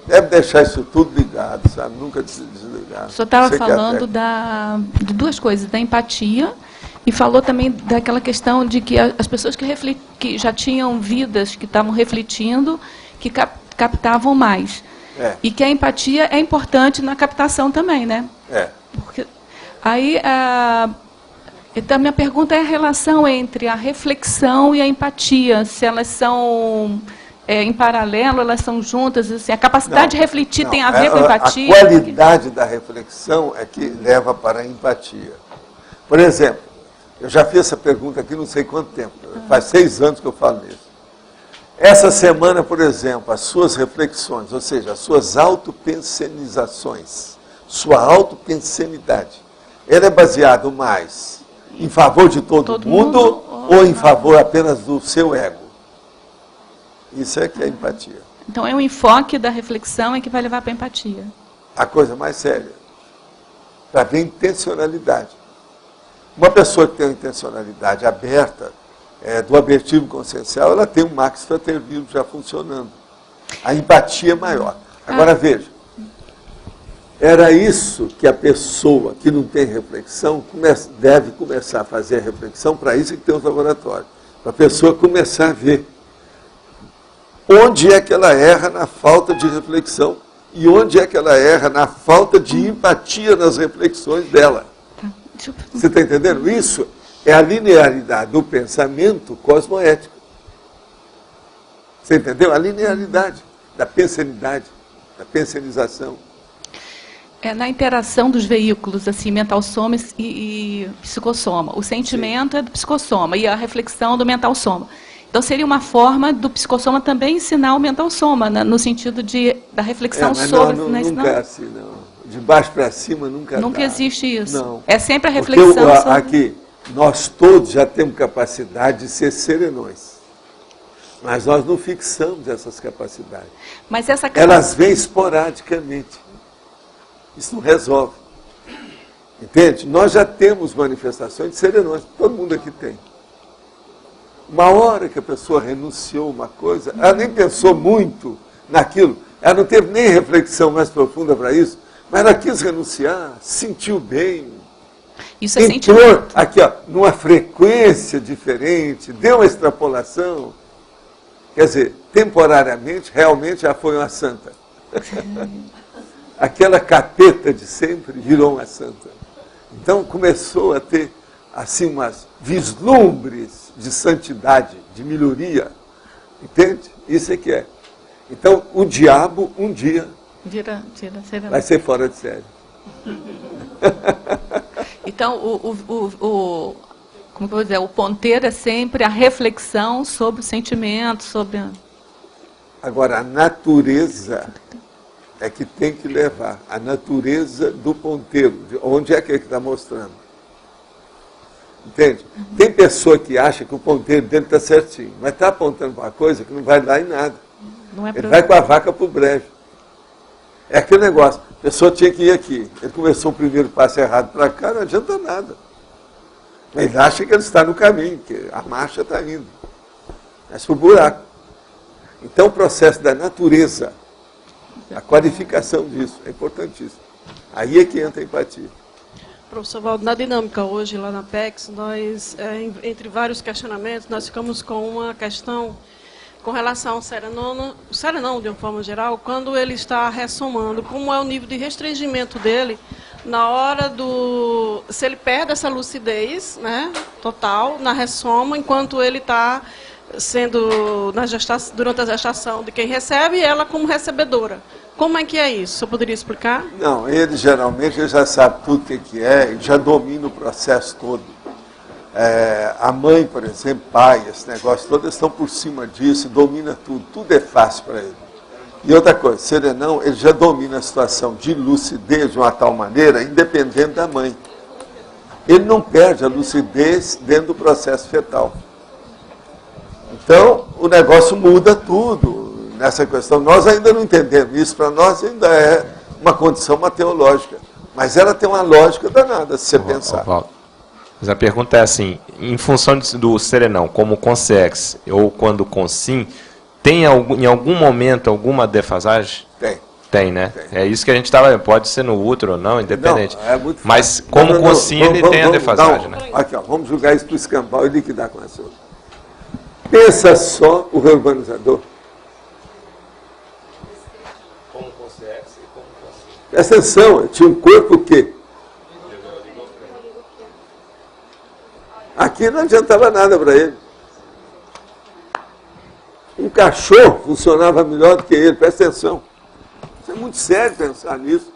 Deve deixar isso tudo ligado, sabe? Nunca desligar. O senhor estava falando de duas coisas, da empatia, e falou também daquela questão de que as pessoas que já tinham vidas, que estavam refletindo, que captavam mais. E que a empatia é importante na captação também, né? Porque, aí, então, a minha pergunta é a relação entre a reflexão e a empatia, se elas são... em paralelo, elas são juntas, assim, a capacidade de refletir tem a ver com a empatia? A qualidade da reflexão é que leva para a empatia. Por exemplo, eu já fiz essa pergunta aqui não sei quanto tempo, faz 6 anos que eu falo nisso. Essa semana, por exemplo, as suas reflexões, ou seja, as suas autopensenizações, sua autopensenidade, ela é baseada mais em favor de todo mundo ou em favor apenas do seu ego? Isso é que é empatia. Então é um enfoque da reflexão que vai levar para a empatia. A coisa mais séria. Para ver intencionalidade. Uma pessoa que tem uma intencionalidade aberta, do abertivo consciencial, ela tem um max fraternismo já funcionando. A empatia é maior. Agora veja, era isso que a pessoa que não tem reflexão deve começar a fazer a reflexão, para isso que tem os laboratórios. Para a pessoa começar a ver onde é que ela erra na falta de reflexão e onde é que ela erra na falta de empatia nas reflexões dela. Você está entendendo? Isso é a linearidade do pensamento cosmoético. Você entendeu? A linearidade da pensenidade, da pensenização. Na interação dos veículos, assim, mental-soma e psicossoma. O sentimento é do psicossoma e a reflexão do mental-soma. Então, seria uma forma do psicossoma também ensinar o mental-soma, né, no sentido da reflexão sobre... Nunca é assim, não. De baixo para cima nunca Nunca dá. existe isso. Não. É sempre a reflexão porque sobre... Aqui, nós todos já temos capacidade de ser serenões. Mas nós não fixamos essas capacidades. Mas essa Elas vêm esporadicamente. Isso não resolve. Entende? Nós já temos manifestações de serenões. Todo mundo aqui tem. Uma hora que a pessoa renunciou a uma coisa, ela nem pensou muito naquilo. Ela não teve nem reflexão mais profunda para isso. Mas ela quis renunciar, sentiu bem. Isso é entrou sentimento. aqui, ó, numa frequência diferente, deu uma extrapolação. Quer dizer, temporariamente, realmente já foi uma santa. Aquela capeta de sempre virou uma santa. Então começou a ter assim umas vislumbres de santidade, de melhoria. Entende? Isso é que é. Então o diabo um dia vai ser fora de série. Então como eu vou dizer, o ponteiro é sempre a reflexão sobre o sentimento, sobre... Agora, a natureza é que tem que levar. A natureza do ponteiro. Onde é que ele está mostrando? Entende? Tem pessoa que acha que o ponteiro dele está certinho, mas está apontando para uma coisa que não vai dar em nada. Não é ele vai com a vaca para o brejo. É aquele negócio. A pessoa tinha que ir aqui. Ele começou o primeiro passo errado para cá, não adianta nada. Ele acha que ele está no caminho, que a marcha está indo. Mas para o buraco. Então o processo da natureza, a qualificação disso, é importantíssimo. Aí é que entra a empatia. Professor Valdo, na dinâmica hoje, lá na PEX, nós, entre vários questionamentos, nós ficamos com uma questão com relação ao serenão, de uma forma geral, quando ele está ressomando, como é o nível de restringimento dele na hora do... Se ele perde essa lucidez, né, total, na ressoma, enquanto ele está sendo durante a gestação de quem recebe e ela como recebedora. Como é que é isso? O senhor poderia explicar? Não, ele geralmente já sabe tudo o que é, ele já domina o processo todo. A mãe, por exemplo, pai, esse negócio todo, eles estão por cima disso, domina tudo, tudo é fácil para ele. E outra coisa, serenão, ele já domina a situação de lucidez de uma tal maneira, independente da mãe. Ele não perde a lucidez dentro do processo fetal. Então, o negócio muda tudo nessa questão. Nós ainda não entendemos isso, para nós ainda é uma condição mateológica. Mas ela tem uma lógica danada, se você pensar. Mas a pergunta é assim, em função do serenão, como consex ou quando consim, tem em algum momento alguma defasagem? Tem. Tem, né? Tem. É isso que a gente estava... Pode ser no útero ou não, independente. Não, é muito mas como consim, ele tem a defasagem, né? Aqui, ó, vamos jogar isso para o escambau e liquidar com essa outra. Pensa só o reurbanizador. Como consex e como consim. Presta atenção, tinha um corpo o quê? Aqui não adiantava nada para ele. Um cachorro funcionava melhor do que ele, presta atenção. Isso é muito sério pensar nisso.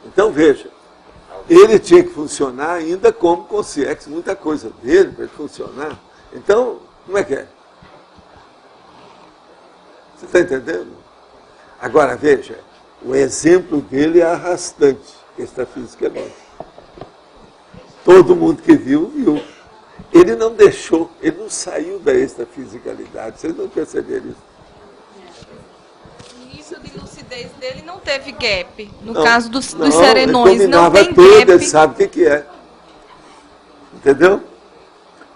Então, veja, ele tinha que funcionar ainda como consciência, muita coisa dele para ele funcionar. Então, como é que é? Você está entendendo? Agora, veja, o exemplo dele é arrastante, extrafísica é lógica. Todo mundo que viu, viu. Ele não deixou, ele não saiu da extrafisicalidade. Vocês não perceberam isso? O início de lucidez dele não teve gap. No não, caso dos não, serenões, não tem tudo, gap. ele sabe o que é. Entendeu?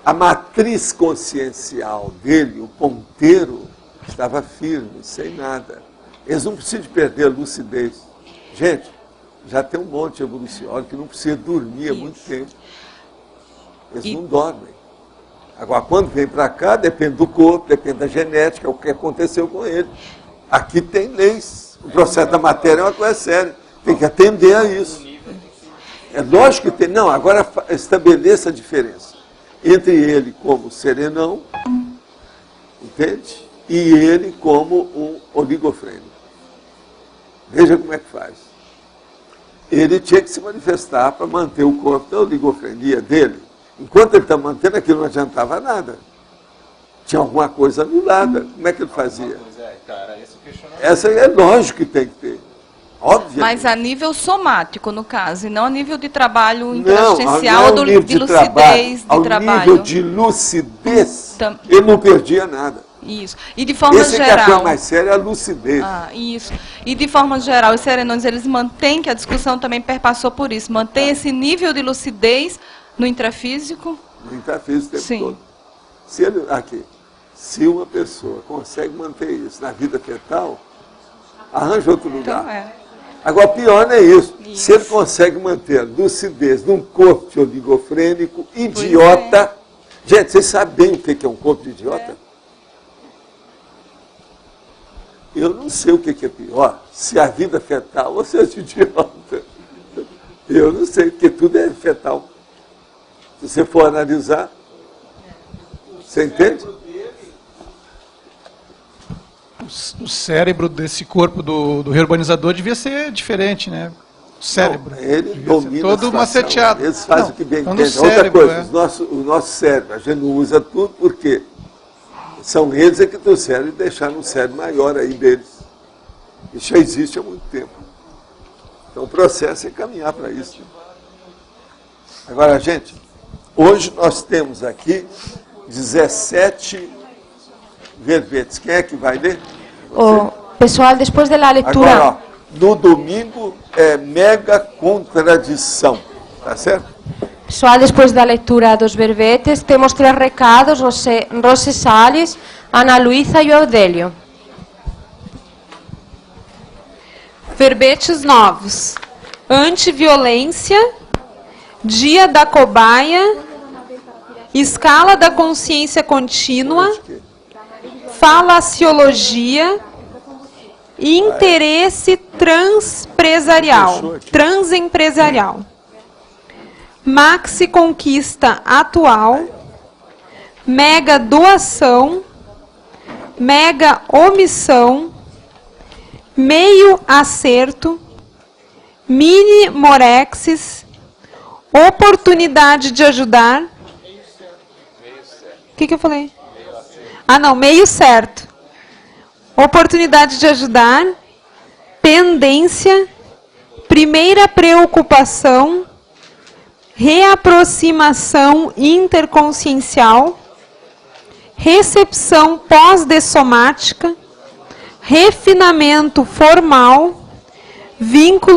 A matriz consciencial dele, o ponteiro, estava firme, sem nada. Eles não precisam de perder a lucidez. Gente, já tem um monte de evoluciólogo que não precisa dormir há muito tempo. Eles não dormem. Agora, quando vem para cá, depende do corpo, depende da genética, o que aconteceu com ele. Aqui tem leis. O processo da matéria é uma coisa séria. Tem que atender a isso. É lógico que tem. Não, agora estabeleça a diferença entre ele como serenão, entende? E ele como um oligofrênico. Veja como é que faz. Ele tinha que se manifestar para manter o corpo da oligofrenia dele. Enquanto ele está mantendo aquilo, não adiantava nada. Tinha alguma coisa anulada. Como é que ele fazia? Essa é lógico que tem que ter. Obviamente. Mas a nível somático, no caso, e não a nível de trabalho interassistencial ou de lucidez de trabalho. Ao nível de lucidez, ele não perdia nada. Isso. E de forma Esse geral... Esse que é a mais séria, é a lucidez. Isso. E de forma geral, os serenões, eles mantêm, que a discussão também perpassou por isso, mantém esse nível de lucidez no intrafísico? No intrafísico o tempo todo. Se uma pessoa consegue manter isso na vida fetal, arranja outro lugar. Então, Agora, pior não é isso. Se ele consegue manter a lucidez num corpo de oligofrênico, idiota... Gente, vocês sabem bem o que é um corpo de idiota? Eu não sei o que é pior, se a vida fetal ou se é de idiota. Eu não sei, porque tudo é fetal. Se você for analisar, você entende? O cérebro desse corpo do reurbanizador devia ser diferente, né? O cérebro. Não, ele domina todo maceteado. Eles fazem o que bem entendem. Outra coisa, o nosso cérebro, a gente não usa tudo porque são eles que trouxeram e deixaram um cérebro maior aí deles. Isso já existe há muito tempo. Então o processo é caminhar para isso. Agora, gente, hoje nós temos aqui 17 verbetes. Quem é que vai ler? Pessoal, depois da leitura... Agora, no domingo é mega contradição, tá certo? Pessoal, depois da leitura dos verbetes, temos 3 recados, Rose Salles, Ana Luísa e Audélio. Verbetes novos. Antiviolência, Dia da Cobaia, Escala da Consciência Contínua, Falaciologia, Interesse transempresarial, Maxi Conquista Atual, Mega Doação, Mega Omissão, Meio Acerto, Mini Morexis, Oportunidade de Ajudar. O que eu falei? Meio certo. Oportunidade de ajudar, pendência, primeira preocupação, reaproximação interconsciencial, recepção pós-dessomática, refinamento formal, vínculo